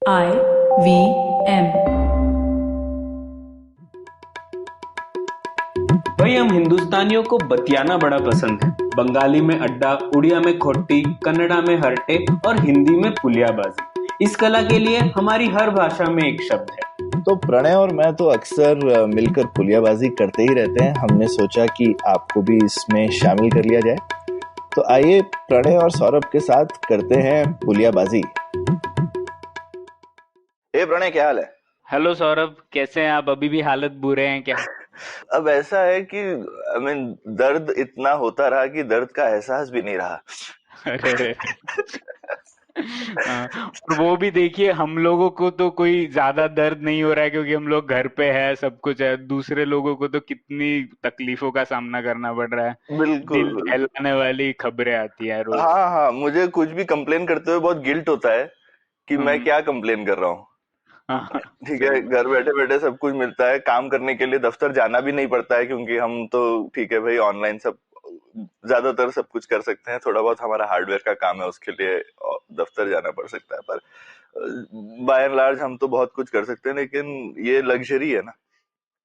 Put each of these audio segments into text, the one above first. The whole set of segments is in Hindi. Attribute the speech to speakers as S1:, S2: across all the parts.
S1: I V M।
S2: भाई हम हिंदुस्तानियों को बतियाना बड़ा पसंद है। बंगाली में अड्डा, उड़िया में खोट्टी, कन्नड़ा में हरटे और हिंदी में पुलियाबाजी। इस कला के लिए हमारी हर भाषा में एक शब्द है।
S3: तो प्रणय और मैं तो अक्सर मिलकर पुलियाबाजी करते ही रहते हैं। हमने सोचा कि आपको भी इसमें शामिल कर लिया जाए। तो आइए प्रणय और सौरभ के साथ करते हैं पुलियाबाजी। प्रणय, क्या हाल है?
S4: हेलो सौरभ, कैसे हैं आप? अभी भी हालत बुरे हैं क्या?
S3: अब ऐसा है कि दर्द इतना होता रहा कि दर्द का एहसास भी नहीं रहा।
S4: अरे रे। और वो भी देखिए, हम लोगों को तो कोई ज्यादा दर्द नहीं हो रहा है क्योंकि हम लोग घर पे है, सब कुछ है। दूसरे लोगों को तो कितनी तकलीफों का सामना करना पड़ रहा है।
S3: बिल्कुल
S4: दिल
S3: बिल्कुल।
S4: दहलाने वाली खबरें आती है रोज।
S3: हाँ हाँ, मुझे कुछ भी कंप्लेन करते हुए बहुत गिल्ट होता है कि मैं
S4: हम्म।
S3: क्या कंप्लेन कर रहा हूँ।
S4: हाँ,
S3: ठीक है,
S4: सही
S3: घर
S4: बात।
S3: बैठे बैठे सब कुछ मिलता है, काम करने के लिए दफ्तर जाना भी नहीं पड़ता है क्योंकि हम तो ठीक है भाई, ऑनलाइन सब ज्यादातर सब कुछ कर सकते हैं। थोड़ा बहुत हमारा हार्डवेयर का काम है, उसके लिए दफ्तर जाना पड़ सकता है, पर बाय एंड लार्ज हम तो बहुत कुछ कर सकते हैं, लेकिन ये लग्जरी है ना।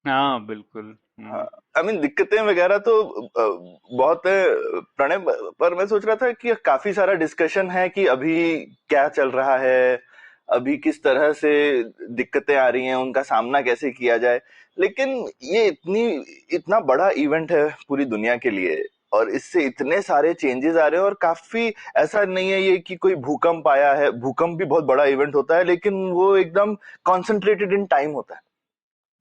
S4: हाँ बिल्कुल।
S3: हाँ, दिक्कतें वगैरह तो बहुत है प्रणय। पर मैं सोच रहा था कि काफी सारा डिस्कशन है कि अभी क्या चल रहा है, अभी किस तरह से दिक्कतें आ रही हैं, उनका सामना कैसे किया जाए। लेकिन ये इतना बड़ा इवेंट है पूरी दुनिया के लिए, और इससे इतने सारे चेंजेस आ रहे हैं, और काफी ऐसा नहीं है ये कि कोई भूकंप आया है। भूकंप भी बहुत बड़ा इवेंट होता है, लेकिन वो एकदम कॉन्सेंट्रेटेड इन टाइम होता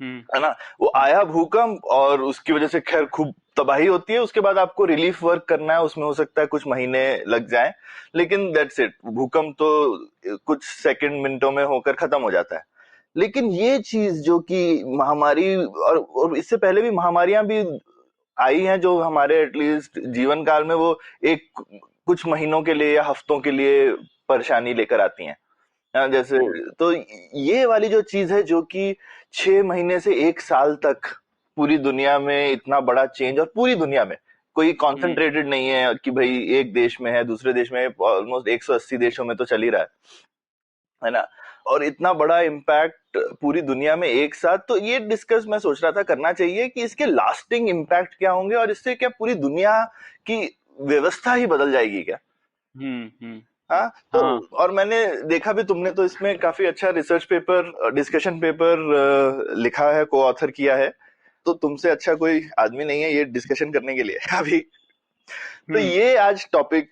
S4: हम्म।
S3: है ना। वो आया भूकंप और उसकी वजह से खैर खूब तबाही होती है, उसके बाद आपको रिलीफ वर्क करना है, उसमें हो सकता है कुछ महीने लग जाएं, लेकिन दैट्स इट। भूकंप तो कुछ सेकंड मिनटों में होकर खत्म हो जाता है। लेकिन ये चीज जो कि महामारी, और इससे पहले भी महामारियां भी आई हैं जो हमारे एटलीस्ट जीवन काल में वो एक कुछ महीनों के लिए या हफ्तों के लिए परेशानी लेकर आती हैं। हाँ, जैसे
S4: हम्म।
S3: तो ये वाली जो चीज है जो कि 6 महीने से 1 साल तक पूरी दुनिया में इतना बड़ा चेंज, और पूरी दुनिया में कोई
S4: हम्म।
S3: कॉन्सेंट्रेटेड नहीं है कि भाई एक देश में है दूसरे देश में, ऑलमोस्ट 180 देशों में तो चल ही रहा है ना। और इतना बड़ा इम्पैक्ट पूरी दुनिया में एक साथ, तो ये डिस्कस मैं सोच रहा था करना चाहिए कि इसके लास्टिंग इम्पैक्ट क्या होंगे, और इससे क्या पूरी दुनिया की व्यवस्था ही बदल जाएगी क्या।
S4: हम्म।
S3: हाँ तो,
S4: हाँ।
S3: और मैंने देखा भी, तुमने तो इसमें काफी अच्छा रिसर्च पेपर, डिस्कशन पेपर लिखा है, को ऑथर किया है। तो तुमसे अच्छा कोई आदमी नहीं है ये डिस्कशन करने के लिए अभी। तो
S4: हम्म।
S3: ये आज टॉपिक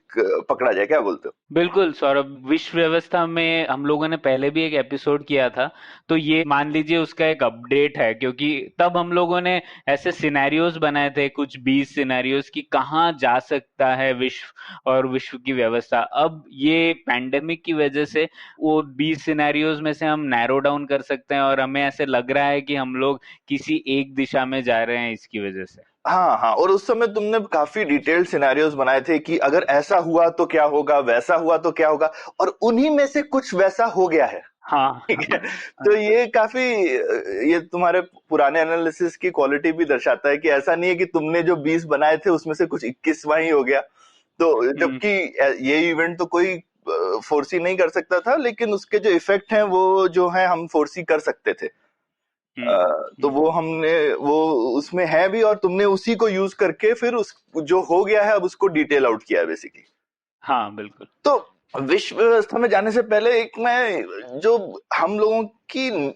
S3: पकड़ा जाए, क्या बोलते हो?
S4: बिल्कुल सौरभ, विश्व व्यवस्था में हम लोगों ने पहले भी एक एपिसोड किया था, तो ये मान लीजिए उसका एक अपडेट है, क्योंकि तब हम लोगों ने ऐसे सिनेरियोज बनाए थे, कुछ 20 सिनेरियोज की कहाँ जा सकता है विश्व और विश्व की व्यवस्था। अब ये पैंडेमिक की वजह से वो 20 सिनेरियोज में से हम नैरो डाउन कर सकते हैं, और हमें ऐसे लग रहा है कि हम लोग किसी एक दिशा में जा रहे हैं इसकी वजह से।
S3: हाँ हाँ, और उस समय तुमने काफी डिटेल्ड सिनेरियोज बनाए थे कि अगर ऐसा हुआ तो क्या होगा, वैसा हुआ तो क्या होगा, और उन्हीं में से कुछ वैसा हो गया है।
S4: हाँ।
S3: ठीक है, तो ये काफी ये तुम्हारे पुराने एनालिसिस की क्वालिटी भी दर्शाता है कि ऐसा नहीं है कि तुमने जो 20 बनाए थे उसमें से कुछ 21वां ही हो गया। तो
S4: हम्म।
S3: जबकि ये इवेंट तो कोई फोर्सी नहीं कर सकता था, लेकिन उसके जो इफेक्ट हैं वो जो है हम फोर्सी कर सकते थे।
S4: हम्म।
S3: तो
S4: हम्म।
S3: वो हमने वो उसमें है भी, और तुमने उसी को यूज करके फिर उस जो हो गया है अब उसको डिटेल आउट किया है बेसिकली।
S4: हाँ बिल्कुल।
S3: तो विश्व व्यवस्था में जाने से पहले एक मैं जो हम लोगों की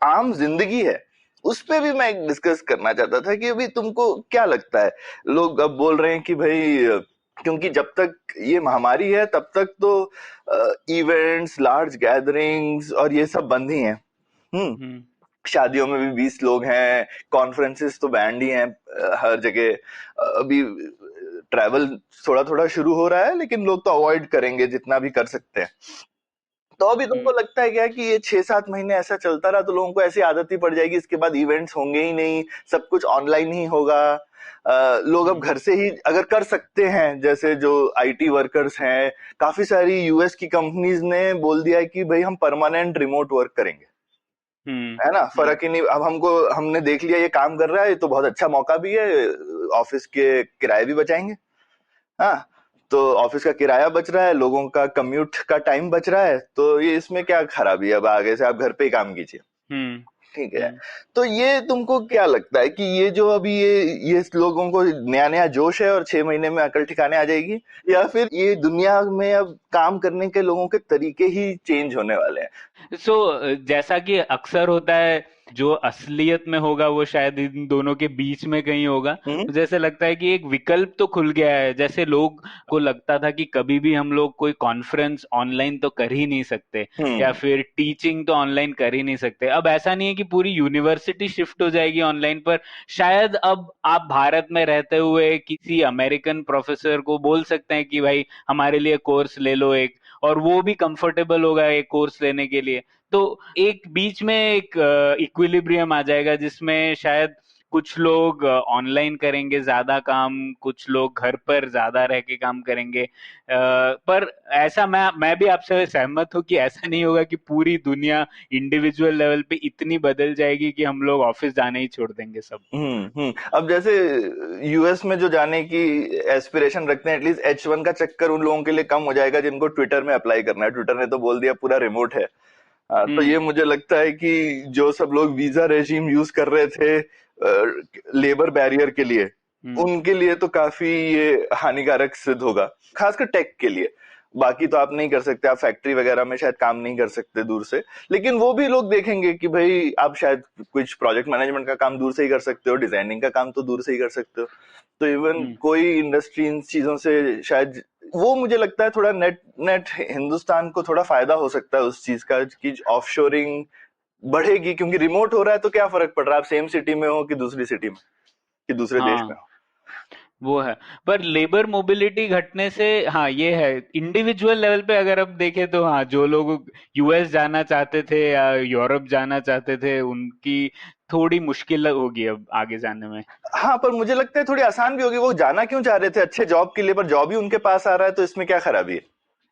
S3: आम जिंदगी है उस पे भी मैं एक डिस्कस करना चाहता था कि अभी तुमको क्या लगता है। लोग अब बोल रहे हैं कि भाई क्योंकि जब तक ये महामारी है तब तक तो इवेंट्स, लार्ज गैदरिंग्स और ये सब बंद ही हैं। हम्म,
S4: हम्म।
S3: शादियों में भी 20 लोग हैं, कॉन्फ्रेंसेस तो बैंड ही हैं हर जगह। अभी ट्रैवल थोड़ा थोड़ा शुरू हो रहा है, लेकिन लोग तो अवॉइड करेंगे जितना भी कर सकते हैं। तो अभी तुमको
S4: हम्म।
S3: लगता है क्या कि ये 6-7 महीने ऐसा चलता रहा तो लोगों को ऐसी आदत ही पड़ जाएगी, इसके बाद इवेंट्स होंगे ही नहीं, सब कुछ ऑनलाइन ही होगा। लोग अब
S4: हम्म।
S3: घर से ही अगर कर सकते हैं, जैसे जो आईटी वर्कर्स हैं, काफी सारी यूएस की कंपनीज ने बोल दिया है कि भाई हम परमानेंट रिमोट वर्क करेंगे।
S4: हम्म।
S3: है ना,
S4: हम्म।
S3: फर्क ही नहीं। अब हमने देख लिया ये काम कर रहा है, ये तो बहुत अच्छा मौका भी है, ऑफिस के किराए भी बचाएंगे। हाँ, तो ऑफिस का किराया बच रहा है, लोगों का कम्यूट का टाइम बच रहा है, तो ये इसमें क्या खराबी है? अब आगे से आप घर पे ही काम कीजिए।
S4: हम्म।
S3: ठीक है।
S4: हम्म।
S3: तो ये तुमको क्या लगता है कि ये जो अभी ये लोगों को नया नया जोश है और 6 महीने में अकल ठिकाने आ जाएगी, या फिर ये दुनिया में अब काम करने के लोगों के तरीके ही चेंज होने वाले हैं?
S4: जैसा कि अक्सर होता है, जो असलियत में होगा वो शायद इन दोनों के बीच में कहीं होगा।
S3: हम्म।
S4: मुझे ऐसे लगता है कि एक विकल्प तो खुल गया है। जैसे लोग को लगता था कि कभी भी हम लोग कोई कॉन्फ्रेंस ऑनलाइन तो कर ही नहीं सकते, या फिर टीचिंग तो ऑनलाइन कर ही नहीं सकते। अब ऐसा नहीं है कि पूरी यूनिवर्सिटी शिफ्ट हो जाएगी ऑनलाइन पर। शायद अब आप भारत में रहते हुए किसी अमेरिकन प्रोफेसर को बोल सकते हैं कि भाई हमारे लिए कोर्स ले लो एक, और वो भी कंफर्टेबल होगा एक कोर्स लेने के लिए। तो एक बीच में एक इक्विलिब्रियम आ जाएगा, जिसमें शायद कुछ लोग ऑनलाइन करेंगे ज्यादा काम, कुछ लोग घर पर ज्यादा रह के काम करेंगे। पर ऐसा मैं भी आपसे सहमत हूँ कि ऐसा नहीं होगा कि पूरी दुनिया इंडिविजुअल लेवल पे इतनी बदल जाएगी कि हम लोग ऑफिस जाने ही छोड़ देंगे सब।
S3: अब जैसे यूएस में जो जाने की एस्पिरेशन रखते हैं, एटलीस्ट H1 का चक्कर उन लोगों के लिए कम हो जाएगा जिनको ट्विटर में अप्लाई करना है। ट्विटर ने तो बोल दिया पूरा रिमोट है। तो ये मुझे लगता है कि जो सब लोग वीजा रेजिम यूज कर रहे थे लेबर बैरियर के लिए, उनके लिए तो काफी ये हानिकारक सिद्ध होगा, खासकर टेक के लिए। बाकी तो आप नहीं कर सकते, आप फैक्ट्री वगैरह में शायद काम नहीं कर सकते दूर से, लेकिन वो भी लोग देखेंगे कि भाई आप शायद कुछ प्रोजेक्ट मैनेजमेंट का काम दूर से ही कर सकते हो, डिजाइनिंग का काम तो दूर से ही कर सकते हो। तो इवन कोई इंडस्ट्री इन चीजों से शायद, वो मुझे लगता है थोड़ा नेट हिंदुस्तान को थोड़ा फायदा हो सकता है उस चीज का कि ऑफशोरिंग बढ़ेगी, क्योंकि रिमोट हो रहा है तो क्या फर्क पड़ रहा है आप सेम सिटी में हो कि दूसरी सिटी में कि दूसरे देश में हो।
S4: वो है। पर लेबर मोबिलिटी घटने से, हाँ ये है, इंडिविजुअल लेवल पे अगर अब देखें तो हाँ, जो लोग यूएस जाना चाहते थे या यूरोप जाना चाहते थे, उनकी थोड़ी मुश्किल होगी अब आगे जाने में।
S3: हाँ, पर मुझे लगता है थोड़ी आसान भी होगी। वो जाना क्यों चाह रहे थे अच्छे जॉब के लिए, पर जॉब ही उनके पास आ रहा है, तो इसमें क्या खराबी है?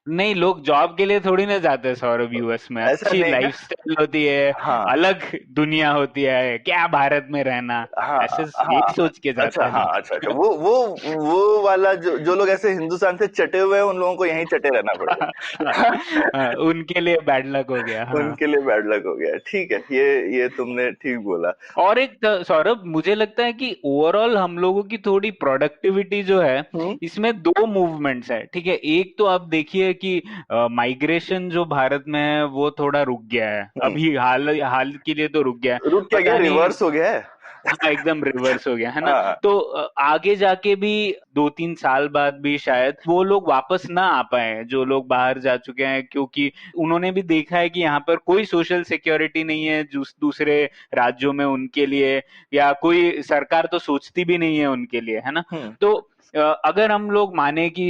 S4: नहीं, लोग जॉब के लिए थोड़ी ना जाते हैं सौरभ यूएस में।
S3: ऐसा
S4: अच्छी
S3: नहीं है।
S4: लाइफस्टाइल होती है,
S3: हाँ
S4: अलग दुनिया होती है, क्या भारत में रहना,
S3: हाँ
S4: ऐसे
S3: हाँ।
S4: यही सोच के जाते
S3: अच्छा,
S4: हैं
S3: हाँ,
S4: लोग।
S3: अच्छा अच्छा, वो वाला जो लोग ऐसे हिंदुस्तान से चटे हुए हैं, उन लोगों को यहीं चटे रहना पड़ेगा।
S4: हाँ, उनके लिए बैड लक हो गया। हाँ।
S3: उनके लिए बैड लक हो गया। ठीक है, ये तुमने ठीक बोला।
S4: और एक सौरभ, मुझे लगता है कि ओवरऑल हम लोगों की थोड़ी प्रोडक्टिविटी जो है,
S3: हम्म।
S4: इसमें दो मूवमेंट्स है। ठीक है, एक तो आप देखिए कि माइग्रेशन जो भारत में है वो थोड़ा रुक गया है, अभी हाल हाल के लिए तो रुक गया है।
S3: रुक क्या गया,
S4: पता नहीं,
S3: रिवर्स हो गया है।
S4: हाँ एकदम रिवर्स हो गया है ना।
S3: हाँ।
S4: तो आगे जाके भी 2-3 साल बाद भी शायद वो लोग वापस ना आ पाए जो लोग बाहर जा चुके हैं, क्योंकि उन्होंने भी देखा है कि यहाँ पर कोई सोशल सिक्योरिटी नहीं है दूसरे राज्यों में उनके लिए, या कोई सरकार तो सोचती भी नहीं है उनके लिए, है ना। तो अगर हम लोग माने कि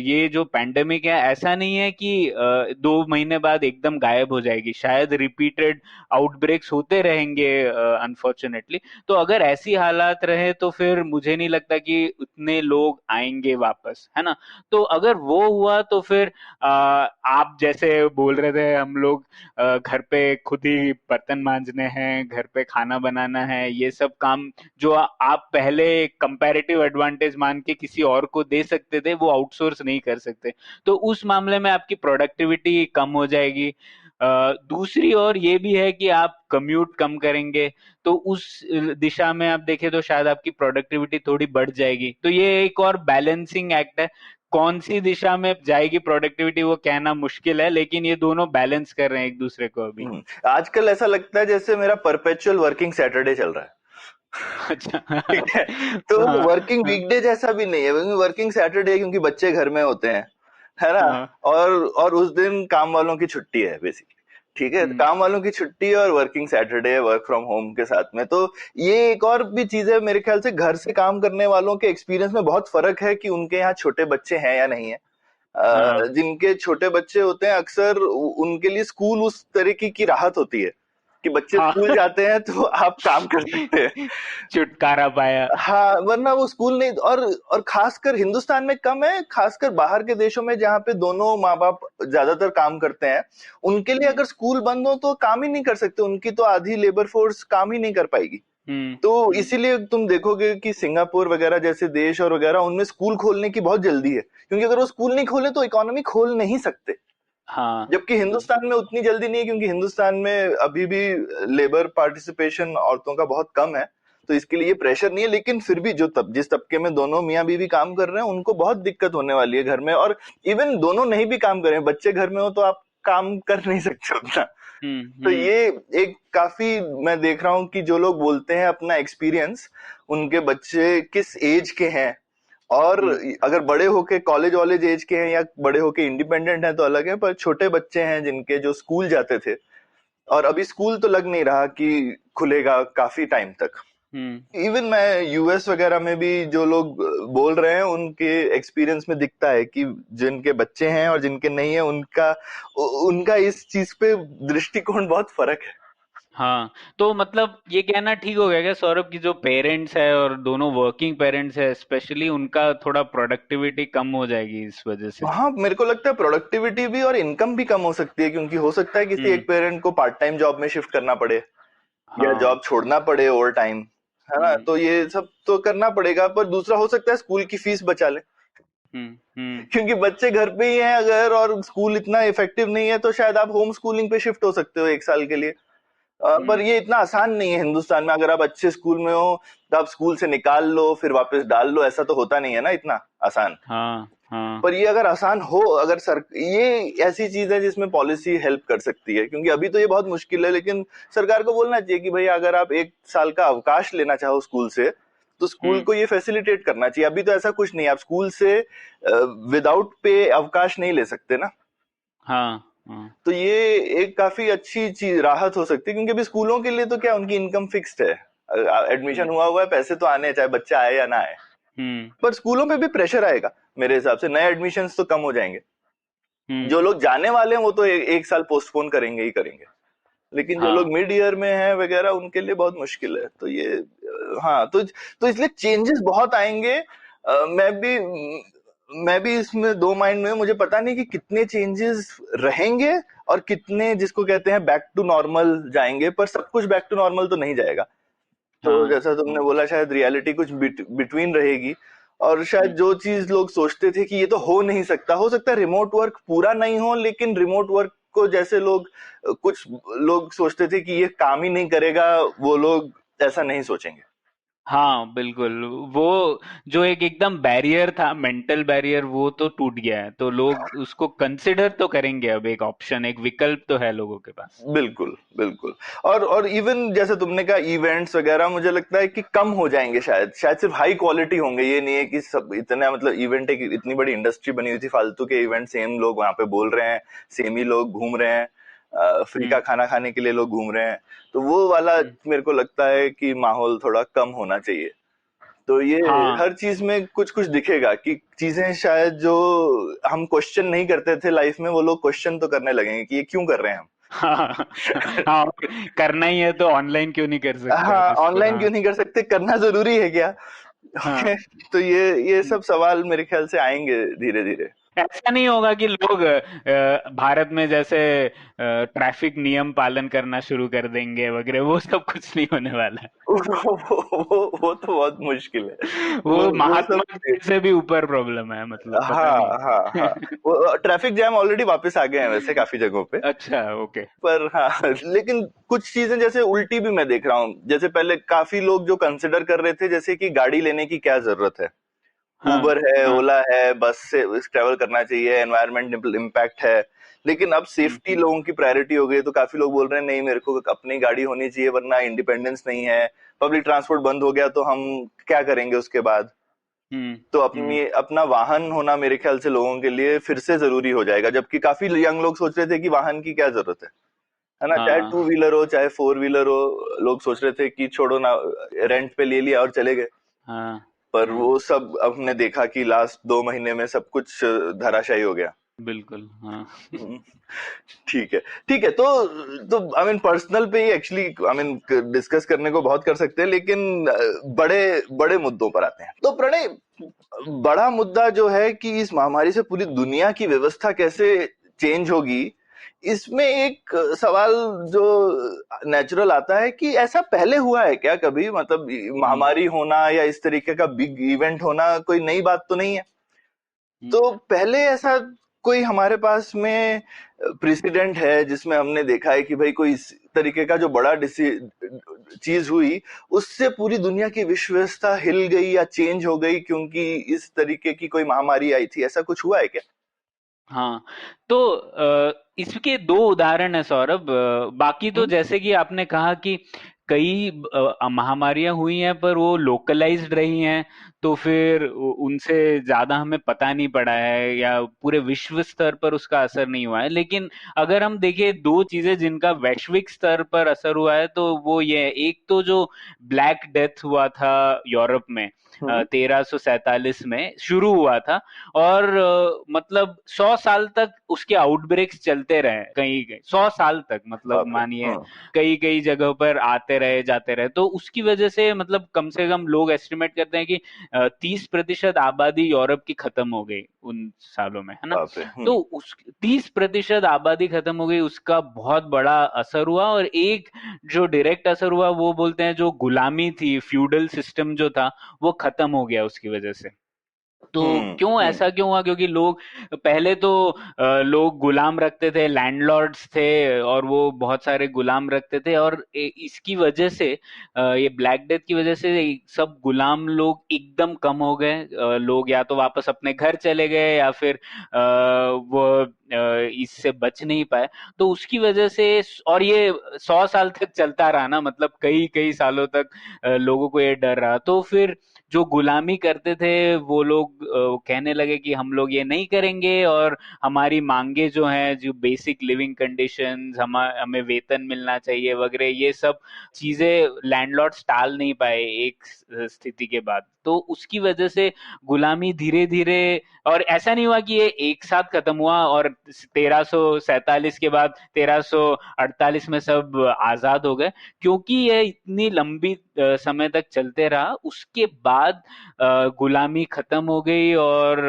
S4: ये जो पैंडेमिक है, ऐसा नहीं है कि 2 महीने बाद एकदम गायब हो जाएगी, शायद रिपीटेड आउटब्रेक्स होते रहेंगे अनफॉर्चुनेटली। तो अगर ऐसी हालात रहे तो फिर मुझे नहीं लगता कि उतने लोग आएंगे वापस, है ना। तो अगर वो हुआ तो फिर आप जैसे बोल रहे थे, हम लोग घर पे खुद ही बर्तन मांजने हैं, घर पे खाना बनाना है, ये सब काम जो आप पहले कंपैरेटिव एडवांटेज मान के किसी और को दे सकते थे, वो आउटसोर्स नहीं कर सकते। तो उस मामले में आपकी प्रोडक्टिविटी कम हो जाएगी। दूसरी ओर ये भी है कि आप कम्यूट कम करेंगे, तो उस दिशा में आप देखें तो शायद आपकी प्रोडक्टिविटी थोड़ी बढ़ जाएगी। तो ये एक और बैलेंसिंग एक्ट है। कौन सी दिशा में जाएगी प्रोडक्टिविटी वो कहना मुश्किल है, लेकिन ये दोनों बैलेंस कर रहे हैं एक दूसरे को अभी।
S3: आजकल ऐसा लगता है जैसे मेरा परपेचुअल वर्किंग सैटरडे चल रहा है।
S4: अच्छा।
S3: ठीक है, तो
S4: हाँ,
S3: वर्किंग
S4: हाँ,
S3: वीकडे जैसा भी नहीं है, वर्किंग सैटरडे, क्योंकि बच्चे घर में होते हैं, है ना।
S4: हाँ,
S3: और उस दिन काम वालों की छुट्टी है बेसिकली। ठीक है, काम वालों की छुट्टी और वर्किंग सैटरडे है वर्क फ्रॉम होम के साथ में। तो ये एक और भी चीज है मेरे ख्याल से, घर से काम करने वालों के एक्सपीरियंस में बहुत फर्क है कि उनके यहाँ छोटे बच्चे हैं या नहीं है।
S4: हाँ।
S3: जिनके छोटे बच्चे होते हैं, अक्सर उनके लिए स्कूल उस तरीके की राहत होती है कि बच्चे
S4: हाँ।
S3: स्कूल जाते हैं तो आप काम कर सकते हैं।
S4: छुटकारा पाया।
S3: हाँ, वरना वो स्कूल नहीं। और खासकर हिंदुस्तान में कम है, खासकर बाहर के देशों में जहाँ पे दोनों माँ बाप ज्यादातर काम करते हैं, उनके लिए अगर स्कूल बंद हो तो काम ही नहीं कर सकते, उनकी तो आधी लेबर फोर्स काम ही नहीं कर पाएगी। तो इसीलिए तुम देखोगे कि सिंगापुर वगैरह जैसे देश और वगैरह उनमें स्कूल खोलने की बहुत जल्दी है, क्योंकि अगर वो स्कूल नहीं खोले तो इकोनॉमी खोल नहीं सकते।
S4: हाँ।
S3: जबकि हिंदुस्तान में उतनी जल्दी नहीं है, क्योंकि हिंदुस्तान में अभी भी लेबर पार्टिसिपेशन औरतों का बहुत कम है, तो इसके लिए प्रेशर नहीं है। लेकिन फिर भी जो जिस तबके में दोनों मियाँ बीवी काम कर रहे हैं उनको बहुत दिक्कत होने वाली है घर में। और इवन दोनों नहीं भी काम कर रहे हैं, बच्चे घर में हो तो आप काम कर नहीं सकते उतना। तो ये एक काफी मैं देख रहा हूँ कि जो लोग बोलते हैं अपना एक्सपीरियंस, उनके बच्चे किस एज के हैं, और अगर बड़े होके कॉलेज वॉलेज एज के हैं या बड़े होके इंडिपेंडेंट हैं तो अलग है, पर छोटे बच्चे हैं जिनके जो स्कूल जाते थे, और अभी स्कूल तो लग नहीं रहा कि खुलेगा काफी टाइम तक। इवन मैं यूएस वगैरह में भी जो लोग बोल रहे हैं उनके एक्सपीरियंस में दिखता है कि जिनके बच्चे हैं और जिनके नहीं है उनका इस चीज पे दृष्टिकोण बहुत फर्क है।
S4: हाँ, तो मतलब ये कहना ठीक हो गया क्या सौरभ की जो पेरेंट्स है और दोनों वर्किंग पेरेंट्स है स्पेशली, उनका थोड़ा प्रोडक्टिविटी कम हो जाएगी इस वजह से?
S3: हाँ, मेरे को लगता है प्रोडक्टिविटी भी और इनकम भी कम हो सकती है, क्योंकि हो सकता है किसी एक पेरेंट को पार्ट टाइम जॉब में शिफ्ट करना पड़े, या जॉब छोड़ना पड़े ओवर टाइम, है ना। तो ये सब तो करना पड़ेगा। पर दूसरा हो सकता है स्कूल की फीस बचा ले, क्योंकि बच्चे घर पे ही हैं अगर, और स्कूल इतना इफेक्टिव नहीं है, तो शायद आप होम स्कूलिंग पे शिफ्ट हो सकते हो 1 साल के लिए। पर ये इतना आसान नहीं है हिंदुस्तान में। अगर आप अच्छे स्कूल में हो तो आप स्कूल से निकाल लो फिर वापस डाल लो, ऐसा तो होता नहीं है ना इतना आसान। पर ये अगर आसान हो, अगर ये ऐसी चीज है जिसमें पॉलिसी हेल्प कर सकती है, क्योंकि अभी तो ये बहुत मुश्किल है। लेकिन सरकार को बोलना चाहिए कि भाई अगर आप 1 साल का अवकाश लेना चाहो स्कूल से, तो स्कूल को ये फैसिलिटेट करना चाहिए। अभी तो ऐसा कुछ नहीं है, आप स्कूल से विदाउट पे अवकाश नहीं ले सकते ना। तो ये एक काफी अच्छी चीज राहत हो सकती है, क्योंकि अभी स्कूलों के लिए तो क्या, उनकी इनकम फिक्स्ड है, एडमिशन हुआ है, पैसे तो आने, चाहे बच्चा आए या ना आए। पर स्कूलों पे भी प्रेशर आएगा मेरे हिसाब से, नए एडमिशन्स तो कम हो जाएंगे। जो लोग जाने वाले हैं वो तो एक साल पोस्टपोन करेंगे ही करेंगे, लेकिन जो लोग मिड ईयर में हैं वगैरह उनके लिए बहुत मुश्किल है। तो ये तो इसलिए चेंजेस बहुत आएंगे। मैं भी इसमें दो माइंड में, मुझे पता नहीं कि कितने चेंजेस रहेंगे और कितने जिसको कहते हैं बैक टू नॉर्मल जाएंगे, पर सब कुछ बैक टू नॉर्मल तो नहीं जाएगा। तो जैसा तुमने बोला, शायद रियलिटी कुछ बिटवीन रहेगी, और शायद जो चीज लोग सोचते थे कि ये तो हो नहीं सकता, हो सकता है रिमोट वर्क पूरा नहीं हो, लेकिन रिमोट वर्क को जैसे कुछ लोग सोचते थे कि ये काम ही नहीं करेगा, वो लोग ऐसा नहीं सोचेंगे।
S4: हाँ बिल्कुल, वो जो एक एकदम बैरियर था, मेंटल बैरियर, वो तो टूट गया है, तो लोग उसको कंसिडर तो करेंगे। अब एक ऑप्शन, एक विकल्प तो है लोगों के पास।
S3: बिल्कुल बिल्कुल। और इवन जैसे तुमने कहा इवेंट्स वगैरह, मुझे लगता है कि कम हो जाएंगे, शायद सिर्फ हाई क्वालिटी होंगे। ये नहीं है कि सब इतना, मतलब इवेंट एक इतनी बड़ी इंडस्ट्री बनी हुई थी, फालतू के इवेंट सेम लोग वहां पे बोल रहे हैं, सेम ही लोग घूम रहे हैं, फ्री का खाना खाने के लिए लोग घूम रहे हैं। तो वो वाला मेरे को लगता है कि माहौल थोड़ा कम होना चाहिए। तो ये हर चीज में कुछ कुछ दिखेगा कि चीजें शायद जो हम क्वेश्चन नहीं करते थे लाइफ में, वो लोग क्वेश्चन तो करने लगेंगे कि ये क्यों कर रहे हैं हम।
S4: हाँ, करना ही है तो ऑनलाइन क्यों नहीं कर सकते?
S3: हाँ, ऑनलाइन क्यों नहीं कर सकते, करना जरूरी है क्या? तो ये सब सवाल मेरे ख्याल से आएंगे धीरे धीरे।
S4: ऐसा नहीं होगा कि लोग भारत में जैसे ट्रैफिक नियम पालन करना शुरू कर देंगे वगैरह, वो सब कुछ नहीं होने वाला है।
S3: वो तो बहुत मुश्किल है।
S4: वो महात्मा गांधी से भी ऊपर प्रॉब्लम है, मतलब पता नहीं।
S3: हाँ। वो ट्रैफिक जैम ऑलरेडी वापस आ गए हैं वैसे काफी जगहों पे।
S4: अच्छा, ओके।
S3: पर हाँ, लेकिन कुछ चीजें जैसे उल्टी भी मैं देख रहा हूँ। जैसे पहले काफी लोग जो कंसिडर कर रहे थे जैसे कि गाड़ी लेने की क्या जरूरत है, उबर है, ओला है, बस से ट्रेवल करना चाहिए, एनवायरमेंट इम्पैक्ट है, लेकिन अब सेफ्टी लोगों की प्रायोरिटी हो गई। तो काफी लोग बोल रहे हैं नहीं, मेरे को अपनी गाड़ी होनी चाहिए, वरना इंडिपेंडेंस नहीं है, पब्लिक ट्रांसपोर्ट बंद हो गया तो हम क्या करेंगे उसके बाद। तो अपना वाहन होना मेरे ख्याल से लोगों के लिए फिर से जरूरी हो जाएगा। जबकि काफी यंग लोग सोच रहे थे कि वाहन की क्या जरूरत है ना, चाहे 2 व्हीलर हो चाहे 4 व्हीलर हो, लोग सोच रहे थे कि छोड़ो ना, रेंट पे ले लिया और चले गए। पर वो सब अब हमने देखा कि लास्ट 2 महीने में सब कुछ धराशायी हो गया।
S4: बिल्कुल, हाँ।
S3: ठीक है। तो आई मीन पर्सनल पे ही एक्चुअली आई मीन डिस्कस करने को बहुत कर सकते हैं, लेकिन बड़े बड़े मुद्दों पर आते हैं। तो प्रणय, बड़ा मुद्दा जो है कि इस महामारी से पूरी दुनिया की व्यवस्था कैसे चेंज होगी, इसमें एक सवाल जो नेचुरल आता है कि ऐसा पहले हुआ है क्या कभी, मतलब महामारी होना या इस तरीके का बिग इवेंट होना कोई नई बात तो नहीं है। तो पहले ऐसा कोई हमारे पास में प्रेसिडेंट है जिसमें हमने देखा है कि भाई कोई इस तरीके का जो बड़ा चीज हुई, उससे पूरी दुनिया की विश्व व्यवस्था हिल गई या चेंज हो गई क्योंकि इस तरीके की कोई महामारी आई थी, ऐसा कुछ हुआ है क्या?
S4: हाँ, तो इसके दो उदाहरण है सौरभ। बाकी तो जैसे कि आपने कहा कि कई महामारियां हुई हैं पर वो लोकलाइज्ड रही हैं, तो फिर उनसे ज्यादा हमें पता नहीं पड़ा है या पूरे विश्व स्तर पर उसका असर नहीं हुआ है। लेकिन अगर हम देखें दो चीजें जिनका वैश्विक स्तर पर असर हुआ है, तो वो ये है, एक तो जो ब्लैक डेथ हुआ था यूरोप में 1347 में शुरू हुआ था, और मतलब 100 साल तक उसके आउटब्रेक्स चलते रहे, कहीं कहीं 100 साल तक, मतलब मानिए कई कई जगहों पर आते रहे जाते रहे। तो उसकी वजह से मतलब कम से कम लोग एस्टिमेट करते हैं कि 30% आबादी यूरोप की खत्म हो गई उन सालों में, है ना। तो उस 30% आबादी खत्म हो गई, उसका बहुत बड़ा असर हुआ। और एक जो डायरेक्ट असर हुआ वो बोलते हैं जो गुलामी थी, फ्यूडल सिस्टम जो था, वो खत्म हो गया उसकी वजह से। तो क्यों ऐसा क्यों हुआ? क्योंकि लोग पहले तो लोग गुलाम रखते थे, लैंडलॉर्ड्स थे, और वो बहुत सारे गुलाम रखते थे, और इसकी वजह से ये ब्लैक डेथ की वजह से सब गुलाम लोग एकदम कम हो गए। लोग या तो वापस अपने घर चले गए या फिर वो इससे बच नहीं पाए। तो उसकी वजह से, और ये 100 साल तक चलता रहा ना, मतलब कई कई सालों तक लोगों को ये डर रहा। तो फिर जो गुलामी करते थे वो लोग कहने लगे कि हम लोग ये नहीं करेंगे, और हमारी मांगे जो हैं, जो बेसिक लिविंग कंडीशंस, हमें वेतन मिलना चाहिए वगैरह, ये सब चीजें लैंडलॉर्ड्स टाल नहीं पाए एक स्थिति के बाद। तो उसकी वजह से गुलामी धीरे धीरे, और ऐसा नहीं हुआ कि ये एक साथ खत्म हुआ और 1347 के बाद 1348 में सब आजाद हो गए, क्योंकि ये इतनी लंबी समय तक चलते रहा। उसके बाद गुलामी खत्म हो गई, और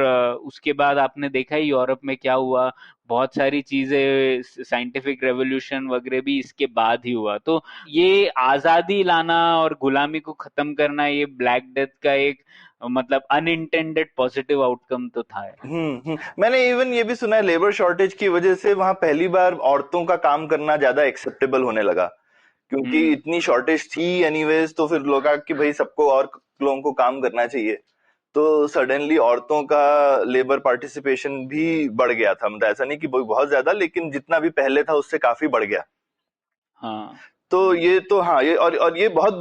S4: उसके बाद आपने देखा ही यूरोप में क्या हुआ। बहुत सारी चीजें, साइंटिफिक रेवोल्यूशन वगैरह भी इसके बाद ही हुआ। तो ये आजादी लाना और गुलामी को खत्म करना, ये ब्लैक डेथ का एक मतलब अनइंटेंडेड पॉजिटिव आउटकम तो था।
S3: मैंने इवन ये भी सुना है लेबर शॉर्टेज की वजह से वहां पहली बार औरतों का काम करना ज्यादा एक्सेप्टेबल होने लगा, क्योंकि इतनी शॉर्टेज थी एनीवेज। तो फिर लोग कि भाई सबको और लोगों को काम करना चाहिए, तो सडनली औरतों का लेबर पार्टिसिपेशन भी बढ़ गया था। मतलब ऐसा नहीं कि बहुत ज्यादा, लेकिन जितना भी पहले था उससे काफी बढ़ गया।
S4: हाँ,
S3: तो ये तो हाँ, ये और ये बहुत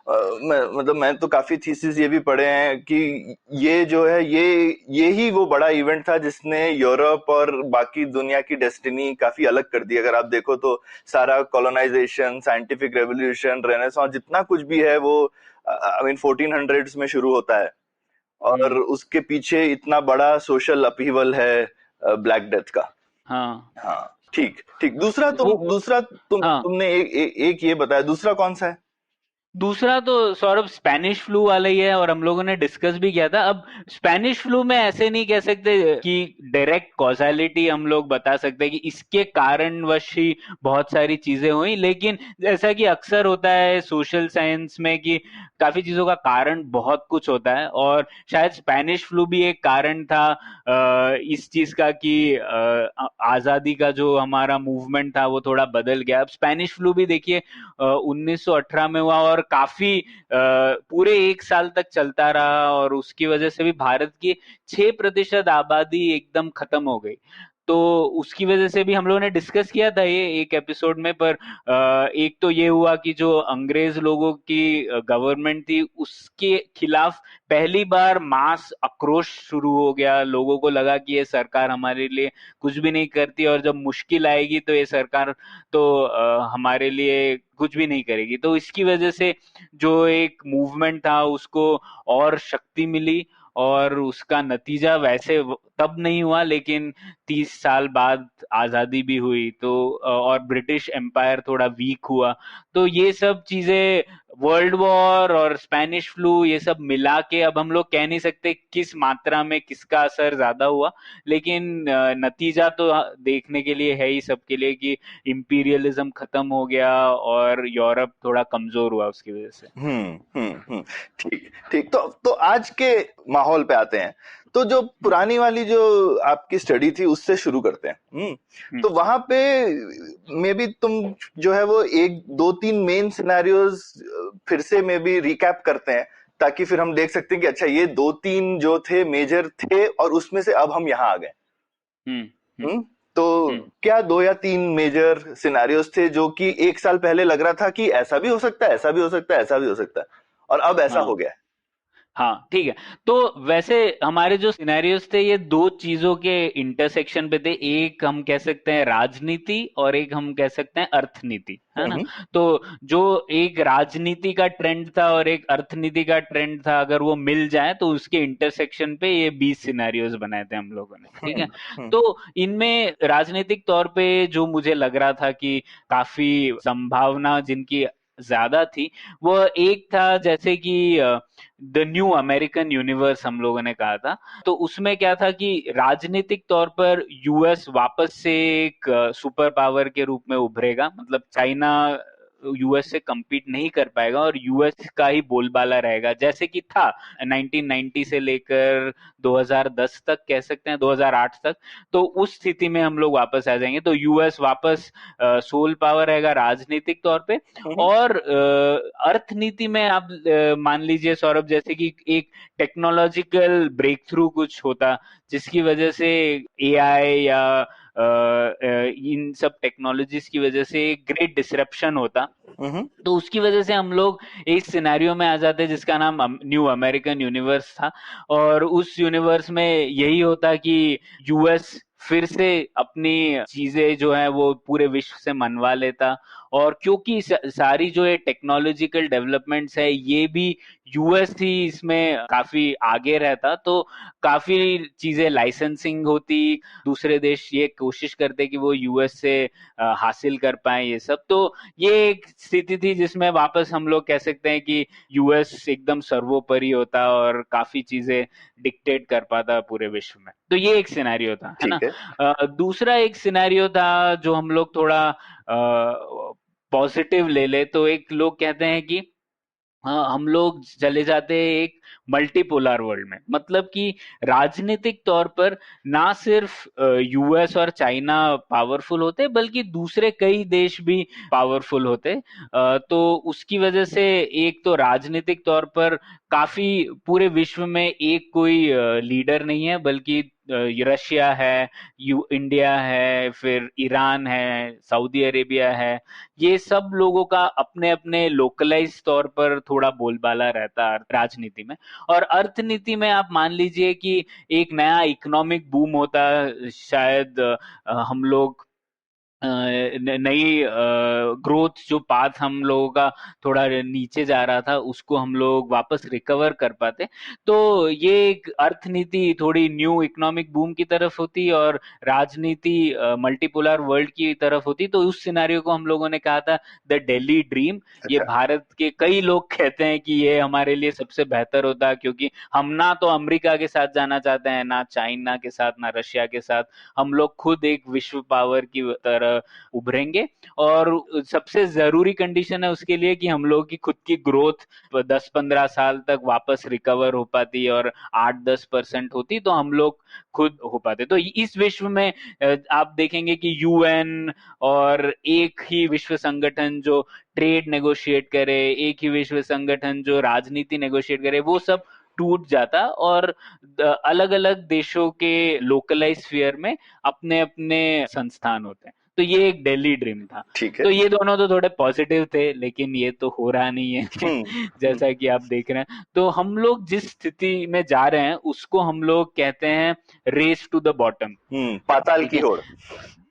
S3: मतलब मैं तो काफी थीसिस ये भी पढ़े हैं कि ये जो है ये ही वो बड़ा इवेंट था जिसने यूरोप और बाकी दुनिया की डेस्टिनी काफी अलग कर दी। अगर आप देखो तो सारा कॉलोनाइजेशन, साइंटिफिक रेवोल्यूशन, रेनेसांस, जितना कुछ भी है वो आई मीन 1400s में शुरू होता है, और उसके पीछे इतना बड़ा सोशल अपहीवल है ब्लैक डेथ का। हाँ, ठीक ठीक। दूसरा
S4: हाँ,
S3: तुमने एक ये बताया, दूसरा कौन सा है?
S4: दूसरा तो सौरभ स्पेनिश फ्लू वाला ही है, और हम लोगों ने डिस्कस भी किया था। अब स्पेनिश फ्लू में ऐसे नहीं कह सकते कि डायरेक्ट कॉजालिटी हम लोग बता सकते कि इसके कारणवश ही बहुत सारी चीजें हुई, लेकिन जैसा कि अक्सर होता है सोशल साइंस में कि काफी चीजों का कारण बहुत कुछ होता है, और शायद स्पेनिश फ्लू भी एक कारण था इस चीज का कि आजादी का जो हमारा मूवमेंट था वो थोड़ा बदल गया। अब स्पेनिश फ्लू भी देखिए 1918 में हुआ, और काफी पूरे एक साल तक चलता रहा, और उसकी वजह से भी भारत की 6% आबादी एकदम खत्म हो गई। तो उसकी वजह से भी हम लोगों ने डिस्कस किया था ये एक एपिसोड में। पर एक तो ये हुआ कि जो अंग्रेज लोगों की गवर्नमेंट थी उसके खिलाफ पहली बार मास आक्रोश शुरू हो गया। लोगों को लगा कि ये सरकार हमारे लिए कुछ भी नहीं करती, और जब मुश्किल आएगी तो ये सरकार तो हमारे लिए कुछ भी नहीं करेगी। तो इसकी वजह से जो एक मूवमेंट था उसको और शक्ति मिली, और उसका नतीजा वैसे तब नहीं हुआ, लेकिन 30 साल बाद आजादी भी हुई, तो और ब्रिटिश एम्पायर थोड़ा वीक हुआ। तो ये सब चीजें वर्ल्ड वॉर और स्पेनिश फ्लू ये सब मिला के अब हम लोग कह नहीं सकते किस मात्रा में किसका असर ज्यादा हुआ, लेकिन नतीजा तो देखने के लिए है ही सबके लिए कि इंपीरियलिज्म खत्म हो गया और यूरोप थोड़ा कमजोर हुआ उसकी वजह से।
S3: ठीक ठीक। तो आज के माहौल पे आते हैं। तो जो पुरानी वाली जो आपकी स्टडी थी उससे शुरू करते हैं। तो वहां पे मे बी तुम जो है वो एक दो तीन मेन सिनेरियोज फिर से मे बी रिकैप करते हैं, ताकि फिर हम देख सकते हैं कि अच्छा ये दो तीन जो थे मेजर थे और उसमें से अब हम यहाँ आ गए। तो क्या दो या तीन मेजर सिनेरियोज थे जो कि एक साल पहले लग रहा था कि ऐसा भी हो सकता है, ऐसा भी हो सकता है, ऐसा भी हो सकता है, और अब ऐसा हो गया है?
S4: हाँ ठीक है। तो वैसे हमारे जो सिनेरियोस थे ये दो चीजों के इंटरसेक्शन पे थे, एक हम कह सकते हैं राजनीति और एक हम कह सकते हैं अर्थनीति, है ना। तो जो एक राजनीति का ट्रेंड था और एक अर्थनीति का ट्रेंड था, अगर वो मिल जाए तो उसके इंटरसेक्शन पे ये 20 सिनेरियोस बनाए थे हम लोगों ने, ठीक है। तो इनमें राजनीतिक तौर पे जो मुझे लग रहा था कि काफी संभावना जिनकी ज्यादा थी, वो एक था जैसे कि द न्यू अमेरिकन यूनिवर्स हम लोगों ने कहा था। तो उसमें क्या था कि राजनीतिक तौर पर यूएस वापस से एक सुपर पावर के रूप में उभरेगा, मतलब चाइना यूएस से compete नहीं कर पाएगा और यूएस का ही बोलबाला रहेगा, जैसे कि था 1990 से लेकर 2010 तक, कह सकते हैं 2008 तक। तो उस स्थिति में हम लोग वापस आ जाएंगे, तो यूएस वापस सोल पावर रहेगा राजनीतिक तौर पे। और अर्थनीति में आप मान लीजिए सौरभ, जैसे कि एक टेक्नोलॉजिकल ब्रेक थ्रू कुछ होता जिसकी वजह से एआई या इन सब टेक्नोलॉजीज की वजह से ग्रेट डिसरप्शन होता, तो उसकी वजह से हम लोग एक सिनेरियो में आ जाते जिसका नाम न्यू अमेरिकन यूनिवर्स था। और उस यूनिवर्स में यही होता कि यूएस फिर से अपनी चीजें जो है वो पूरे विश्व से मनवा लेता, और क्योंकि सारी जो ये टेक्नोलॉजिकल डेवलपमेंट्स है ये भी यूएस ही इसमें काफी आगे रहता, तो काफी चीजें लाइसेंसिंग होती, दूसरे देश ये कोशिश करते कि वो यूएस से हासिल कर पाए ये सब। तो ये एक स्थिति थी जिसमें वापस हम लोग कह सकते हैं कि यूएस एकदम सर्वोपरि होता और काफी चीजें डिक्टेट कर पाता पूरे विश्व में। तो ये एक सिनेरियो था, है ना। दूसरा एक सिनेरियो था जो हम लोग थोड़ा पॉजिटिव ले ले, तो एक लोग कहते हैं कि हम लोग चले जाते हैं एक मल्टीपोलर वर्ल्ड में, मतलब कि राजनीतिक तौर पर ना सिर्फ यूएस और चाइना पावरफुल होते बल्कि दूसरे कई देश भी पावरफुल होते। तो उसकी वजह से एक तो राजनीतिक तौर पर काफी पूरे विश्व में एक कोई लीडर नहीं है, बल्कि रशिया है, इंडिया है, फिर ईरान है, सऊदी अरेबिया है, ये सब लोगों का अपने अपने लोकलाइज तौर पर थोड़ा बोलबाला रहता है राजनीति में। और अर्थनीति में आप मान लीजिए कि एक नया इकोनॉमिक बूम होता, शायद हम लोग नई ग्रोथ जो पाथ हम लोगों का थोड़ा नीचे जा रहा था उसको हम लोग वापस रिकवर कर पाते। तो ये एक अर्थनीति थोड़ी न्यू इकोनॉमिक बूम की तरफ होती और राजनीति मल्टीपोलर वर्ल्ड की तरफ होती। तो उस सिनेरियो को हम लोगों ने कहा था द दिल्ली ड्रीम। ये भारत के कई लोग कहते हैं कि ये हमारे लिए सबसे बेहतर होता, क्योंकि हम ना तो अमेरिका के साथ जाना चाहते हैं, ना चाइना के साथ, ना रशिया के साथ, हम लोग खुद एक विश्व पावर की तरह उभरेंगे। और सबसे जरूरी कंडीशन है उसके लिए कि हम लोग की खुद की ग्रोथ 10-15 साल तक वापस रिकवर हो पाती और 8-10% होती, तो हम लोग खुद हो पाते। तो इस विश्व में आप देखेंगे कि यूएन और एक ही विश्व संगठन जो ट्रेड नेगोशिएट करे, एक ही विश्व संगठन जो राजनीति नेगोशिएट करे, वो सब टूट जाता और अलग अलग देशों के लोकलाइज स्फीयर में अपने अपने संस्थान होते हैं। तो ये एक दिल्ली ड्रीम था। तो ये दोनों तो थोड़े पॉजिटिव थे, लेकिन ये तो हो रहा नहीं है जैसा कि आप देख रहे हैं। तो हम लोग जिस स्थिति में जा रहे हैं उसको हम लोग कहते हैं रेस टू द बॉटम,
S3: पाताल की होड़।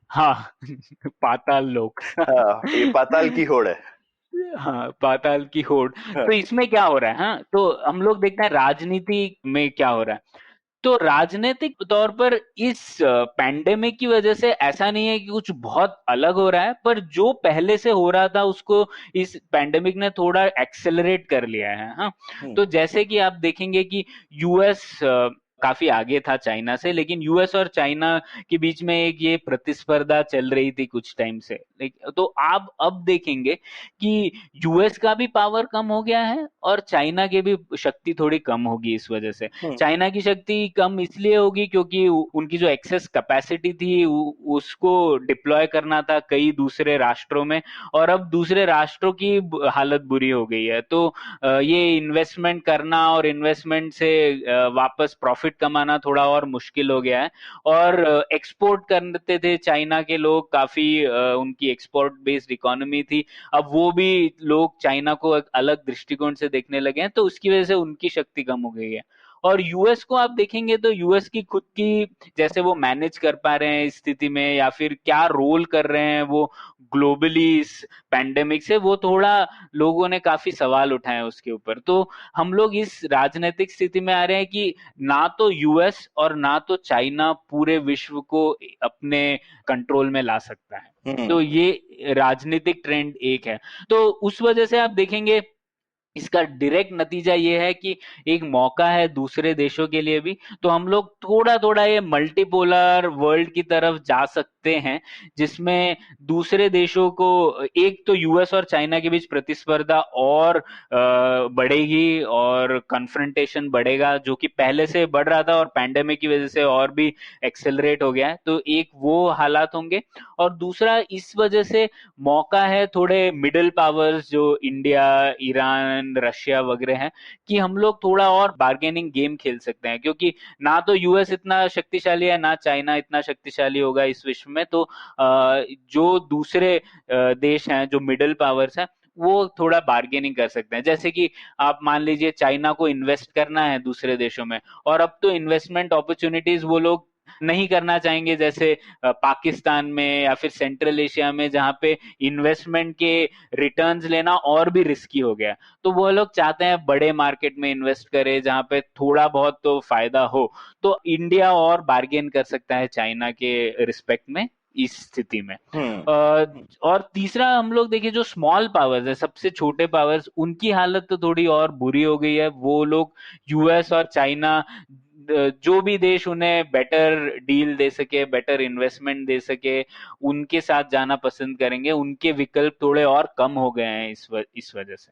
S4: हाँ पाताल लोक
S3: ये पाताल की होड़ है।
S4: हाँ पाताल की होड़। तो इसमें क्या हो रहा है, हाँ तो हम लोग देखते हैं राजनीति में क्या हो रहा है। तो राजनीतिक तौर पर इस पैंडेमिक की वजह से ऐसा नहीं है कि कुछ बहुत अलग हो रहा है, पर जो पहले से हो रहा था उसको इस पैंडेमिक ने थोड़ा एक्सेलरेट कर लिया है। हाँ, तो जैसे कि आप देखेंगे कि यूएस काफी आगे था चाइना से, लेकिन यूएस और चाइना के बीच में एक ये प्रतिस्पर्धा चल रही थी कुछ टाइम से। तो आप अब देखेंगे कि यूएस का भी पावर कम हो गया है और चाइना की भी शक्ति थोड़ी कम होगी इस वजह से। चाइना की शक्ति कम इसलिए होगी क्योंकि उनकी जो एक्सेस कैपेसिटी थी उसको डिप्लॉय करना था कई दूसरे राष्ट्रों में, और अब दूसरे राष्ट्रों की हालत बुरी हो गई है। तो ये इन्वेस्टमेंट करना और इन्वेस्टमेंट से वापस प्रॉफिट कमाना थोड़ा और मुश्किल हो गया है। और एक्सपोर्ट करते थे चाइना के लोग, काफी उनकी एक्सपोर्ट बेस्ड इकोनॉमी थी, अब वो भी लोग चाइना को एक अलग दृष्टिकोण से देखने लगे हैं, तो उसकी वजह से उनकी शक्ति कम हो गई है। और यूएस को आप देखेंगे तो यूएस की खुद की जैसे वो मैनेज कर पा रहे हैं इस स्थिति में, या फिर क्या रोल कर रहे हैं वो ग्लोबली इस पैंडेमिक से, वो थोड़ा लोगों ने काफी सवाल उठाए उसके ऊपर। तो हम लोग इस राजनीतिक स्थिति में आ रहे हैं कि ना तो यूएस और ना तो चाइना पूरे विश्व को अपने कंट्रोल में ला सकता है। तो ये राजनीतिक ट्रेंड एक है। तो उस वजह से आप देखेंगे इसका डायरेक्ट नतीजा ये है कि एक मौका है दूसरे देशों के लिए भी। तो हम लोग थोड़ा थोड़ा ये मल्टीपोलर वर्ल्ड की तरफ जा सकते हैं, जिसमें दूसरे देशों को, एक तो यूएस और चाइना के बीच प्रतिस्पर्धा और बढ़ेगी और कन्फ्रंटेशन बढ़ेगा, जो कि पहले से बढ़ रहा था और पैंडेमिक की वजह से और भी एक्सेलरेट हो गया है। तो एक वो हालात होंगे, और दूसरा इस वजह से मौका है थोड़े मिडिल पावर्स जो इंडिया, ईरान, रशिया वगैरह हैं, कि हम लोग थोड़ा और बार्गेनिंग गेम खेल सकते हैं, क्योंकि ना तो यूएस इतना शक्तिशाली है ना चाइना इतना शक्तिशाली होगा इस विश्व में। तो जो दूसरे देश हैं जो मिडिल पावर्स हैं वो थोड़ा बार्गेनिंग कर सकते हैं। जैसे कि आप मान लीजिए चाइना को इन्वेस्ट करना है दूसरे देशों में, और अब तो इन्वेस्टमेंट अपॉर्चुनिटीज वो लोग नहीं करना चाहेंगे, जैसे पाकिस्तान में या फिर सेंट्रल एशिया में, जहां पे इन्वेस्टमेंट के रिटर्न्स लेना और भी रिस्की हो गया। तो वो लोग चाहते हैं बड़े मार्केट में इन्वेस्ट करें जहां पे थोड़ा बहुत तो फायदा हो। तो इंडिया और बार्गेन कर सकता है चाइना के रिस्पेक्ट में इस स्थिति में। और तीसरा हम लोग देखिए जो स्मॉल पावर्स है, सबसे छोटे पावर्स, उनकी हालत तो थोड़ी और बुरी हो गई है। वो लोग यूएस और चाइना, जो भी देश उन्हें बेटर डील दे सके, बेटर इन्वेस्टमेंट दे सके, उनके साथ जाना पसंद करेंगे। उनके विकल्प थोड़े और कम हो गए हैं इस वजह से।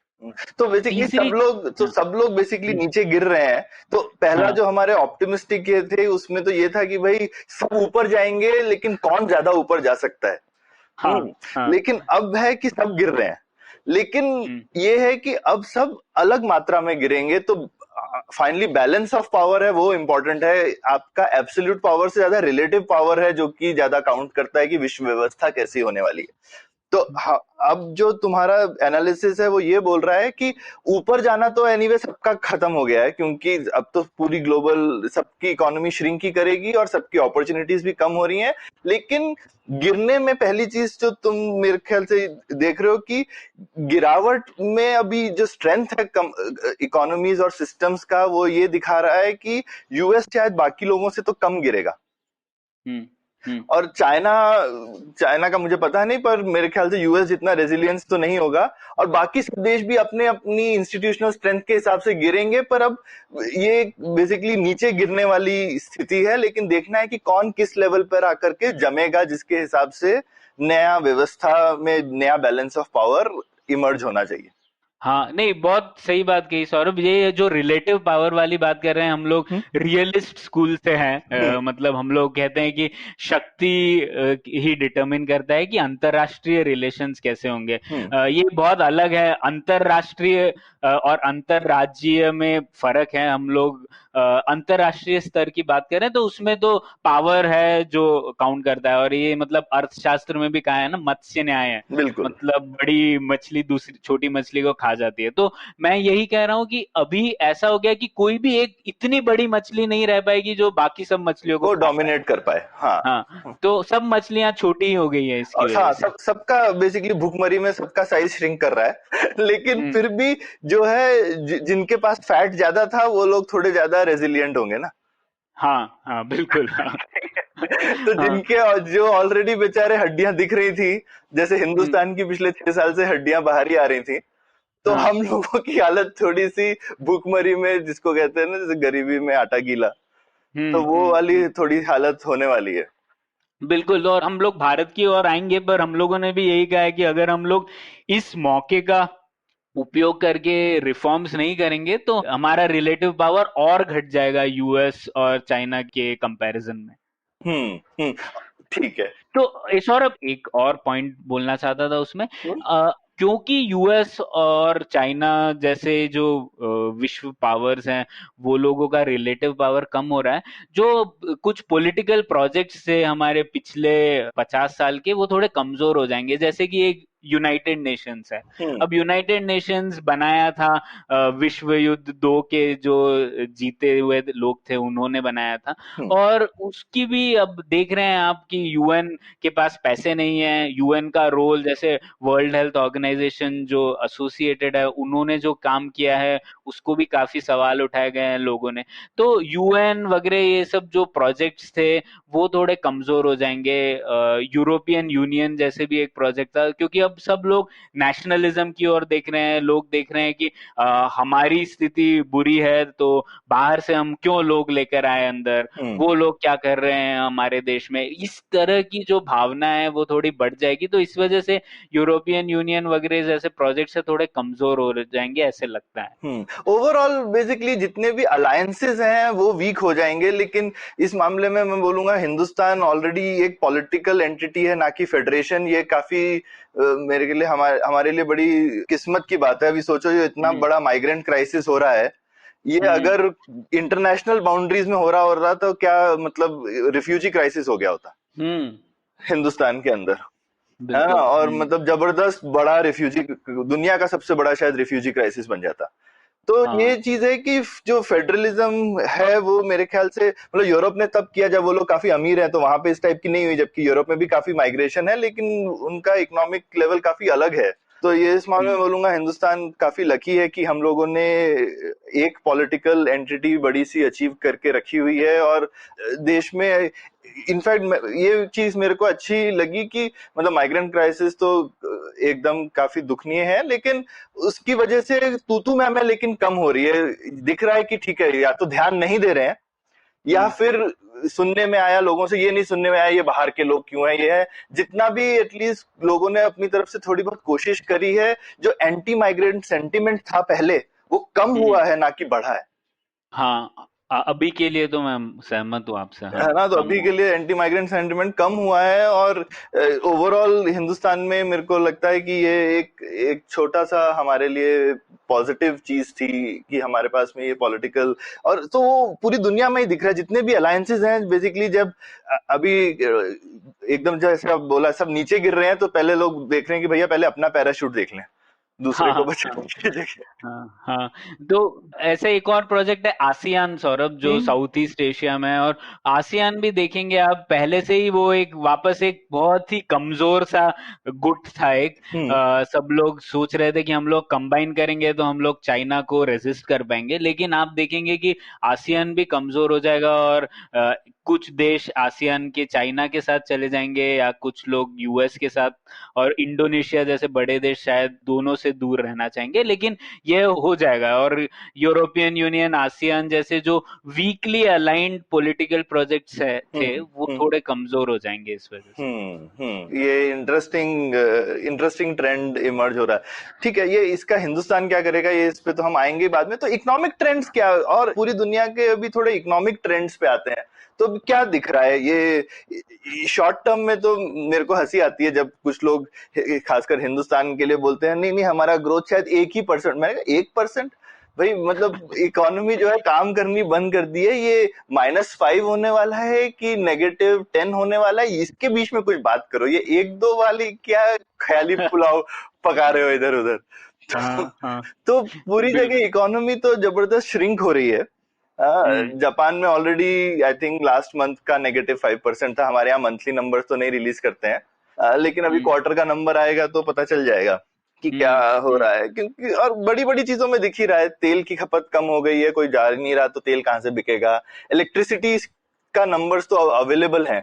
S3: तो बेसिकली सब लोग बेसिकली नीचे गिर रहे हैं। तो पहला जो हमारे ऑप्टिमिस्टिक ये थे उसमें तो ये था कि भाई सब ऊपर जाएंगे, लेकिन कौन ज्यादा ऊपर जा सकता है। लेकिन अब है कि सब गिर रहे हैं, लेकिन ये है कि अब सब अलग मात्रा में गिरेंगे। तो फाइनली बैलेंस ऑफ पावर है वो इंपॉर्टेंट है। आपका एब्सोल्यूट पावर से ज्यादा रिलेटिव पावर है जो कि ज्यादा काउंट करता है कि विश्व व्यवस्था कैसी होने वाली है। तो अब जो तुम्हारा एनालिसिस है वो ये बोल रहा है कि ऊपर जाना तो एनीवे सबका खत्म हो गया है, क्योंकि अब तो पूरी ग्लोबल सबकी इकोनॉमी श्रिंक ही करेगी और सबकी अपॉर्चुनिटीज भी कम हो रही हैं। लेकिन गिरने में पहली चीज जो तुम मेरे ख्याल से देख रहे हो कि गिरावट में अभी जो स्ट्रेंथ है इकोनॉमीज और सिस्टम्स का, वो ये दिखा रहा है कि यूएस शायद बाकी लोगों से तो कम गिरेगा। और चाइना का मुझे पता नहीं, पर मेरे ख्याल से यूएस जितना रेजिलियंस तो नहीं होगा। और बाकी सब देश भी अपने अपनी इंस्टीट्यूशनल स्ट्रेंथ के हिसाब से गिरेंगे। पर अब ये बेसिकली नीचे गिरने वाली स्थिति है, लेकिन देखना है कि कौन किस लेवल पर आकर के जमेगा, जिसके हिसाब से नया व्यवस्था में नया बैलेंस ऑफ पावर इमर्ज होना चाहिए।
S4: हाँ, नहीं, बहुत सही बात कही सौरभ। ये जो रिलेटिव पावर वाली बात कर रहे हैं, हम लोग रियलिस्ट स्कूल से हैं। मतलब हम लोग कहते हैं कि शक्ति ही डिटरमिन करता है कि अंतरराष्ट्रीय रिलेशंस कैसे होंगे। ये बहुत अलग है। अंतरराष्ट्रीय और अंतरराज्यीय में फर्क है। हम लोग अंतरराष्ट्रीय स्तर की बात करें तो उसमें तो पावर है जो काउंट करता है, और ये मतलब अर्थशास्त्र में भी कहा है ना, मत्स्य न्याय है। मतलब बड़ी मछली दूसरी छोटी मछली को खा जाती है। तो मैं यही कह रहा हूं कि अभी ऐसा हो गया कि कोई भी एक इतनी बड़ी मछली नहीं रह पाएगी जो बाकी सब मछलियों को
S3: डोमिनेट कर पाए।
S4: हाँ, तो सब मछलियां छोटी ही हो गई है इसकी वजह से।
S3: सबका बेसिकली भूखमरी में सबका साइज श्रिंक कर रहा है। लेकिन फिर भी जो है जिनके पास फैट ज्यादा था वो लोग थोड़े ज्यादा रेजिलियंट होंगे ना।
S4: हाँ हाँ बिल्कुल हाँ।
S3: तो
S4: हाँ।
S3: जिनके जो ऑलरेडी बेचारे हड्डियां दिख रही थी, जैसे
S4: हम्म।
S3: हिंदुस्तान की पिछले 6 साल से हड्डियां बाहर ही आ रही थी, तो
S4: हाँ।
S3: हम लोगों की हालत थोड़ी सी भूखमरी में, जिसको कहते हैं ना, जैसे गरीबी में आटा गीला, तो वो वाली थोड़ी हालत होने वाली है।
S4: बिल्कुल। और हम लोग भारत की ओर आएंगे, पर हम लोगों ने भी यही कहा है कि अगर हम लोग इस मौके का उपयोग करके रिफॉर्म्स नहीं करेंगे तो हमारा रिलेटिव पावर और घट जाएगा यूएस और चाइना के कंपैरिजन में।
S3: हम्म। ठीक है।
S4: तो सौरभ, एक और पॉइंट बोलना चाहता था उसमें,
S3: हम्म।
S4: क्योंकि यूएस और चाइना जैसे जो विश्व पावर्स हैं, वो लोगों का रिलेटिव पावर कम हो रहा है, जो कुछ पॉलिटिकल प्रोजेक्ट्स थे हमारे पिछले 50 साल के, वो थोड़े कमजोर हो जाएंगे। जैसे कि एक यूनाइटेड नेशंस है।
S3: हम्म।
S4: अब यूनाइटेड नेशंस बनाया था विश्व युद्ध 2 के जो जीते हुए लोग थे उन्होंने बनाया था,
S3: हम्म।
S4: और उसकी भी अब देख रहे हैं आप कि यूएन के पास पैसे नहीं है। यूएन का रोल, जैसे वर्ल्ड हेल्थ ऑर्गेनाइजेशन जो एसोसिएटेड है, उन्होंने जो काम किया है उसको भी काफी सवाल उठाए गए हैं लोगों ने। तो यूएन वगैरह ये सब जो प्रोजेक्ट्स थे वो थोड़े कमजोर हो जाएंगे। यूरोपियन यूनियन जैसे भी एक प्रोजेक्ट था, क्योंकि अब सब लोग नेशनलिज्म की ओर देख रहे हैं। लोग देख रहे हैं कि हमारी स्थिति बुरी है तो बाहर से हम क्यों लोग लेकर आए अंदर,
S3: हम्म।
S4: वो लोग क्या कर रहे हैं हमारे देश में। इस तरह की जो भावना है वो थोड़ी बढ़ जाएगी, तो इस वजह से यूरोपियन यूनियन वगैरह जैसे प्रोजेक्ट से थोड़े कमजोर हो जाएंगे, ऐसे लगता है।
S3: ओवरऑल बेसिकली जितने भी अलायंसेस हैं वो वीक हो जाएंगे, लेकिन इस मामले में मैं बोलूंगा हिंदुस्तान ऑलरेडी एक पॉलिटिकल एंटिटी है, ना कि फेडरेशन। ये काफी मेरे के लिए, हमारे लिए बड़ी किस्मत की बात है। अभी सोचो, ये इतना
S4: हम्म।
S3: बड़ा माइग्रेंट क्राइसिस हो रहा है, ये
S4: हम्म।
S3: अगर इंटरनेशनल बाउंड्रीज में हो रहा तो क्या मतलब रिफ्यूजी क्राइसिस हो गया होता
S4: हम्म।
S3: हिंदुस्तान के अंदर, है ना?
S4: बिल्कुल।
S3: और मतलब जबरदस्त बड़ा रिफ्यूजी, दुनिया का सबसे बड़ा शायद रिफ्यूजी क्राइसिस बन जाता। तो ये
S4: हाँ।
S3: चीज है कि जो फेडरलिज्म है वो मेरे ख्याल से, मतलब यूरोप ने तब किया जब वो लोग काफी अमीर हैं, तो वहां पे इस टाइप की नहीं हुई, जबकि यूरोप में भी काफी माइग्रेशन है लेकिन उनका इकोनॉमिक लेवल काफी अलग है। तो ये इस मामले में बोलूंगा हिंदुस्तान काफी लकी है कि हम लोगों ने एक पॉलिटिकल एंटिटी बड़ी सी अचीव करके रखी हुई है। और देश में इनफैक्ट ये चीज मेरे को अच्छी लगी कि मतलब माइग्रेंट क्राइसिस तो एकदम काफी दुखनीय है, लेकिन उसकी वजह से तू मैं लेकिन कम हो रही है। दिख रहा है कि ठीक है, या तो ध्यान नहीं दे रहे हैं, या फिर सुनने में आया लोगों से, ये नहीं सुनने में आया ये बाहर के लोग क्यों है, ये है। जितना भी एटलीस्ट लोगों ने अपनी तरफ से थोड़ी बहुत कोशिश करी है, जो एंटी माइग्रेंट सेंटिमेंट था पहले, वो कम हुआ है, ना कि बढ़ा है।
S4: हाँ, अभी के लिए तो मैं सहमत हूँ आपसे। हाँ,
S3: है ना? तो
S4: कम
S3: अभी के
S4: हुआ।
S3: लिए एंटी माइग्रेंट सेंटिमेंट कम हुआ है। और ओवरऑल हिंदुस्तान में मेरे को लगता है कि ये एक एक छोटा सा हमारे लिए पॉजिटिव चीज थी कि हमारे पास में ये पॉलिटिकल, और तो वो पूरी दुनिया में ही दिख रहा है। जितने भी अलायंसेज हैं बेसिकली, जब अभी एकदम जैसे आप बोला सब नीचे गिर रहे हैं, तो पहले लोग देख रहे हैं कि भैया पहले अपना पैराशूट देख लें, दूसरे
S4: हाँ
S3: को
S4: हाँ
S3: बचाने की जगह।
S4: हाँ हाँ। तो ऐसे एक और प्रोजेक्ट है आसियान, सौरभ, जो
S3: हम्म।
S4: साउथ ईस्ट एशिया में है। और आसियान भी देखेंगे आप, पहले से ही वो एक वापस एक बहुत ही कमजोर सा गुट था एक।
S3: हम्म।
S4: सब लोग सोच रहे थे कि हम लोग कंबाइन करेंगे तो हम लोग चाइना को रेजिस्ट कर पाएंगे, लेकिन आप देखेंगे कि आसियान भी कमजोर हो जाएगा, और कुछ देश आसियान के चाइना के साथ चले जाएंगे, या कुछ लोग यूएस के साथ, और इंडोनेशिया जैसे बड़े देश शायद दोनों से दूर रहना चाहेंगे। लेकिन ये हो जाएगा, और यूरोपियन यूनियन, आसियान जैसे जो वीकली अलाइंड पॉलिटिकल प्रोजेक्ट्स है थे, वो
S3: हम्म।
S4: थोड़े कमजोर हो जाएंगे इस वजह से।
S3: ये इंटरेस्टिंग ट्रेंड इमर्ज हो रहा है। ठीक है, ये इसका हिंदुस्तान क्या करेगा, ये इस पे तो हम आएंगे बाद में। तो इकोनॉमिक ट्रेंड्स क्या, और पूरी दुनिया के अभी थोड़े इकोनॉमिक ट्रेंड्स पे आते हैं। तो क्या दिख रहा है ये शॉर्ट टर्म में? तो मेरे को हंसी आती है जब कुछ लोग खासकर हिंदुस्तान के लिए बोलते हैं नहीं नहीं हमारा ग्रोथ शायद 1% मैंने कहा 1%? भाई मतलब इकोनॉमी जो है काम करनी बंद कर दी है। ये -5 होने वाला है कि -10 होने वाला है, इसके बीच में कुछ बात करो। ये 1-2 वाली क्या ख्याली पुलाव पका रहे हो इधर उधर? तो,
S4: हाँ हाँ
S3: तो पूरी जगह
S4: बिल्कुल।
S3: इकोनॉमी तो जबरदस्त श्रिंक हो रही है।
S4: हम्म।
S3: जापान में already I think last month का -5% था। हमारे यहाँ मंथली नंबर तो नहीं रिलीज करते हैं, लेकिन अभी
S4: हम्म।
S3: क्वार्टर का नंबर आएगा तो पता चल जाएगा। कि क्या हो रहा है, क्योंकि और बड़ी बड़ी चीजों में दिख ही रहा है, तेल की खपत कम हो गई है, कोई जा नहीं रहा तो तेल कहाँ से बिकेगा। इलेक्ट्रिसिटी का नंबर्स तो अवेलेबल है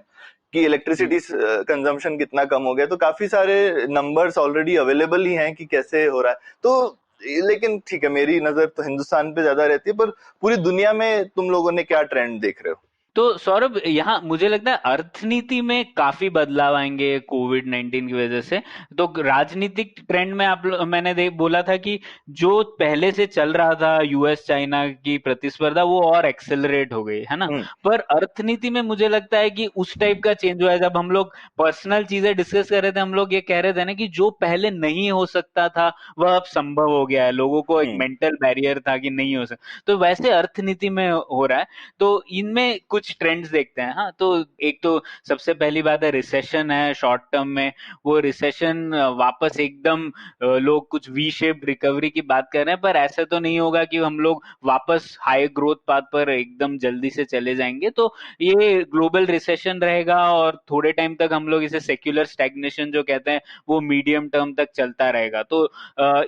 S3: कि इलेक्ट्रिसिटी कंजम्पशन कितना कम हो गया, तो काफी सारे नंबर्स ऑलरेडी अवेलेबल ही हैं कि कैसे हो रहा है। तो लेकिन ठीक है, मेरी नजर तो हिंदुस्तान पे ज्यादा रहती है, पर पूरी दुनिया में तुम लोगों ने क्या ट्रेंड देख रहे हो?
S4: तो सौरभ, यहाँ मुझे लगता है अर्थनीति में काफी बदलाव आएंगे कोविड-19 की वजह से। तो राजनीतिक ट्रेंड में मैंने बोला था कि जो पहले से चल रहा था यूएस चाइना की प्रतिस्पर्धा, वो और एक्सेलरेट हो गई है ना। पर अर्थनीति में मुझे लगता है कि उस टाइप का चेंज हुआ है। जब हम लोग पर्सनल चीजें डिस्कस कर रहे थे, हम लोग ये कह रहे थे ना कि जो पहले नहीं हो सकता था वह अब संभव हो गया है। लोगों को एक मेंटल बैरियर था कि नहीं हो सकता, तो वैसे अर्थनीति में हो रहा है। तो इनमें कुछ ट्रेंड्स देखते हैं। हाँ, तो एक तो सबसे पहली बात है रिसेशन है शॉर्ट टर्म में। वो रिसेशन वापस एकदम लोग कुछ वी शेप रिकवरी की बात कर रहे हैं, पर ऐसा तो नहीं होगा कि हम लोग वापस हाई ग्रोथ पाथ पर एकदम जल्दी से चले जाएंगे। तो ये ग्लोबल रिसेशन रहेगा और थोड़े टाइम तक हम लोग इसे सेक्युलर स्टैग्नेशन जो कहते हैं वो मीडियम टर्म तक चलता रहेगा। तो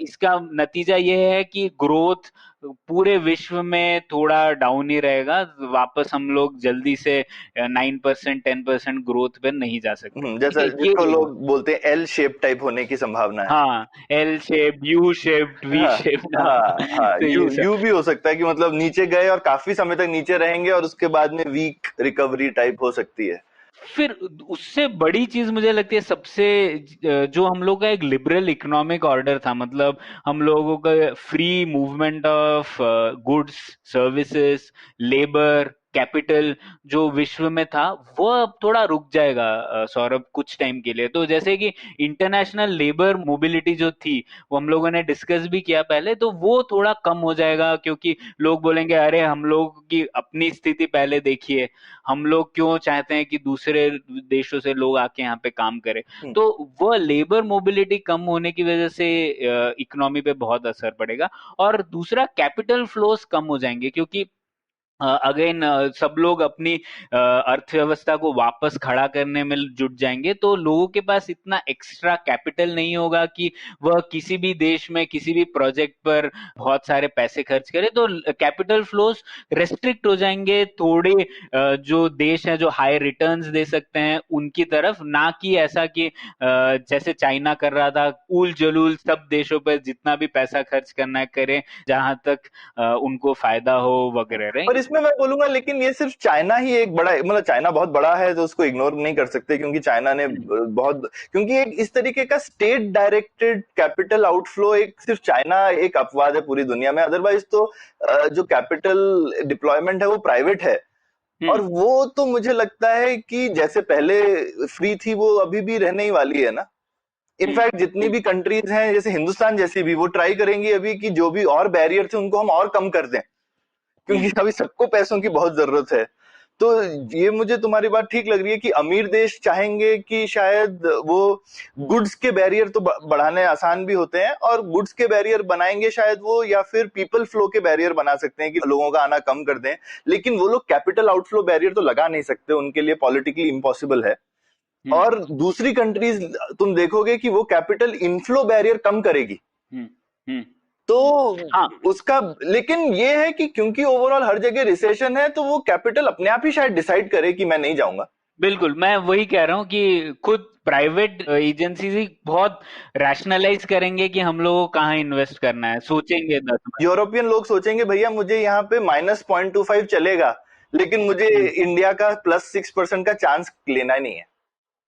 S4: इसका नतीजा ये है कि ग्रोथ पूरे विश्व में थोड़ा डाउन ही रहेगा। वापस हम लोग जल्दी से 9% 10% ग्रोथ पे नहीं जा सकते। ठीक
S3: जैसा
S4: है,
S3: जिसको लोग बोलते हैं एल शेप टाइप होने की संभावना है।
S4: हाँ, L shape, U shape, V
S3: हाँ
S4: शेप।
S3: हाँ,
S4: तो
S3: यू
S4: ये सब
S3: यू भी हो सकता है कि मतलब नीचे गए और काफी समय तक नीचे रहेंगे और उसके बाद में वीक रिकवरी टाइप हो सकती है।
S4: फिर उससे बड़ी चीज मुझे लगती है सबसे, जो हम लोग का एक लिबरल इकोनॉमिक ऑर्डर था, मतलब हम लोगों का free movement of goods, services, labour, capital जो विश्व में था, वो अब थोड़ा रुक जाएगा सौरभ, कुछ टाइम के लिए। तो जैसे कि इंटरनेशनल लेबर मोबिलिटी जो थी, वो हम लोगों ने डिस्कस भी किया पहले, तो वो थोड़ा कम हो जाएगा, क्योंकि लोग बोलेंगे अरे हम लोग की अपनी स्थिति पहले देखिए, हम लोग क्यों चाहते हैं कि दूसरे देशों से लोग आके यहाँ पे काम करें। तो वो लेबर मोबिलिटी कम होने की वजह से इकोनॉमी पे बहुत असर पड़ेगा। और दूसरा, कैपिटल फ्लोस कम हो जाएंगे, क्योंकि अगेन सब लोग अपनी अर्थव्यवस्था को वापस खड़ा करने में जुट जाएंगे। तो लोगों के पास इतना एक्स्ट्रा कैपिटल नहीं होगा कि वह किसी भी देश में किसी भी प्रोजेक्ट पर बहुत सारे पैसे खर्च करे। तो कैपिटल फ्लोस रेस्ट्रिक्ट हो जाएंगे थोड़े, जो देश हैं जो हाई रिटर्न्स दे सकते हैं उनकी तरफ, ना कि ऐसा कि जैसे चाइना कर रहा था, उल जलूल सब देशों पर जितना भी पैसा खर्च करना है करें, जहां तक उनको फायदा हो वगैरह।
S3: पर इसमें मैं बोलूंगा, लेकिन ये सिर्फ चाइना ही एक बड़ा, मतलब चाइना बहुत बड़ा है तो उसको इग्नोर नहीं कर सकते, क्योंकि चाइना ने बहुत, क्योंकि एक इस तरीके का स्टेट डायरेक्टेड कैपिटल आउटफ्लो एक सिर्फ चाइना एक अपवाद है पूरी दुनिया में। अदरवाइज तो जो कैपिटल डिप्लॉयमेंट है वो प्राइवेट है। और वो तो मुझे लगता है कि जैसे पहले फ्री थी वो अभी भी रहने ही वाली है ना। इनफैक्ट जितनी भी कंट्रीज हैं जैसे हिंदुस्तान जैसी भी, वो ट्राई करेंगी अभी कि जो भी और बैरियर थे उनको हम और कम कर दें, क्योंकि अभी सबको पैसों की बहुत जरूरत है। तो ये मुझे तुम्हारी बात ठीक लग रही है कि अमीर देश चाहेंगे कि शायद वो गुड्स के बैरियर तो बढ़ाने आसान भी होते हैं, और गुड्स के बैरियर बनाएंगे शायद वो, या फिर पीपल फ्लो के बैरियर बना सकते हैं कि लोगों का आना कम कर दें। लेकिन वो लोग कैपिटल आउटफ्लो बैरियर तो लगा नहीं सकते, उनके लिए पॉलिटिकली इम्पॉसिबल है। और दूसरी कंट्रीज तुम देखोगे कि वो कैपिटल इनफ्लो बैरियर कम करेगी। तो हाँ, उसका लेकिन ये है कि क्योंकि ओवरऑल हर जगह रिसेशन है, तो वो कैपिटल अपने आप ही शायद डिसाइड करे कि मैं नहीं जाऊंगा।
S4: बिल्कुल, मैं वही कह रहा हूँ कि खुद प्राइवेट एजेंसीज ही बहुत रैशनलाइज करेंगे कि हम लोगों को कहाँ इन्वेस्ट करना है, सोचेंगे 10 बार।
S3: यूरोपियन लोग सोचेंगे भैया मुझे यहाँ पे -0.25 चलेगा, लेकिन मुझे इंडिया का +6% का चांस लेना नहीं है।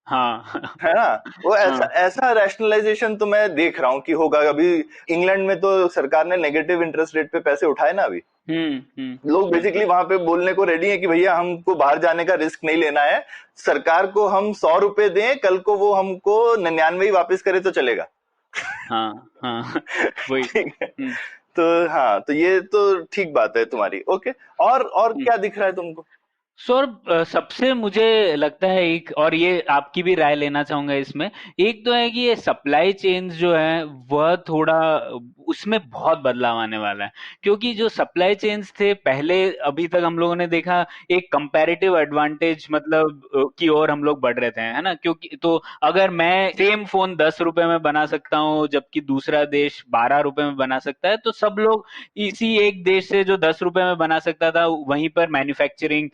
S4: हाँ,
S3: है ना। वो ऐसा रैशनलाइजेशन तो मैं देख रहा हूँ कि होगा। अभी इंग्लैंड में तो सरकार ने नेगेटिव इंटरेस्ट रेट पे पैसे उठाए ना अभी। लोग बेसिकली वहां पे बोलने को रेडी है कि भैया हमको बाहर जाने का रिस्क नहीं लेना है, सरकार को हम 100 रुपए दें, कल को वो हमको 99 ही वापस करे तो चलेगा।
S4: हाँ, वही।
S3: ठीक है। तो हाँ, तो ये तो ठीक बात है तुम्हारी। ओके, और क्या दिख रहा है तुमको?
S4: सर, सबसे मुझे लगता है एक, और ये आपकी भी राय लेना चाहूंगा इसमें, एक तो है कि ये सप्लाई चेन्स जो है वह थोड़ा उसमें बहुत बदलाव आने वाला है, क्योंकि जो सप्लाई चेन्स थे पहले, अभी तक हम लोगों ने देखा एक कंपैरेटिव एडवांटेज मतलब की ओर हम लोग बढ़ रहे थे, है ना? क्योंकि तो अगर मैं सेम फोन 10 रुपए में बना सकता हूँ जबकि दूसरा देश 12 रुपए में बना सकता है, तो सब लोग इसी एक देश से जो 10 रुपए में बना सकता था वहीं पर मैन्युफैक्चरिंग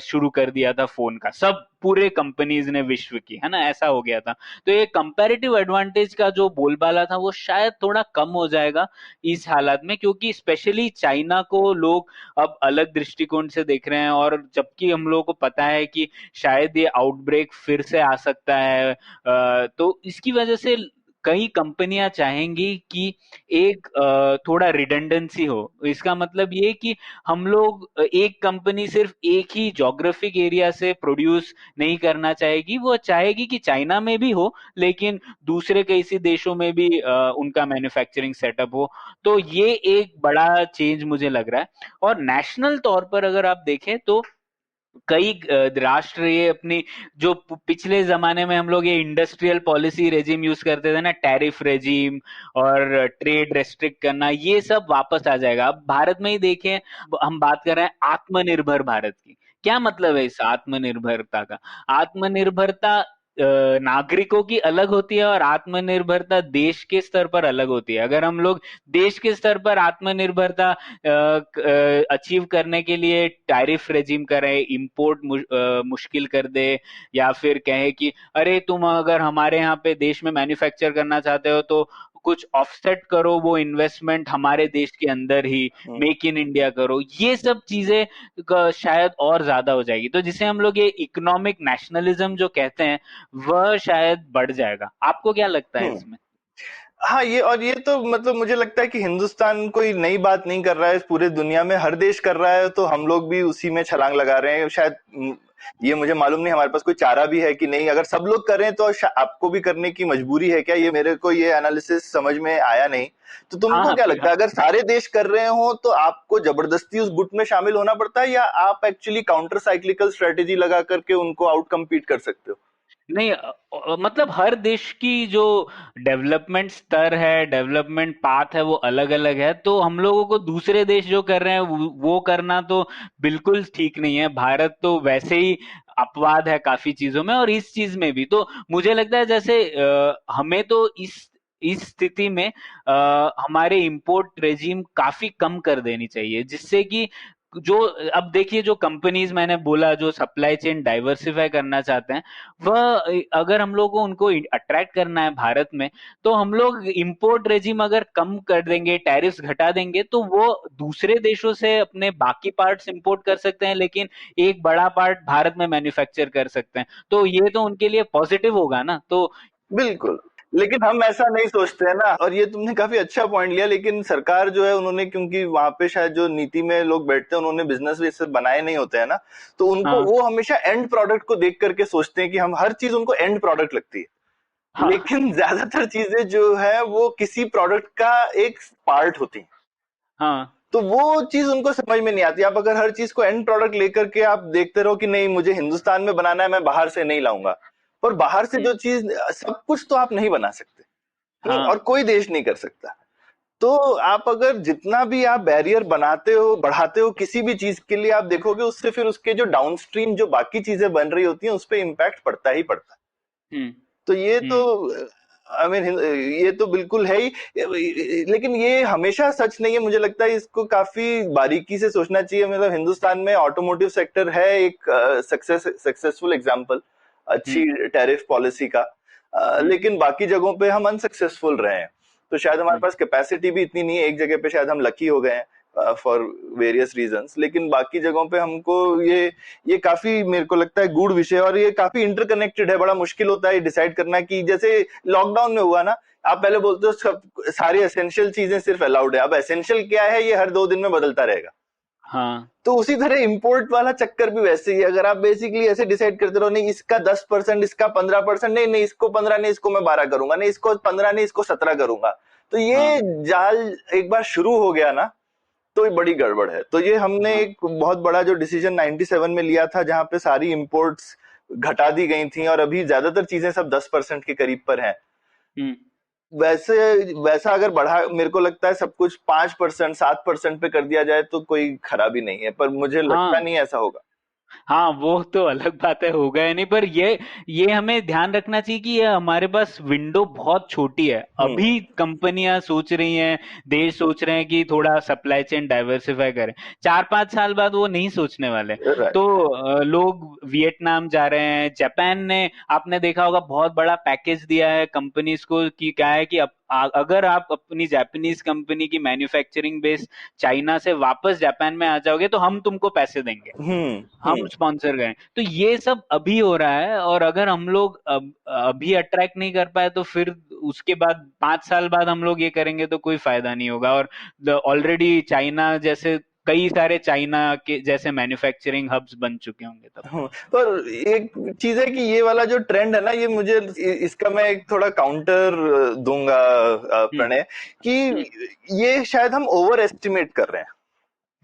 S4: शुरू कर दिया था फोन का, सब पूरे कंपनीज ने विश्व की, है ना? ऐसा हो गया था। तो ये कंपैरेटिव एडवांटेज का जो बोलबाला था वो शायद थोड़ा कम हो जाएगा इस हालात में, क्योंकि स्पेशली चाइना को लोग अब अलग दृष्टिकोण से देख रहे हैं, और जबकि हम लोगों को पता है कि शायद ये आउटब्रेक फिर से आ सकता है, तो इसकी वजह से कई कंपनियां चाहेंगी कि एक थोड़ा रिडंडेंसी हो। इसका मतलब ये कि हम लोग एक कंपनी सिर्फ एक ही ज्योग्राफिक एरिया से प्रोड्यूस नहीं करना चाहेगी, वो चाहेगी कि चाइना में भी हो लेकिन दूसरे किसी देशों में भी उनका मैन्युफैक्चरिंग सेटअप हो। तो ये एक बड़ा चेंज मुझे लग रहा है। और नेशनल तौर पर अगर आप देखें तो कई राष्ट्र ये अपनी जो पिछले जमाने में हम लोग ये इंडस्ट्रियल पॉलिसी रेजिम यूज करते थे ना, टैरिफ रेजिम और ट्रेड रेस्ट्रिक्ट करना, ये सब वापस आ जाएगा। अब भारत में ही देखें, हम बात कर रहे हैं आत्मनिर्भर भारत की। क्या मतलब है इस आत्मनिर्भरता का? आत्मनिर्भरता नागरिकों की अलग होती है और आत्मनिर्भरता देश के स्तर पर अलग होती है। अगर हम लोग देश के स्तर पर आत्मनिर्भरता अचीव करने के लिए टैरिफ रेजिम करें, इंपोर्ट मुश्किल कर दे, या फिर कहे कि अरे तुम अगर हमारे यहाँ पे देश में मैन्युफैक्चर करना चाहते हो तो कुछ ऑफसेट करो वो इन्वेस्टमेंट हमारे देश के अंदर ही, मेक इन इंडिया करो, ये सब चीजें शायद और ज्यादा हो जाएगी। तो जिसे हम लोग ये इकोनॉमिक नेशनलिज्म जो कहते हैं वह शायद बढ़ जाएगा। आपको क्या लगता है इसमें?
S3: हाँ, ये तो मतलब मुझे लगता है कि हिंदुस्तान कोई नई बात नहीं कर रहा है, इस पूरे दुनिया में हर देश कर रहा है, तो हम लोग भी उसी में छलांग लगा रहे हैं। शायद ये मुझे मालूम नहीं हमारे पास कोई चारा भी है कि नहीं। अगर सब लोग कर रहे हैं तो आपको भी करने की मजबूरी है क्या? ये मेरे को ये एनालिसिस समझ में आया नहीं। तो तुमको क्या लगता है, अगर सारे देश कर रहे हो तो आपको जबरदस्ती उस गुट में शामिल होना पड़ता है, या आप एक्चुअली काउंटर साइक्लिकल स्ट्रेटेजी लगा करके उनको आउट कम्पीट कर सकते हो?
S4: नहीं, मतलब हर देश की जो डेवलपमेंट स्तर है, डेवलपमेंट पाथ है, वो अलग अलग है। तो हम लोगों को दूसरे देश जो कर रहे हैं वो करना तो बिल्कुल ठीक नहीं है। भारत तो वैसे ही अपवाद है काफी चीजों में, और इस चीज में भी। तो मुझे लगता है जैसे हमें तो इस स्थिति में हमारे इंपोर्ट रेजिम काफी कम कर देनी चाहिए, जिससे कि जो अब देखिए जो कंपनीज मैंने बोला जो सप्लाई चेन डाइवर्सिफाई करना चाहते हैं, वह अगर हम लोग को उनको अट्रैक्ट करना है भारत में, तो हम लोग इंपोर्ट रेजिम अगर कम कर देंगे, टैरिफ्स घटा देंगे, तो वो दूसरे देशों से अपने बाकी पार्ट्स इंपोर्ट कर सकते हैं लेकिन एक बड़ा पार्ट भारत में मैन्युफैक्चर कर सकते हैं। तो ये तो उनके लिए पॉजिटिव होगा ना। तो
S3: बिल्कुल, लेकिन हम ऐसा नहीं सोचते हैं ना। और ये तुमने काफी अच्छा पॉइंट लिया, लेकिन सरकार जो है उन्होंने, क्योंकि वहां पे शायद जो नीति में लोग बैठते हैं उन्होंने बिजनेस वैसे बनाए नहीं होते हैं ना, तो उनको वो हमेशा एंड प्रोडक्ट को देख करके सोचते हैं कि हम हर चीज उनको एंड प्रोडक्ट लगती है। लेकिन ज्यादातर चीजें जो है वो किसी प्रोडक्ट का एक पार्ट होती है। तो वो चीज उनको समझ में नहीं आती। आप अगर हर चीज को एंड प्रोडक्ट लेकर के आप देखते रहो कि नहीं मुझे हिंदुस्तान में बनाना है, मैं बाहर से नहीं लाऊंगा, और बाहर से जो चीज, सब कुछ तो आप नहीं बना सकते। और कोई देश नहीं कर सकता। तो आप अगर जितना भी आप बैरियर बनाते हो, बढ़ाते हो किसी भी चीज के लिए, आप देखोगे उससे फिर उसके जो डाउनस्ट्रीम जो बाकी चीजें बन रही होती हैं उस पर इम्पैक्ट पड़ता ही पड़ता है। तो ये तो आई मीन ये तो बिल्कुल है ही। लेकिन ये हमेशा सच नहीं है, मुझे लगता है इसको काफी बारीकी से सोचना चाहिए। मतलब हिंदुस्तान में ऑटोमोटिव सेक्टर है एक सक्सेसफुल एग्जांपल अच्छी टैरिफ पॉलिसी का, लेकिन बाकी जगहों पे हम अनसक्सेसफुल रहे हैं। तो शायद हमारे पास कैपेसिटी भी इतनी नहीं है। एक जगह पे शायद हम लकी हो गए हैं फॉर वेरियस रीजंस, लेकिन बाकी जगहों पे हमको ये काफी मेरे को लगता है गूढ़ विषय, और ये काफी इंटरकनेक्टेड है। बड़ा मुश्किल होता है डिसाइड करना कि जैसे लॉकडाउन में हुआ ना, आप पहले बोलते हो सब सारी एसेंशियल चीजें सिर्फ अलाउड है, अब एसेंशियल क्या है ये हर 2 दिन में बदलता रहेगा। तो उसी तरह इंपोर्ट वाला चक्कर भी वैसे ही। अगर आप बेसिकली ऐसे डिसाइड करते रहो, नहीं इसका 10%, इसका 15%, नहीं इसको 15 नहीं इसको मैं 12 करूंगा, नहीं इसको 15 नहीं इसको 17 करूंगा, तो ये जाल एक बार शुरू हो गया ना तो ये बड़ी गड़बड़ है। तो ये हमने एक बहुत बड़ा जो डिसीजन 97 में लिया था, जहां पे सारी इंपोर्ट्स घटा दी गई थी और अभी ज्यादातर चीजें सब 10% के करीब पर हैं। वैसे वैसा अगर बढ़ा, मेरे को लगता है सब कुछ 5% 7% पे कर दिया जाए तो कोई खराबी नहीं है, पर मुझे लगता
S4: हाँ
S3: नहीं ऐसा होगा।
S4: हाँ, वो तो अलग बात है, होगा या नहीं, पर ये हमें ध्यान रखना चाहिए कि ये हमारे पास विंडो बहुत छोटी है।
S3: हम्म।
S4: अभी कंपनियां सोच रही हैं, देश सोच रहे हैं कि थोड़ा सप्लाई चेन डाइवर्सिफाई करें। 4-5 साल बाद वो नहीं सोचने वाले।
S3: राइट।
S4: तो लोग वियतनाम जा रहे हैं, जापान ने आपने देखा होगा बहुत बड़ा पैकेज दिया है कंपनीज को, कि क्या है कि अगर आप अपनी जापानीज कंपनी की मैन्युफैक्चरिंग बेस चाइना से वापस जापान में आ जाओगे तो हम तुमको पैसे देंगे, हम
S3: हम्म।
S4: स्पॉन्सर गए। तो ये सब अभी हो रहा है, और अगर हम लोग अभी अट्रैक्ट नहीं कर पाए तो फिर उसके बाद 5 साल बाद हम लोग ये करेंगे तो कोई फायदा नहीं होगा। और ऑलरेडी चाइना जैसे कई सारे चाइना के जैसे मैन्युफैक्चरिंग हब्स बन चुके होंगे तब।
S3: पर एक चीज है कि ये वाला जो ट्रेंड है ना, ये मुझे इसका मैं एक थोड़ा काउंटर दूंगा
S4: हम्म
S3: प्रणय,
S4: हम्म
S3: कि ये शायद हम ओवर एस्टिमेट कर रहे हैं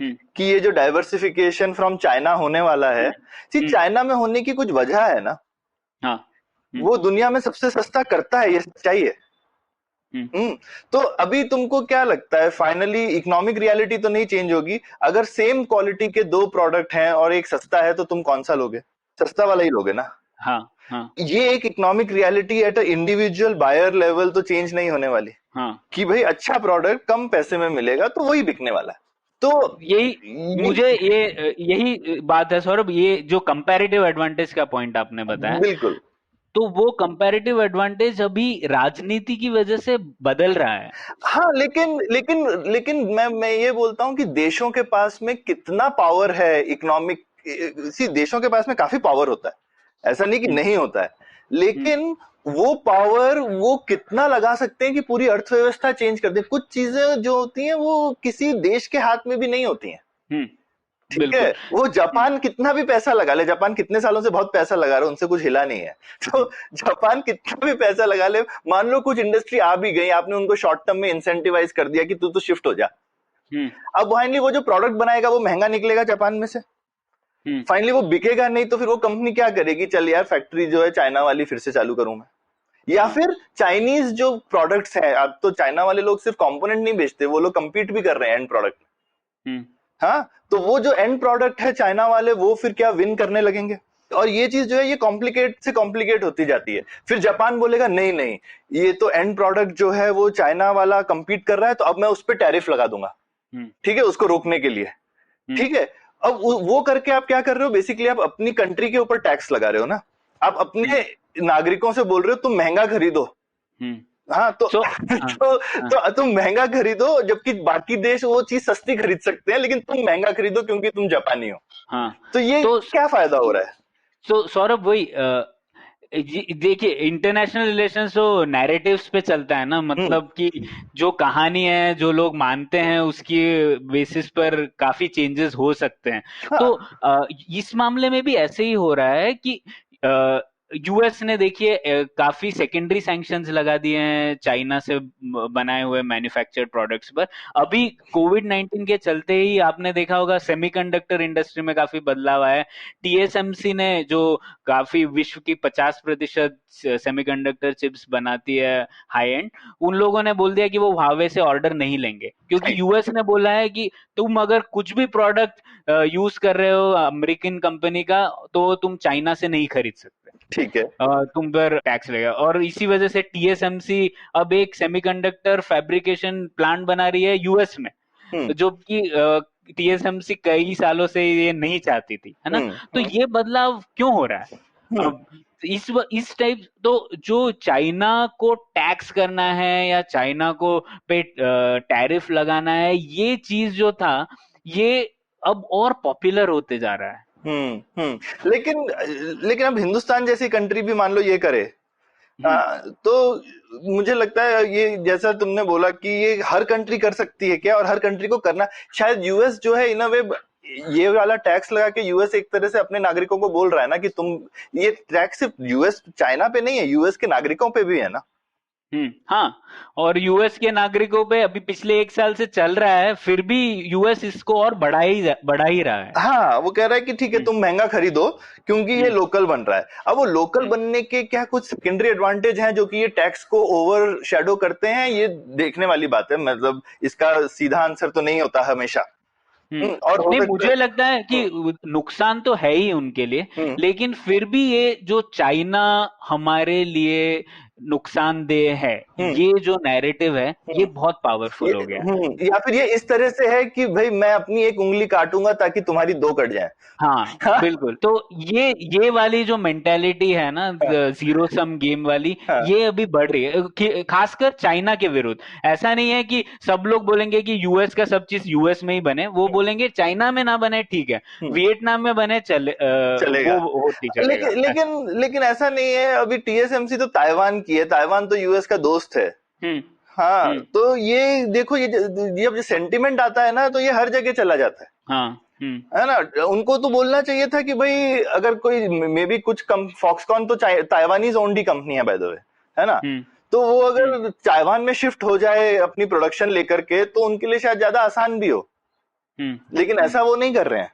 S4: हम्म
S3: कि ये जो डाइवर्सिफिकेशन फ्रॉम चाइना होने वाला है, सी
S4: हम्म,
S3: चाइना में होने की कुछ वजह है ना।
S4: हाँ
S3: वो दुनिया में सबसे सस्ता करता है, ये सच्चाई है।
S4: हम्म
S3: तो अभी तुमको क्या लगता है, फाइनली इकोनॉमिक रियलिटी तो नहीं चेंज होगी? अगर सेम क्वालिटी के दो प्रोडक्ट हैं और एक सस्ता है तो तुम कौन सा लोगे? सस्ता वाला ही लोगे ना।
S4: हाँ हाँ
S3: ये एक economic reality at a individual buyer level तो चेंज नहीं होने वाली,
S4: हाँ।
S3: कि भाई अच्छा प्रोडक्ट कम पैसे में मिलेगा तो वही बिकने वाला है। तो ये
S4: यही बात है सौरभ, ये जो कंपैरेटिव एडवांटेज का पॉइंट आपने बताया,
S3: बिल्कुल।
S4: तो वो कंपैरेटिव एडवांटेज अभी राजनीति की वजह से बदल रहा है।
S3: हाँ, लेकिन लेकिन लेकिन मैं ये बोलता हूँ कि देशों के पास में कितना पावर है इकोनॉमिक, सी देशों के पास में काफी पावर होता है, ऐसा नहीं कि
S4: हम्म
S3: नहीं होता है,
S4: हम्म
S3: लेकिन वो पावर वो कितना लगा सकते हैं कि पूरी अर्थव्यवस्था चेंज कर दे। कुछ चीजें जो होती हैं वो किसी देश के हाथ में भी नहीं होती हैं।
S4: हम्म,
S3: ठीक है,
S4: बिल्कुल।
S3: वो
S4: हम्म
S3: जापान कितना भी पैसा लगा ले, जापान कितने सालों से बहुत पैसा लगा रहा है, उनसे कुछ हिला नहीं है। तो जापान कितना भी पैसा लगा ले, मान लो कुछ इंडस्ट्री आ भी गई, आपने उनको शॉर्ट टर्म में इंसेंटिवाइज कर दिया कि तू तो शिफ्ट हो जा,
S4: हम्म
S3: अब फाइनली वो जो प्रोडक्ट बनाएगा वो महंगा निकलेगा जापान में से,
S4: हम्म
S3: फाइनली वो बिकेगा नहीं, तो फिर वो कंपनी क्या करेगी, चल यार फैक्ट्री जो है चाइना वाली फिर से चालू करूं मैं। या
S4: हाँ
S3: फिर चाइनीज जो प्रोडक्ट्स हैं, अब तो चाइना वाले लोग सिर्फ कंपोनेंट नहीं बेचते, वो लोग compete भी कर रहे हैं एंड प्रोडक्ट।
S4: हम्म
S3: हाँ, तो वो जो एंड प्रोडक्ट है चाइना वाले, वो फिर क्या विन करने लगेंगे। और ये चीज जो है ये कॉम्प्लिकेट से कॉम्प्लिकेट होती जाती है। फिर जापान बोलेगा नहीं नहीं, ये तो एंड प्रोडक्ट जो है वो चाइना वाला compete कर रहा है, तो अब मैं उस पर टैरिफ लगा दूंगा,
S4: हम्म
S3: ठीक है, उसको रोकने के लिए।
S4: हम्म
S3: ठीक है, अब वो करके आप क्या कर रहे हो, बेसिकली आप अपनी कंट्री के ऊपर टैक्स लगा रहे हो ना, आप अपने नागरिकों से बोल रहे हो तुम महंगा खरीदो।
S4: हम्म
S3: हाँ, तो
S4: सो हाँ हाँ
S3: तो तुम महंगा खरीदो, जबकि बाकी देश वो चीज सस्ती खरीद सकते हैं, लेकिन तुम महंगा खरीदो क्योंकि तुम जापानी हो।
S4: हाँ।
S3: तो ये
S4: तो
S3: क्या फायदा हो रहा है?
S4: सौरभ वही देखिए, इंटरनेशनल रिलेशंस तो नैरेटिव्स पे चलता है ना,
S3: हम्म।
S4: मतलब कि जो कहानी है जो लोग मानते हैं उसकी बेसिस पर काफी चेंजेस हो सकते हैं। तो
S3: हाँ।
S4: इस मामले में भी ऐसे ही हो रहा है कि यूएस ने देखिए काफी सेकेंडरी सैंक्शंस लगा दिए हैं चाइना से बनाए हुए मैन्युफैक्चर्ड प्रोडक्ट्स पर। अभी कोविड-19 के चलते ही आपने देखा होगा सेमीकंडक्टर इंडस्ट्री में काफी बदलाव आया है। टीएसएमसी ने जो काफी विश्व की 50% सेमीकंडक्टर चिप्स बनाती है हाई एंड, उन लोगों ने बोल दिया कि वो हुआवे से ऑर्डर नहीं लेंगे, क्योंकि यूएस ने बोला है कि तुम अगर कुछ भी प्रोडक्ट यूज कर रहे हो अमेरिकन कंपनी का, तो तुम चाइना से नहीं खरीद सकते,
S3: ठीक है।
S4: तुम पर टैक्स लगेगा। और इसी वजह से टीएसएमसी अब एक सेमीकंडक्टर फैब्रिकेशन प्लांट बना रही है यूएस में,
S3: हम्म।
S4: जो कि टीएसएमसी कई सालों से ये नहीं चाहती थी, है ना। तो
S3: हम्म।
S4: ये बदलाव क्यों हो रहा है
S3: हम्म।
S4: अब इस टाइप? तो जो चाइना को टैक्स करना है या चाइना को पे टैरिफ लगाना है, ये चीज जो था ये अब और पॉपुलर होते जा रहा है।
S3: लेकिन लेकिन अब हिंदुस्तान जैसी कंट्री भी मान लो ये करे,
S4: हम्म
S3: तो मुझे लगता है ये जैसा तुमने बोला कि ये हर कंट्री कर सकती है क्या, और हर कंट्री को करना शायद यूएस जो है इन अ वे, ये वाला टैक्स लगा के यूएस एक तरह से अपने नागरिकों को बोल रहा है ना कि तुम, ये टैक्स सिर्फ यूएस चाइना पे नहीं है, यूएस के नागरिकों पे भी है ना।
S4: हाँ। और यूएस के नागरिकों पे अभी पिछले 1 साल से चल रहा है, फिर भी यूएस इसको और बढ़ा ही रहा है।
S3: हाँ, वो कह रहा है कि ठीक है
S4: हम्म,
S3: तुम महंगा खरीदो क्योंकि ये
S4: हम्म,
S3: लोकल बन रहा है। अब वो लोकल
S4: हम्म,
S3: बनने के क्या कुछ सेकेंडरी एडवांटेज हैं जो कि ये टैक्स को ओवर शेडो करते हैं, ये देखने वाली बात है। मतलब इसका सीधा आंसर तो नहीं होता हमेशा। और हो
S4: नहीं,
S3: सकता है।
S4: मुझे लगता है कि
S3: हम्म,
S4: नुकसान तो है ही उनके लिए,
S3: हम्म,
S4: लेकिन फिर भी ये जो चाइना हमारे लिए नुकसानदेह है,
S3: हम्म,
S4: ये जो नैरेटिव है, ये
S3: हम्म।
S4: बहुत पावरफुल हो गया है।
S3: या फिर ये इस तरह से है कि भाई मैं अपनी एक उंगली काटूंगा ताकि तुम्हारी दो कट जाए।
S4: हाँ,
S3: हाँ,
S4: बिल्कुल। तो ये वाली जो मेंटेलिटी है ना, जीरो सम गेम वाली,
S3: हाँ,
S4: ये अभी बढ़ रही है, खासकर चाइना के विरुद्ध। ऐसा नहीं है कि सब लोग बोलेंगे कि यूएस का सब चीज यूएस में ही बने, वो बोलेंगे चाइना में ना बने, ठीक है,
S3: हम्म,
S4: वियतनाम में बने,
S3: चलेगा।
S4: वो होती चलेगा।
S3: लेकिन ऐसा नहीं है। अभी टीएसएमसी तो ताइवान की है, ताइवान तो यूएस का दोस्त है।
S4: हम्म,
S3: हाँ,
S4: हम्म,
S3: तो ये देखो, ये जब ये सेंटिमेंट आता है ना तो ये हर जगह चला जाता
S4: हाँ,
S3: है ना। उनको तो बोलना चाहिए था कि भाई अगर कोई मे बी कुछ कम, फॉक्सकॉन तो ताइवानीज ओन्ड ही कंपनी है बाय द वे, है ना।
S4: हम्म,
S3: तो वो
S4: हम्म,
S3: अगर ताइवान में शिफ्ट हो जाए अपनी प्रोडक्शन लेकर के तो उनके लिए शायद ज्यादा आसान भी हो,
S4: हम्म,
S3: लेकिन
S4: हम्म,
S3: ऐसा वो नहीं कर रहे हैं।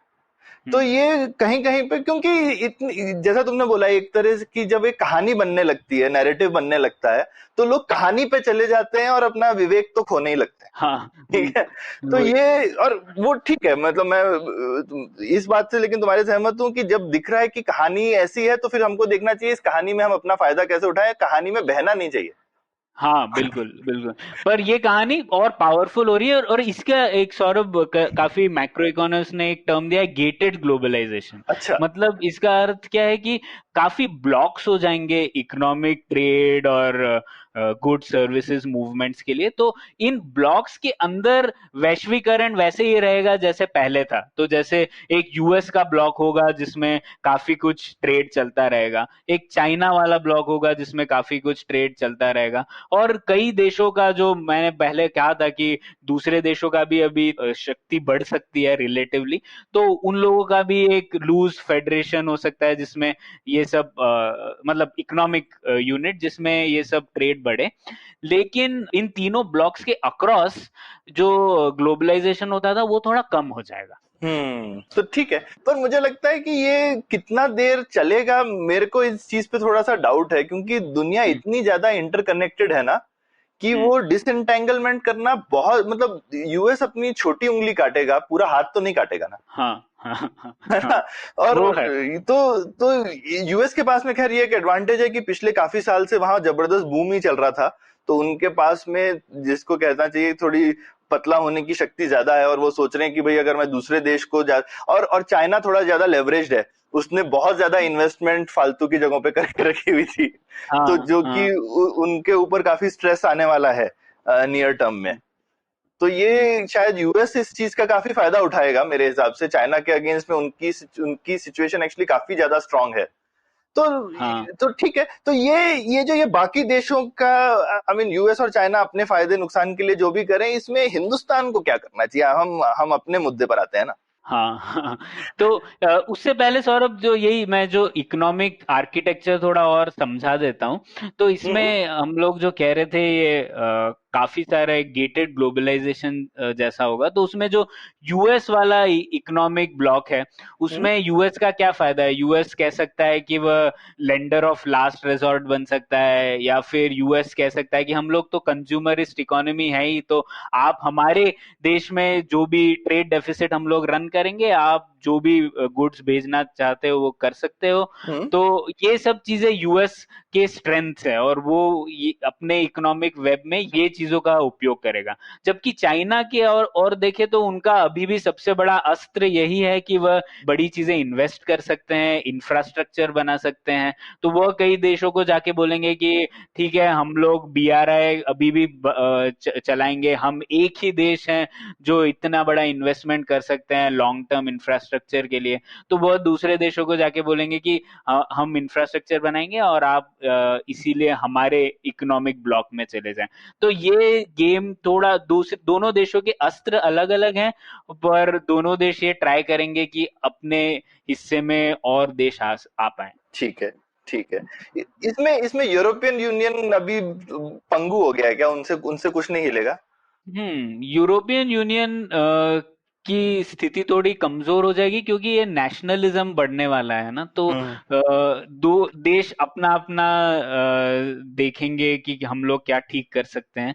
S3: तो
S4: हम्म,
S3: ये कहीं कहीं पे, क्योंकि इतनी, जैसा तुमने बोला, एक तरह की जब एक कहानी बनने लगती है, नैरेटिव बनने लगता है, तो लोग कहानी पे चले जाते हैं और अपना विवेक तो खोने ही लगते हैं।
S4: हाँ,
S3: ठीक है। तो
S4: वही।
S3: ये, और वो ठीक है, मतलब मैं इस बात से लेकिन तुम्हारे सहमत हूं कि जब दिख रहा है कि कहानी ऐसी है तो फिर हमको देखना चाहिए इस कहानी में हम अपना फायदा कैसे उठाएं, कहानी में बहना नहीं चाहिए।
S4: हाँ, बिल्कुल, बिल्कुल। पर ये कहानी और पावरफुल हो रही है, और इसका एक, सौरभ, काफी मैक्रो इकोनॉमिस्ट ने एक टर्म दिया है, गेटेड ग्लोबलाइजेशन।
S3: अच्छा।
S4: मतलब इसका अर्थ क्या है कि काफी ब्लॉक्स हो जाएंगे इकोनॉमिक, ट्रेड और गुड सर्विसेज मूवमेंट्स के लिए। तो इन ब्लॉक्स के अंदर वैश्वीकरण वैसे ही रहेगा जैसे पहले था। तो जैसे एक यूएस का ब्लॉक होगा जिसमें काफी कुछ ट्रेड चलता रहेगा, एक चाइना वाला ब्लॉक होगा जिसमें काफी कुछ ट्रेड चलता रहेगा, और कई देशों का, जो मैंने पहले कहा था कि दूसरे देशों का भी अभी शक्ति बढ़ सकती है रिलेटिवली, तो उन लोगों का भी एक लूज फेडरेशन हो सकता है जिसमें ये सब मतलब इकोनॉमिक यूनिट जिसमें ये सब ट्रेड बढ़े। लेकिन इन तीनों ब्लॉक्स के अक्रॉस जो ग्लोबलाइजेशन होता था वो थोड़ा कम हो जाएगा।
S3: तो ठीक है, पर मुझे लगता है कि ये कितना देर चलेगा, मेरे को इस चीज पे थोड़ा सा डाउट है, क्योंकि दुनिया
S4: हम्म,
S3: इतनी ज्यादा इंटरकनेक्टेड है ना कि
S4: हम्म,
S3: वो डिसएंटेंगलमेंट करना बहुत, मतलब यूएस अपनी छोटी उंगली काटेगा, पूरा हाथ तो नहीं काटेगा ना।
S4: हाँ, हाँ, हाँ,
S3: है
S4: हाँ,
S3: ना। और
S4: वो है।
S3: तो यूएस के पास में खैर ये एक एडवांटेज है कि पिछले काफी साल से वहां जबरदस्त बूम ही चल रहा था, तो उनके पास में, जिसको कहना चाहिए, थोड़ी पतला होने की शक्ति ज्यादा है, और वो सोच रहे हैं कि भाई अगर मैं दूसरे देश को और चाइना थोड़ा ज्यादा लेवरेज्ड है, उसने बहुत ज्यादा इन्वेस्टमेंट फालतू की जगहों पे करके रखी हुई थी, तो
S4: हाँ,
S3: जो कि
S4: हाँ,
S3: उनके ऊपर काफी स्ट्रेस आने वाला है नियर टर्म में। तो ये शायद यूएस इस चीज का काफी फायदा उठाएगा मेरे हिसाब से, चाइना के अगेंस्ट में उनकी सिचुएशन एक्चुअली काफी ज्यादा स्ट्रांग है। तो
S4: हाँ।
S3: तो ठीक है, तो ये जो ये बाकी देशों का, आई मीन यूएस और चाइना अपने फायदे नुकसान के लिए जो भी करें, इसमें हिंदुस्तान को क्या करना चाहिए? हम अपने मुद्दे पर आते हैं ना।
S4: हाँ, हाँ। तो उससे पहले, सौरभ, जो यही मैं जो इकोनॉमिक आर्किटेक्चर थोड़ा और समझा देता हूँ। तो
S3: हम्म,
S4: इसमें हम लोग जो कह रहे थे, ये काफी सारा एक गेटेड ग्लोबलाइजेशन जैसा होगा। तो उसमें जो यूएस वाला इकोनॉमिक ब्लॉक है,
S3: हम्म,
S4: उसमें यूएस का क्या फायदा है? यूएस कह सकता है कि वह लेंडर ऑफ लास्ट रिजॉर्ट बन सकता है, या फिर यूएस कह सकता है कि हम लोग तो कंज्यूमरिस्ट इकोनॉमी है ही, तो आप हमारे देश में जो भी ट्रेड डेफिसिट हम लोग रन करेंगे, आप जो भी गुड्स भेजना चाहते हो वो कर सकते हो।
S3: हम्म,
S4: तो ये सब चीजें यूएस के स्ट्रेंथ है, और वो अपने इकोनॉमिक वेब में ये चीजों का उपयोग करेगा। जबकि चाइना के और देखे तो उनका अभी भी सबसे बड़ा अस्त्र यही है कि वह बड़ी चीजें इन्वेस्ट कर सकते हैं, इंफ्रास्ट्रक्चर बना सकते हैं। तो वह कई देशों को जाके बोलेंगे कि ठीक है, हम लोग बीआरआई अभी भी चलाएंगे, हम एक ही देश हैं जो इतना बड़ा इन्वेस्टमेंट कर सकते हैं लॉन्ग टर्म इंफ्रास्ट्रक्चर के लिए। तो वह दूसरे देशों को जाके बोलेंगे कि हम इंफ्रास्ट्रक्चर बनाएंगे और आप इसीलिए हमारे इकोनॉमिक ब्लॉक में चले जाएं। तो ये गेम थोड़ा, दोनों देशों के अस्त्र अलग अलग हैं, पर दोनों देश ये ट्राई करेंगे कि अपने हिस्से में और देश आ पाए।
S3: ठीक है। ठीक है। इसमें इसमें यूरोपियन यूनियन अभी पंगु हो गया है क्या? उनसे उनसे कुछ नहीं हिलेगा?
S4: यूरोपियन यूनियन की स्थिति थोड़ी कमजोर हो जाएगी क्योंकि ये नेशनलिज्म बढ़ने वाला है ना, तो दो देश अपना अपना देखेंगे कि हम लोग क्या ठीक कर सकते हैं,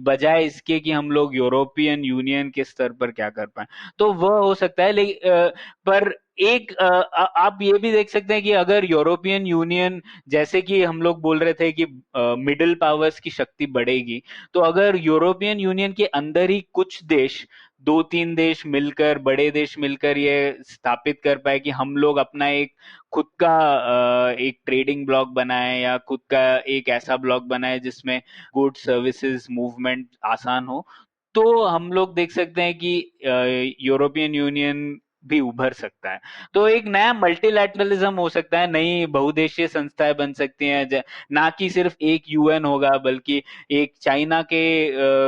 S4: बजाय इसके कि हम लोग यूरोपियन यूनियन के स्तर पर क्या कर पाए। तो वह हो सकता है, लेकिन पर एक आप ये भी देख सकते हैं कि अगर यूरोपियन यूनियन, जैसे कि हम लोग बोल रहे थे कि मिडिल पावर्स की शक्ति बढ़ेगी, तो अगर यूरोपियन यूनियन के अंदर ही कुछ देश, दो तीन देश मिलकर, बड़े देश मिलकर ये स्थापित कर पाए कि हम लोग अपना एक खुद का एक ट्रेडिंग ब्लॉक बनाए या खुद का एक ऐसा ब्लॉक बनाए जिसमें गुड सर्विसेज मूवमेंट आसान हो, तो हम लोग देख सकते हैं कि यूरोपियन यूनियन भी उभर सकता है। तो एक नया मल्टीलैटरलिज्म हो सकता है, नई बहुदेशीय संस्थाएं बन सकती हैं, ना कि सिर्फ एक यूएन होगा, बल्कि एक चाइना के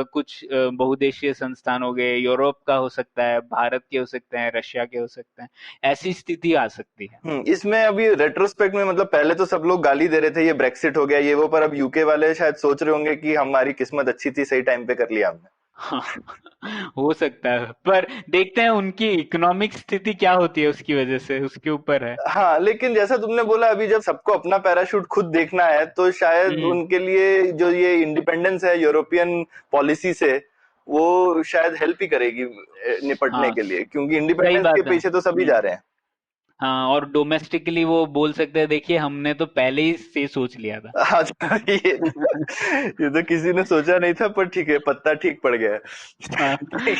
S4: कुछ बहुदेशीय संस्थान हो गए, यूरोप का हो सकता है, भारत के हो सकते हैं, रशिया के हो सकते हैं। ऐसी स्थिति आ सकती है।
S3: इसमें अभी रेट्रोस्पेक्ट में, मतलब पहले तो सब लोग गाली दे रहे थे ये ब्रेक्सिट हो गया ये वो, पर अब यूके वाले शायद सोच रहे होंगे कि हमारी किस्मत अच्छी थी, सही टाइम पे कर लिया हमने।
S4: हाँ, हो सकता है, पर देखते हैं उनकी इकोनॉमिक स्थिति क्या होती है, उसकी वजह से, उसके ऊपर है।
S3: हाँ, लेकिन जैसा तुमने बोला अभी जब सबको अपना पैराशूट खुद देखना है, तो शायद
S4: हम्म
S3: उनके लिए जो ये इंडिपेंडेंस है यूरोपियन पॉलिसी से, वो शायद हेल्प ही करेगी निपटने
S4: हाँ,
S3: के लिए, क्योंकि
S4: सही
S3: इंडिपेंडेंस के
S4: बात है।
S3: पीछे तो सभी जा रहे हैं।
S4: हाँ, और डोमेस्टिकली वो बोल सकते हैं, देखिए हमने तो पहले ही से सोच लिया था।
S3: आज ये तो किसी ने सोचा नहीं था, पर ठीक है, पत्ता ठीक पड़ गया
S4: हाँ,
S3: है।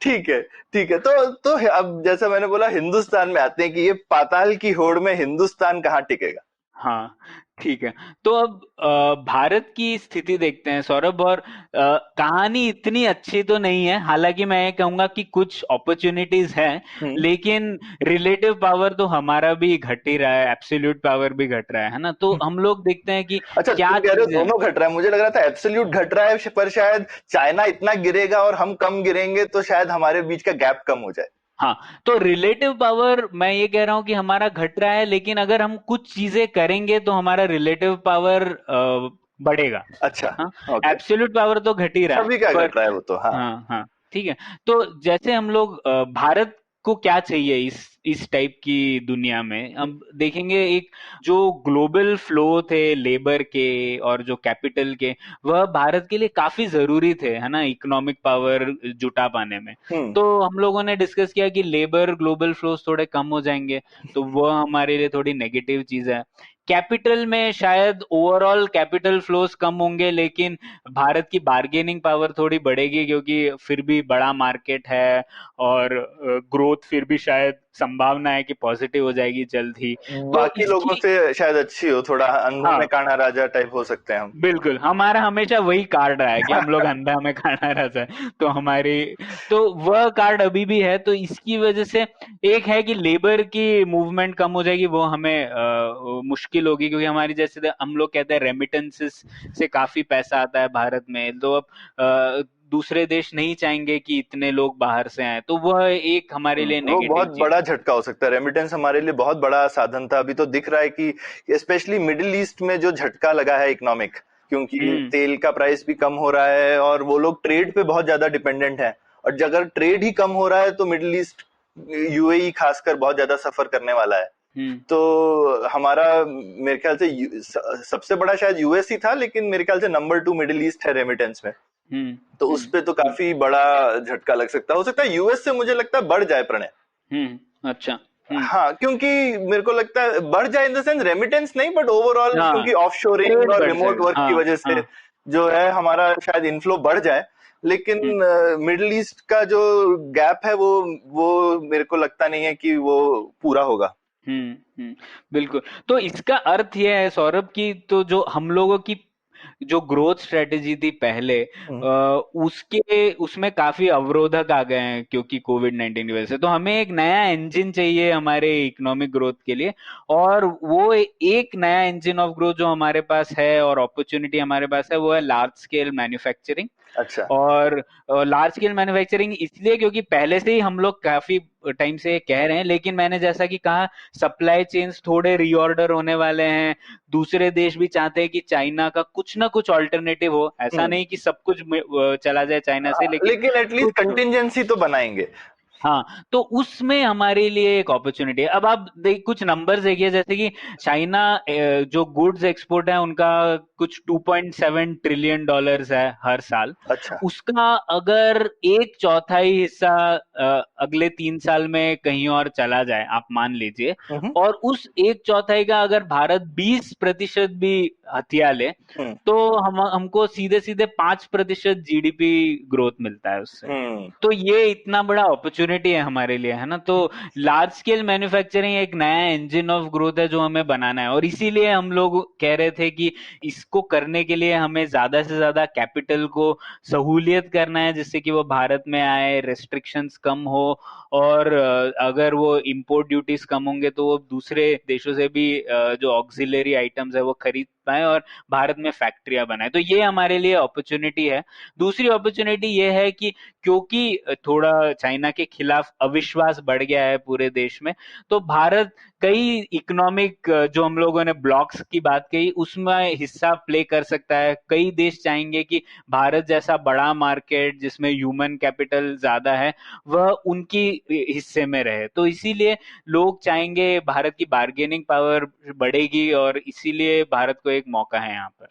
S3: ठीक है, ठीक है। तो अब जैसा मैंने बोला, हिंदुस्तान में आते हैं कि ये पाताल की होड़ में हिंदुस्तान कहाँ टिकेगा।
S4: हाँ, ठीक है। तो अब भारत की स्थिति देखते हैं सौरभ, और कहानी इतनी अच्छी तो नहीं है, हालांकि मैं ये कहूंगा कि कुछ अपॉर्चुनिटीज हैं,
S3: हम्म।
S4: लेकिन रिलेटिव पावर तो हमारा भी घट ही रहा है, एब्सोल्यूट पावर भी घट रहा है ना, तो हम लोग देखते हैं कि
S3: अच्छा,
S4: क्या
S3: तुम कह रहे हो
S4: चीजें।
S3: दोनों घट रहा है? मुझे लग रहा था एब्सोल्यूट घट रहा है, पर शायद चाइना इतना गिरेगा और हम कम गिरेंगे, तो शायद हमारे बीच का गैप कम हो जाए।
S4: हाँ, तो रिलेटिव पावर मैं ये कह रहा हूं कि हमारा घट रहा है, लेकिन अगर हम कुछ चीजें करेंगे तो हमारा रिलेटिव पावर बढ़ेगा।
S3: अच्छा।
S4: हाँ,
S3: ओके।
S4: एब्सोल्यूट पावर तो घट ही रहा है,
S3: सभी का
S4: पर
S3: घट रहा है वो तो, हाँ।
S4: हाँ हाँ, ठीक है। तो जैसे हम लोग भारत को क्या चाहिए इस टाइप की दुनिया में, हम देखेंगे एक जो ग्लोबल फ्लो थे लेबर के और जो कैपिटल के, वह भारत के लिए काफी जरूरी थे, है ना, इकोनॉमिक पावर जुटा पाने में।
S3: हम्म।
S4: तो हम लोगों ने डिस्कस किया कि लेबर ग्लोबल फ्लोज थोड़े कम हो जाएंगे, तो वह हमारे लिए थोड़ी नेगेटिव चीज है। कैपिटल में शायद ओवरऑल कैपिटल फ्लोज कम होंगे, लेकिन भारत की बार्गेनिंग पावर थोड़ी बढ़ेगी, क्योंकि फिर भी बड़ा मार्केट है, और ग्रोथ फिर भी शायद संभावना है कि पॉजिटिव हो जाएगी जल्द ही। तो
S3: बाकी लोगों
S4: इसकी,
S3: से शायद अच्छी हो, थोड़ा अंधों
S4: हाँ
S3: में काना राजा टाइप हो सकते हैं हम।
S4: बिल्कुल, हमारा हमेशा वही कार्ड रहा है कि हम लोग अंधा में खाना रहता है, तो हमारी, तो वह कार्ड अभी भी है। तो इसकी वजह से एक है कि लेबर की मूवमेंट कम हो जाएगी, वो हमें मुश्किल होगी, क्योंकि हमारी, जैसे हम लोग कहते हैं, रेमिटेंसेस से काफी पैसा आता है भारत में, तो अब दूसरे देश नहीं चाहेंगे कि इतने लोग बाहर से आए, तो वह एक हमारे लिए
S3: वो
S4: नेगेटिव
S3: बहुत
S4: चीज
S3: बड़ा
S4: है।
S3: झटका हो सकता है। रेमिटेंस हमारे लिए बहुत बड़ा साधन था। अभी तो दिख रहा है कि स्पेशली मिडिल ईस्ट में जो झटका लगा है इकोनॉमिक, क्योंकि
S4: हम्म
S3: तेल का प्राइस भी कम हो रहा है और वो लोग ट्रेड पे बहुत ज्यादा डिपेंडेंट है। और अगर ट्रेड ही कम हो रहा है तो मिडिल ईस्ट, यूएई खासकर, बहुत ज्यादा सफर करने वाला है।
S4: हम्म
S3: तो हमारा, मेरे ख्याल से सबसे बड़ा शायद यूएस ही था, लेकिन मेरे ख्याल से नंबर 2 मिडिल ईस्ट है रेमिटेंस में।
S4: हम्म
S3: तो उस पे तो काफी बड़ा झटका लग सकता है। हो सकता है यूएस से, मुझे लगता है, बढ़ जाए प्रणय।
S4: अच्छा।
S3: हाँ, क्योंकि मेरे को लगता है बढ़ जाए इन द सेंस रेमिटेंस नहीं, बट ओवरऑल,
S4: हाँ,
S3: क्योंकि ऑफशोरिंग
S4: ट्रेड
S3: और
S4: बढ़
S3: रिमोट
S4: जाएगा,
S3: वर्क की
S4: हाँ
S3: वजह से
S4: हाँ।
S3: जो है हमारा शायद इनफ्लो बढ़ जाए। लेकिन
S4: हम्म
S3: मिडिल ईस्ट का जो गैप है, वो मेरे को लगता नहीं है कि वो पूरा होगा।
S4: हम्म, बिल्कुल। तो इसका अर्थ यह है सौरभ की, तो जो हम लोगों की जो ग्रोथ स्ट्रेटेजी थी पहले,
S3: हम्म।
S4: उसके उसमें काफी अवरोधक आ गए हैं, क्योंकि कोविड-19 की वजह से। तो हमें एक नया इंजन चाहिए हमारे इकोनॉमिक ग्रोथ के लिए, और वो एक नया इंजन ऑफ ग्रोथ जो हमारे पास है और अपॉर्चुनिटी हमारे पास है, वो है लार्ज स्केल मैन्युफैक्चरिंग।
S3: अच्छा।
S4: और लार्ज स्केल मैन्युफैक्चरिंग इसलिए क्योंकि पहले से ही हम लोग काफी टाइम से कह रहे हैं, लेकिन मैंने जैसा कि कहा सप्लाई चेन्स थोड़े रीऑर्डर होने वाले हैं। दूसरे देश भी चाहते हैं कि चाइना का कुछ ना कुछ ऑल्टरनेटिव हो, ऐसा नहीं कि सब कुछ चला जाए चाइना से, लेकिन
S3: लेकिन एटलीस्ट
S4: कुछ
S3: कंटिजेंसी तो बनाएंगे।
S4: हाँ, तो उसमें हमारे लिए एक अपॉर्चुनिटी है। अब आप कुछ नंबर्स देखिए, जैसे कि चाइना जो गुड्स एक्सपोर्ट है उनका कुछ 2.7 ट्रिलियन डॉलर्स है हर साल।
S3: अच्छा।
S4: उसका अगर एक चौथाई हिस्सा अगले 3 साल में कहीं और चला जाए, आप मान लीजिए,
S3: हम्म।
S4: और उस एक चौथाई का अगर भारत 20% भी हथिया ले,
S3: हम्म।
S4: तो हमको सीधे सीधे 5% जीडीपी ग्रोथ मिलता है उससे।
S3: हम्म।
S4: तो ये इतना बड़ा अपॉर्चुनिटी है हमारे लिए, है ना। तो लार्ज स्केल मैन्युफैक्चरिंग एक नया इंजन ऑफ ग्रोथ है जो हमें बनाना है, और इसीलिए हम लोग कह रहे थे कि इसको करने के लिए हमें ज्यादा से ज्यादा कैपिटल को सहूलियत करना है, जिससे कि वो भारत में आए, रेस्ट्रिक्शंस कम हो, और अगर वो इंपोर्ट ड्यूटीज कम होंगे तो वो दूसरे देशों से भी जो ऑक्सिलरी आइटम्स है वो खरीद पाए और भारत में फैक्ट्रियां बनाए। तो ये हमारे लिए अपॉर्चुनिटी है। दूसरी अपॉर्चुनिटी ये है कि क्योंकि थोड़ा चाइना के खिलाफ अविश्वास बढ़ गया है पूरे देश में, तो भारत कई इकोनॉमिक जो हम लोगों ने ब्लॉक्स की बात कही उसमें हिस्सा प्ले कर सकता है। कई देश चाहेंगे कि भारत जैसा बड़ा मार्केट जिसमें ह्यूमन कैपिटल ज्यादा है वह उनकी हिस्से में रहे, तो इसीलिए लोग चाहेंगे, भारत की बार्गेनिंग पावर बढ़ेगी, और इसीलिए भारत को एक मौका है यहाँ पर।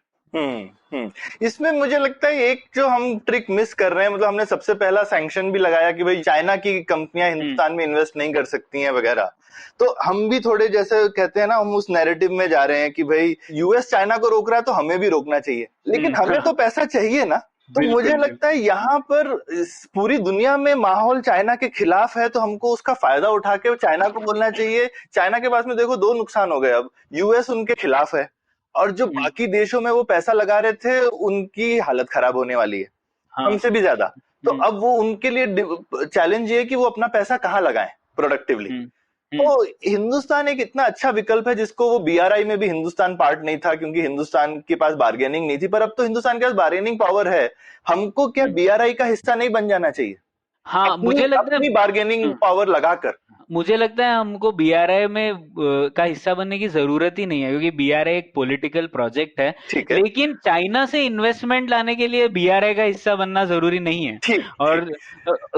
S3: इसमें मुझे लगता है एक जो हम ट्रिक मिस कर रहे हैं, मतलब हमने सबसे पहला सैंक्शन भी लगाया कि भाई चाइना की कंपनियां हिंदुस्तान में इन्वेस्ट नहीं कर सकती हैं वगैरह, तो हम भी थोड़े जैसे कहते हैं ना, हम उस नैरेटिव में जा रहे हैं कि भाई यूएस चाइना को रोक रहा है तो हमें भी रोकना चाहिए, लेकिन हमें तो पैसा चाहिए ना। तो मुझे लगता है यहाँ पर पूरी दुनिया में माहौल चाइना के खिलाफ है, तो हमको उसका फायदा उठा के चाइना को बोलना चाहिए। चाइना के पास में देखो दो नुकसान हो गए, अब यूएस उनके खिलाफ है और जो बाकी देशों में वो पैसा लगा रहे थे उनकी हालत खराब होने वाली है हमसे भी ज्यादा। तो अब वो उनके लिए चैलेंज ये है कि वो अपना पैसा कहाँ लगाएं प्रोडक्टिवली। तो हिंदुस्तान एक इतना अच्छा विकल्प है जिसको, वो बीआरआई में भी हिंदुस्तान पार्ट नहीं था क्योंकि हिंदुस्तान के पास बार्गेनिंग नहीं थी, पर अब तो हिंदुस्तान के पास बार्गेनिंग पावर है। हमको क्या बीआरआई का हिस्सा नहीं बन जाना चाहिए?
S4: हाँ, मुझे लगता है
S3: अपनी बार्गेनिंग पावर लगाकर।
S4: मुझे लगता है हमको बीआरआई में का हिस्सा बनने की जरूरत ही नहीं है, क्योंकि बीआरआई एक पॉलिटिकल प्रोजेक्ट है।
S3: ठीक है।
S4: लेकिन चाइना से इन्वेस्टमेंट लाने के लिए बीआरआई का हिस्सा बनना जरूरी नहीं है।
S3: ठीक।
S4: और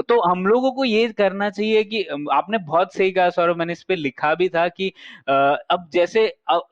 S4: तो हम लोगों को ये करना चाहिए कि, आपने बहुत सही कहा सौरभ, मैंने इस पे लिखा भी था कि अब जैसे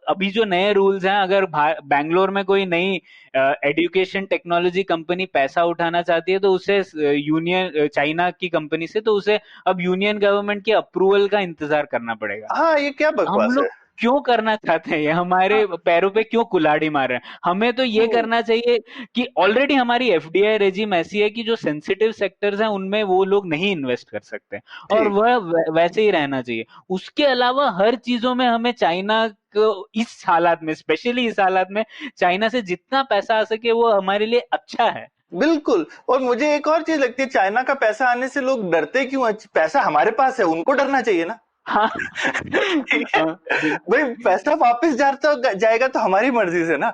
S4: अभी जो नए रूल्स हैं, अगर बैंगलोर में कोई नई एजुकेशन टेक्नोलॉजी कंपनी पैसा उठाना चाहती है तो उसे यूनियन चाइना की कंपनी से, तो उसे अब यूनियन गवर्नमेंट के अप्रूवल का इंतजार करना पड़ेगा।
S3: हाँ, ये क्या
S4: हम
S3: बकवास
S4: लोग
S3: है?
S4: क्यों करना चाहते हैं ये? हमारे पैरों पे क्यों कुल्हाड़ी मार रहे हैं? हमें तो ये करना चाहिए कि ऑलरेडी हमारी एफडीआई रेजिम ऐसी है कि जो सेंसिटिव सेक्टर्स हैं उनमें वो लोग नहीं इन्वेस्ट कर सकते, और वह वैसे ही रहना चाहिए। उसके अलावा हर चीजों में हमें चाइना को, इस हालात में, स्पेशली इस हालात में, चाइना से जितना पैसा आ सके वो हमारे लिए अच्छा है।
S3: बिल्कुल। और मुझे एक और चीज लगती है, चाइना का पैसा आने से लोग डरते क्यों? पैसा हमारे पास है, उनको डरना चाहिए ना।
S4: हाँ।
S3: भाई पैसा वापस जाएगा तो हमारी मर्जी से ना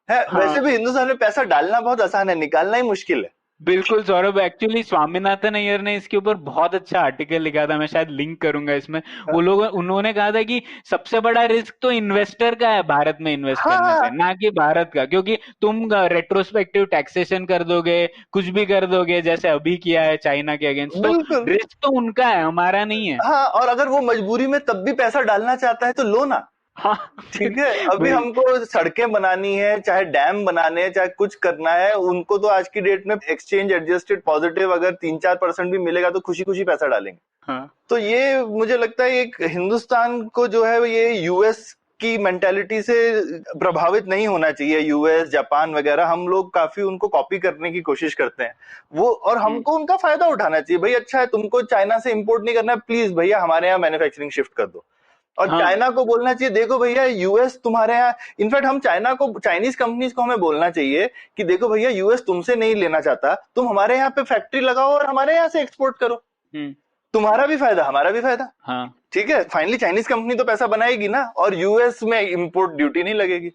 S3: है। वैसे भी हिंदुस्तान में पैसा डालना बहुत आसान है, निकालना ही मुश्किल है।
S4: बिल्कुल सौरभ, एक्चुअली स्वामीनाथन अय्यर ने इसके ऊपर बहुत अच्छा आर्टिकल लिखा था, मैं शायद लिंक करूंगा इसमें। वो लोग, उन्होंने कहा था कि सबसे बड़ा रिस्क तो इन्वेस्टर का है भारत में इन्वेस्ट करने से, ना कि भारत का, क्योंकि तुम रेट्रोस्पेक्टिव टैक्सेशन कर दोगे, कुछ भी कर दोगे, जैसे अभी किया है चाइना के अगेंस्ट, तो रिस्क तो उनका है, हमारा नहीं है।
S3: हाँ, और अगर वो मजबूरी में तब भी पैसा डालना चाहता है तो लो ना।
S4: हाँ,
S3: ठीक है। अभी हमको सड़कें बनानी है, चाहे डैम बनाने हैं, चाहे कुछ करना है, उनको तो आज की डेट में एक्सचेंज एडजस्टेड पॉजिटिव अगर 3-4% भी मिलेगा तो खुशी खुशी पैसा डालेंगे।
S4: हाँ।
S3: तो ये मुझे लगता है एक हिंदुस्तान को जो है ये यूएस की मेंटालिटी से प्रभावित नहीं होना चाहिए। यूएस, जापान वगैरह, हम लोग काफी उनको कॉपी करने की कोशिश करते हैं वो, और हमको उनका फायदा उठाना चाहिए। भाई अच्छा है, तुमको चाइना से इंपोर्ट नहीं करना है, प्लीज भैया हमारे यहाँ मैन्युफैक्चरिंग शिफ्ट कर दो। और चाइना को बोलना चाहिए, देखो भैया यूएस तुम्हारे यहाँ, इनफैक्ट हम चाइना को, चाइनीज कंपनीज को हमें बोलना चाहिए कि देखो भैया यूएस तुमसे नहीं लेना चाहता, तुम हमारे यहाँ पे फैक्ट्री लगाओ और हमारे यहाँ से एक्सपोर्ट करो, तुम्हारा भी फायदा हमारा भी फायदा।
S4: हाँ।
S3: ठीक है। फाइनली चाइनीज कंपनी तो पैसा बनाएगी ना, और यूएस में इंपोर्ट ड्यूटी नहीं लगेगी।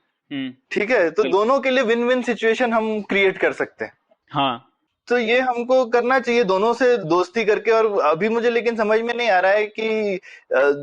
S3: ठीक है। तो दोनों के लिए विन विन सिचुएशन हम क्रिएट कर सकते हैं।
S4: हाँ,
S3: तो ये हमको करना चाहिए दोनों से दोस्ती करके। और अभी मुझे लेकिन समझ में नहीं आ रहा है कि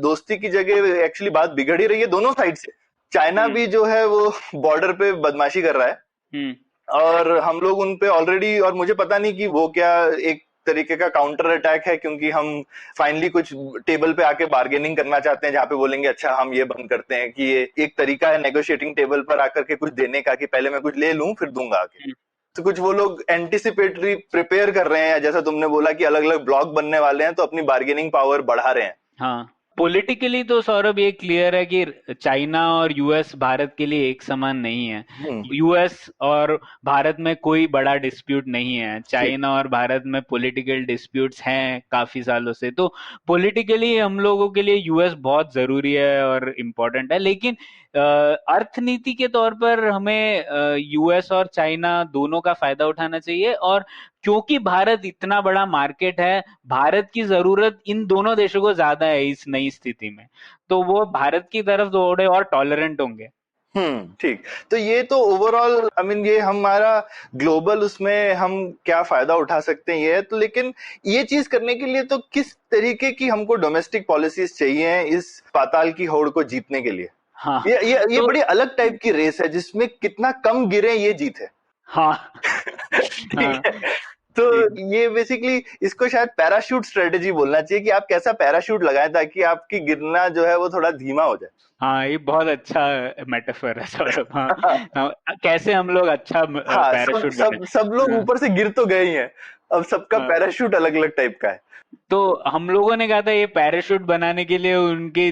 S3: दोस्ती की जगह एक्चुअली बात बिगड़ ही रही है दोनों साइड से। चाइना
S4: हम्म
S3: भी जो है वो बॉर्डर पे बदमाशी कर रहा है,
S4: हम्म
S3: और हम लोग उन पे ऑलरेडी, और मुझे पता नहीं कि वो क्या एक तरीके का काउंटर अटैक है, क्योंकि हम फाइनली कुछ टेबल पे आके बार्गेनिंग करना चाहते हैं, जहाँ पे बोलेंगे अच्छा हम ये बंद करते हैं, कि ये एक तरीका है नेगोशिएटिंग टेबल पर आकर के कुछ देने का, कि पहले मैं कुछ ले लूं फिर दूंगा आके।
S4: हम्म।
S3: तो कुछ वो लोग एंटिसिपेटरी प्रिपेयर कर रहे हैं, जैसा तुमने बोला कि अलग अलग ब्लॉक बनने वाले हैं, तो अपनी बार्गेनिंग पावर बढ़ा रहे हैं।
S4: हाँ, पॉलिटिकली तो सौरभ ये क्लियर है कि चाइना और यूएस भारत के लिए एक समान नहीं है।
S3: हम्म।
S4: यूएस और भारत में कोई बड़ा डिस्प्यूट नहीं है,
S3: ठीक।
S4: चाइना और भारत में पॉलिटिकल डिस्प्यूट्स हैं काफी सालों से। तो पॉलिटिकली हम लोगों के लिए यूएस बहुत जरूरी है और इम्पोर्टेंट है, लेकिन अर्थनीति के तौर पर हमें यूएस और चाइना दोनों का फायदा उठाना चाहिए। और क्योंकि भारत इतना बड़ा मार्केट है, भारत की जरूरत इन दोनों देशों को ज्यादा है इस नई स्थिति में, तो वो भारत की तरफ थोड़े और टॉलरेंट होंगे।
S3: ठीक। तो ये तो ओवरऑल आई मीन ये हमारा ग्लोबल उसमें हम क्या फायदा उठा सकते हैं ये तो, लेकिन ये चीज करने के लिए तो किस तरीके की हमको डोमेस्टिक पॉलिसीज चाहिए इस पाताल की होड़ को जीतने के लिए?
S4: हाँ,
S3: ये
S4: तो
S3: बड़ी अलग टाइप की रेस है, जिसमें कितना कम गिरे ये जीत है।
S4: हाँ
S3: ठीक
S4: हाँ
S3: है। तो ये बेसिकली इसको शायद पैराशूट स्ट्रेटेजी बोलना चाहिए, कि आप कैसा पैराशूट लगाएं ताकि आपकी गिरना जो है वो थोड़ा धीमा हो जाए।
S4: हाँ, ये बहुत अच्छा मेटाफर है सौरभ। हाँ, हाँ, कैसे हम लोग अच्छा
S3: हाँ, सब
S4: पैराशूट बने।
S3: सब सब लोग
S4: हाँ,
S3: ऊपर से गिर तो गए ही हैं, अब सबका
S4: हाँ।
S3: पैराशूट अलग अलग टाइप का है।
S4: तो हम लोगों ने कहा था ये पैराशूट बनाने के लिए उनके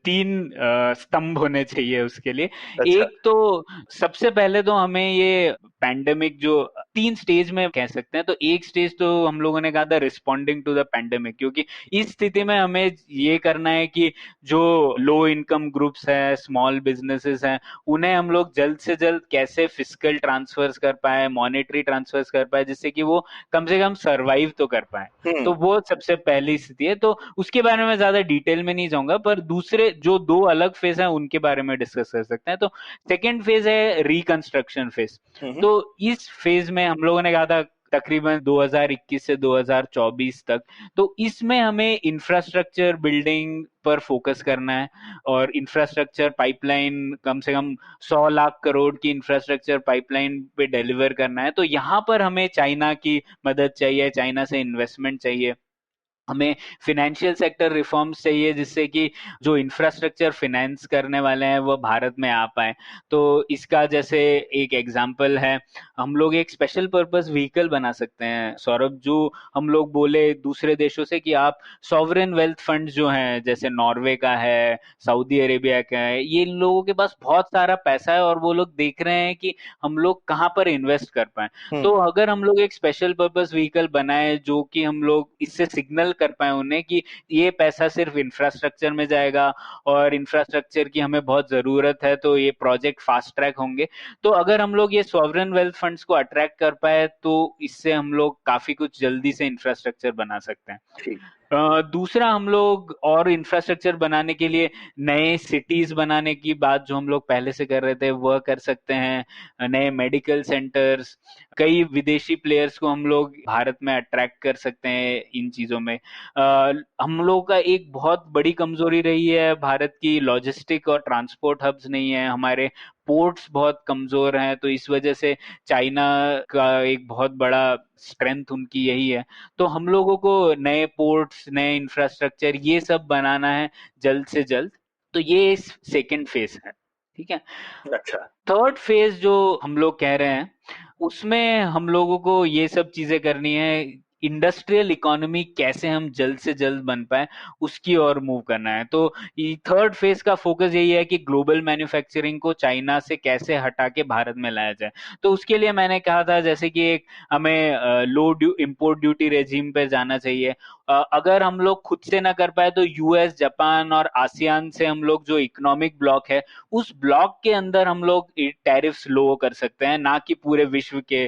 S4: तीन स्तंभ होने चाहिए उसके लिए।
S3: अच्छा।
S4: एक तो सबसे पहले तो हमें ये पैंडेमिक जो तीन स्टेज में कह सकते हैं, तो एक स्टेज तो हम लोगों ने कहा था रिस्पॉन्डिंग टू द पैंडेमिक, क्योंकि इस स्थिति में हमें ये करना है कि जो लो इनकम ग्रुप्स है, स्मॉल बिजनेसेस हैं, उन्हें हम लोग जल्द से जल्द कैसे फिस्कल ट्रांसफर्स कर पाए, मॉनेटरी ट्रांसफर्स कर पाए, जिससे कि वो कम से कम सरवाइव तो कर पाए।
S3: हम्म।
S4: तो वो सबसे पहली स्थिति है, तो उसके बारे में ज्यादा डिटेल में नहीं जाऊंगा, पर दूसरे जो दो अलग फेज हैं उनके बारे में डिस्कस कर सकते हैं। तो सेकेंड फेज है रिकंस्ट्रक्शन फेज।
S3: हम्म।
S4: तो इस फेज में हम लोगों ने कहा था तकरीबन 2021 से 2024 तक, तो इसमें हमें इंफ्रास्ट्रक्चर बिल्डिंग पर फोकस करना है, और इंफ्रास्ट्रक्चर पाइपलाइन कम से कम 100 लाख करोड़ की इंफ्रास्ट्रक्चर पाइपलाइन पे डिलीवर करना है। तो यहाँ पर हमें चाइना की मदद चाहिए, चाइना से इन्वेस्टमेंट चाहिए, हमें फिनेंशियल सेक्टर रिफॉर्म्स चाहिए, जिससे कि जो इंफ्रास्ट्रक्चर फिनेंस करने वाले हैं वो भारत में आ पाए। तो इसका जैसे एक एग्जांपल है, हम लोग एक स्पेशल पर्पस व्हीकल बना सकते हैं सौरभ, जो हम लोग बोले दूसरे देशों से कि आप सॉवरेन वेल्थ फंड जो हैं, जैसे नॉर्वे का है, सऊदी अरेबिया का है, ये इन लोगों के पास बहुत सारा पैसा है और वो लोग देख रहे हैं कि हम लोग कहाँ पर इन्वेस्ट कर पाए। तो अगर हम लोग एक स्पेशल पर्पस व्हीकल बनाए जो कि हम लोग इससे सिग्नल कर पाए उन्हें कि ये पैसा सिर्फ इंफ्रास्ट्रक्चर में जाएगा और इंफ्रास्ट्रक्चर की हमें बहुत जरूरत है, तो ये प्रोजेक्ट फास्ट ट्रैक होंगे। तो अगर हम लोग ये सॉवरेन वेल्थ फंड्स को अट्रैक्ट कर पाए तो इससे हम लोग काफी कुछ जल्दी से इंफ्रास्ट्रक्चर बना सकते हैं।
S3: ठीक।
S4: दूसरा, हम लोग और इंफ्रास्ट्रक्चर बनाने के लिए नए सिटीज बनाने की बात जो हम लोग पहले से कर रहे थे वह कर सकते हैं, नए मेडिकल सेंटर्स, कई विदेशी प्लेयर्स को हम लोग भारत में अट्रैक्ट कर सकते हैं इन चीजों में। हम लोग का एक बहुत बड़ी कमजोरी रही है भारत की, लॉजिस्टिक और ट्रांसपोर्ट हब्स नहीं है, हमारे पोर्ट्स बहुत कमजोर हैं, तो इस वजह से चाइना का एक बहुत बड़ा स्ट्रेंथ उनकी यही है। तो हम लोगों को नए पोर्ट्स, नए इंफ्रास्ट्रक्चर ये सब बनाना है जल्द से जल्द। तो ये सेकंड फेज है, ठीक है।
S3: अच्छा।
S4: थर्ड फेज जो हम लोग कह रहे हैं उसमें हम लोगों को ये सब चीजें करनी है, इंडस्ट्रियल इकोनॉमी कैसे हम जल्द से जल्द बन पाए उसकी ओर मूव करना है। तो थर्ड फेज का फोकस यही है कि ग्लोबल मैन्युफैक्चरिंग को चाइना से कैसे हटा के भारत में लाया जाए। तो उसके लिए मैंने कहा था जैसे कि एक हमें लो इंपोर्ट ड्यूटी रेजिम पे जाना चाहिए। अगर हम लोग खुद से ना कर पाए तो यूएस, जापान और आसियान से हम लोग जो इकोनॉमिक ब्लॉक है उस ब्लॉक के अंदर हम लोग टैरिफ्स लो कर सकते हैं, ना कि पूरे विश्व के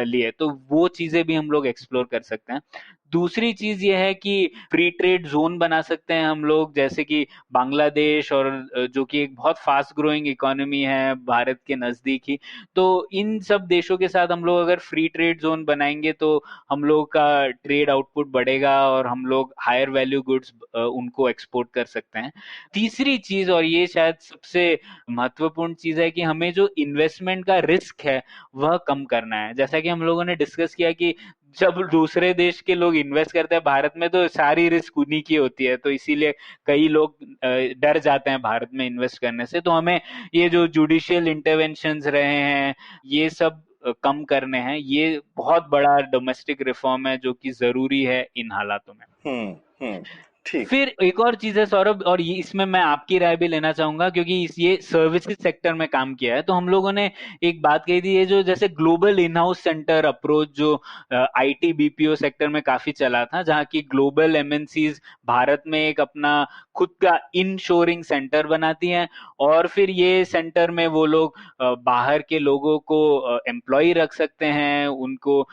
S4: लिए। तो वो चीजें भी हम लोग एक्सप्लोर कर सकते हैं। दूसरी चीज ये है कि फ्री ट्रेड जोन बना सकते हैं हम लोग, जैसे कि बांग्लादेश और जो कि एक बहुत फास्ट ग्रोइंग इकोनॉमी है भारत के नजदीक ही। तो इन सब देशों के साथ हम लोग अगर फ्री ट्रेड जोन बनाएंगे तो हम लोग का ट्रेड आउटपुट बढ़ेगा और हम लोग हायर वैल्यू गुड्स उनको एक्सपोर्ट कर सकते हैं। तीसरी चीज, और ये शायद सबसे महत्वपूर्ण चीज है, कि हमें जो इन्वेस्टमेंट का रिस्क है वह कम करना है। जैसा कि हम लोगों ने डिस्कस किया कि जब दूसरे देश के लोग इन्वेस्ट करते हैं भारत में तो सारी रिस्क उन्हीं की होती है, तो इसीलिए कई लोग डर जाते हैं भारत में इन्वेस्ट करने से। तो हमें ये जो जुडिशियल इंटरवेंशंस रहे हैं ये सब कम करने हैं। ये बहुत बड़ा डोमेस्टिक रिफॉर्म है जो कि जरूरी है इन हालातों में।
S3: ठीक।
S4: फिर एक और चीज है सौरभ, और ये इसमें मैं आपकी राय भी लेना चाहूंगा क्योंकि ये सर्विसेज सेक्टर में काम किया है। तो हम लोगों ने एक बात कही थी, ये जो जैसे global in house centre approach जो आईटी बीपीओ सेक्टर में काफी चला था, जहाँ की ग्लोबल एमएनसीज भारत में एक अपना खुद का इनशोरिंग सेंटर बनाती हैं और फिर ये सेंटर में वो लोग बाहर के लोगों को एम्प्लॉय रख सकते हैं, उनको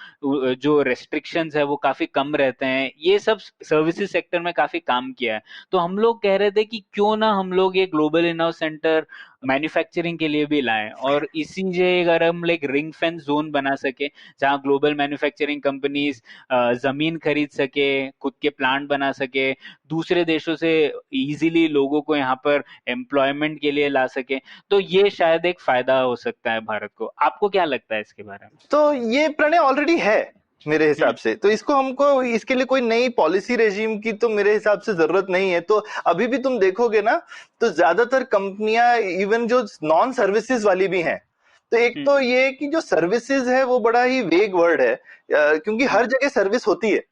S4: जो रेस्ट्रिक्शंस है वो काफी कम रहते हैं। ये सब सर्विसेज सेक्टर में काफी काम किया है। तो हम लोग कह रहे थे कि क्यों ना हम लोग ये global in house centre manufacturing के लिए भी लाएं, और इसी से अगर हम एक रिंग फेंस जोन बना सके जहां ग्लोबल मैन्युफैक्चरिंग कंपनीज जमीन खरीद सके, खुद के प्लांट बना सके, दूसरे देशों से इजीली लोगों को यहाँ पर एम्प्लॉयमेंट के लिए ला सके, तो ये शायद एक फायदा हो सकता है भारत को। आपको क्या लगता है इसके बारे में?
S3: तो ये प्रणय ऑलरेडी है मेरे हिसाब से, तो इसको हमको इसके लिए कोई नई पॉलिसी रेजिम की तो मेरे हिसाब से जरूरत नहीं है। तो अभी भी तुम देखोगे ना तो ज्यादातर कंपनियां इवन जो नॉन सर्विसेज वाली भी हैं, तो एक तो ये कि जो सर्विसेज है वो बड़ा ही वेग वर्ड है, क्योंकि हर जगह सर्विस होती है।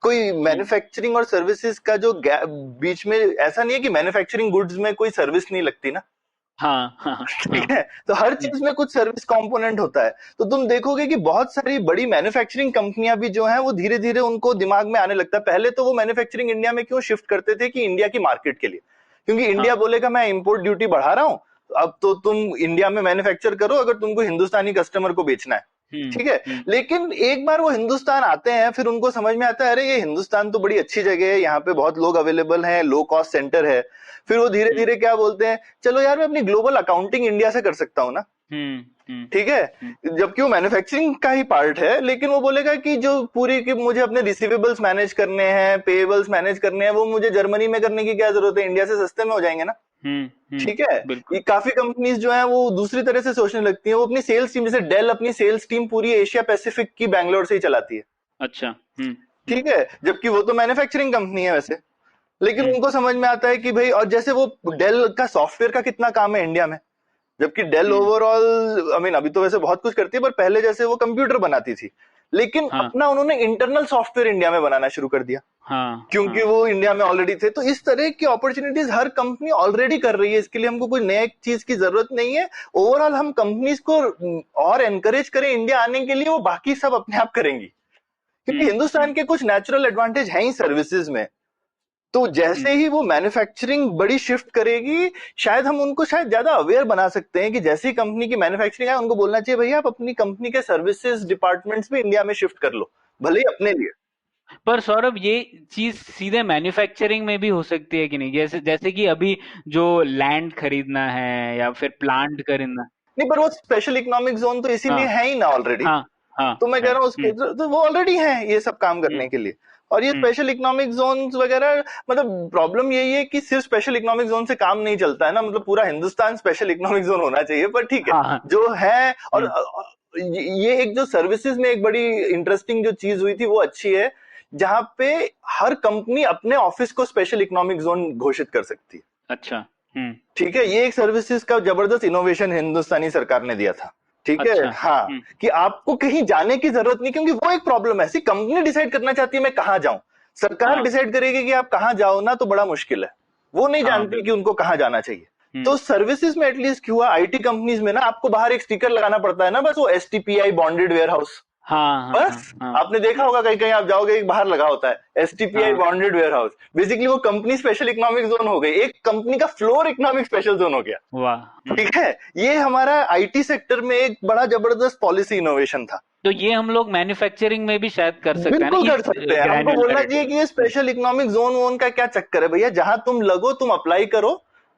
S3: कोई मैन्युफैक्चरिंग और सर्विसेज का जो गैप बीच में, ऐसा नहीं है कि मैन्युफैक्चरिंग गुड्स में कोई सर्विस नहीं लगती ना।
S4: हाँ,
S3: ठीक है, तो हर चीज में कुछ सर्विस कंपोनेंट होता है। तो तुम देखोगे कि बहुत सारी बड़ी मैन्युफैक्चरिंग कंपनियां भी जो हैं वो धीरे धीरे उनको दिमाग में आने लगता है। पहले तो वो मैन्युफैक्चरिंग इंडिया में क्यों शिफ्ट करते थे कि इंडिया की मार्केट के लिए, क्योंकि इंडिया बोलेगा मैं इंपोर्ट ड्यूटी बढ़ा रहा हूं, अब तो तुम इंडिया में मैन्युफैक्चर करो अगर तुमको हिंदुस्तानी कस्टमर को बेचना है। ठीक है, लेकिन एक बार वो हिंदुस्तान आते हैं फिर उनको समझ में आता है अरे ये हिंदुस्तान तो बड़ी अच्छी जगह है, यहाँ पे बहुत लोग अवेलेबल हैं, लो कॉस्ट सेंटर है। फिर वो धीरे धीरे क्या बोलते हैं, चलो यार मैं अपनी ग्लोबल अकाउंटिंग इंडिया से कर सकता हूँ ना। ठीक है, जबकि वो मैन्युफैक्चरिंग का ही पार्ट है, लेकिन वो बोलेगा कि जो पूरी की मुझे अपने रिसीवेबल्स मैनेज करने हैं, पेएबल्स मैनेज करने हैं, वो मुझे जर्मनी में करने की क्या जरूरत है, इंडिया से सस्ते में हो जाएंगे ना। ठीक है, ये काफी कंपनीज जो है वो दूसरी तरह से सोचने लगती हैं। वो अपनी सेल्स टीम, जैसे डेल अपनी सेल्स टीम पूरी एशिया पैसिफिक की बैंगलोर से ही चलाती है।
S4: अच्छा।
S3: ठीक है, जबकि वो तो मैन्युफैक्चरिंग कंपनी है वैसे, लेकिन उनको समझ में आता है कि भाई, और जैसे वो डेल का सॉफ्टवेयर का कितना काम है इंडिया में, जबकि डेल ओवरऑल आई मीन अभी तो वैसे बहुत कुछ करती है, पर पहले जैसे वो कंप्यूटर बनाती थी, लेकिन अपना उन्होंने इंटरनल सॉफ्टवेयर इंडिया में बनाना शुरू कर दिया। क्योंकि वो इंडिया में ऑलरेडी थे। तो इस तरह की अपॉर्चुनिटीज हर कंपनी ऑलरेडी कर रही है, इसके लिए हमको कोई नए चीज की जरूरत नहीं है। ओवरऑल हम कंपनीज को और एनकरेज करें इंडिया आने के लिए, वो बाकी सब अपने आप करेंगी, क्योंकि हिंदुस्तान के कुछ नेचुरल एडवांटेज हैं ही सर्विसेज में। तो जैसे ही वो मैन्युफैक्चरिंग बड़ी शिफ्ट करेगी, शायद हम उनको शायद ज्यादा अवेयर बना सकते हैं कि जैसी कंपनी की मैन्युफैक्चरिंग है उनको बोलना चाहिए भैया आप अपनी कंपनी के सर्विसेज डिपार्टमेंट्स भी इंडिया में शिफ्ट कर लो, भले ही अपने लिए।
S4: पर सौरभ ये चीज सीधे मैन्युफैक्चरिंग में भी हो सकती है कि नहीं? जैसे कि अभी जो लैंड खरीदना है या फिर प्लांट खरीदना,
S3: नहीं, पर वो स्पेशल इकोनॉमिक जोन तो इसीलिए है ही ना ऑलरेडी। तो मैं कह रहा हूँ उसके तो वो ऑलरेडी है ये सब काम करने के लिए। और ये स्पेशल इकोनॉमिक जोन वगैरह, मतलब प्रॉब्लम यही है कि सिर्फ स्पेशल इकोनॉमिक जोन से काम नहीं चलता है ना, मतलब पूरा हिंदुस्तान स्पेशल इकोनॉमिक जोन होना चाहिए। पर ठीक है, जो है, और ये एक जो सर्विसेज में एक बड़ी इंटरेस्टिंग जो चीज हुई थी वो अच्छी है, जहां पे हर कंपनी अपने ऑफिस को स्पेशल इकोनॉमिक जोन घोषित कर सकती है।
S4: अच्छा।
S3: ठीक है, ये एक सर्विसेज का जबरदस्त इनोवेशन हिंदुस्तानी सरकार ने दिया था। ठीक है।
S4: अच्छा।
S3: हाँ, कि आपको कहीं जाने की जरूरत नहीं, क्योंकि वो एक प्रॉब्लम है, ऐसी कंपनी डिसाइड करना चाहती है मैं कहाँ जाऊं, सरकार डिसाइड करेगी कि आप कहाँ जाओ ना, तो बड़ा मुश्किल है। वो नहीं जानती कि उनको कहाँ जाना चाहिए। तो सर्विसेज में एटलीस्ट क्यों हुआ, आईटी कंपनीज में ना आपको बाहर एक स्टिकर लगाना पड़ता है ना, बस वो STPI बॉन्डेड वेयर हाउस। बस आपने देखा होगा कहीं कहीं आप जाओगे बाहर लगा होता है STPI bonded warehouse. Basically वो कंपनी स्पेशल इकोनॉमिक जोन हो गई, एक कंपनी का फ्लोर इकोनॉमिक स्पेशल जोन हो गया।
S4: वाह।
S3: ठीक है, ये हमारा आईटी सेक्टर में एक बड़ा जबरदस्त पॉलिसी इनोवेशन था।
S4: तो ये हम लोग मैन्युफैक्चरिंग में भी शायद कर सकते हैं ना,
S3: बिल्कुल कर
S4: इस
S3: सकते हैं। हमको बोलना चाहिए कि ये स्पेशल इकोनॉमिक जोन वोन का क्या चक्कर है भैया, जहां तुम लगो तुम अप्लाई करो,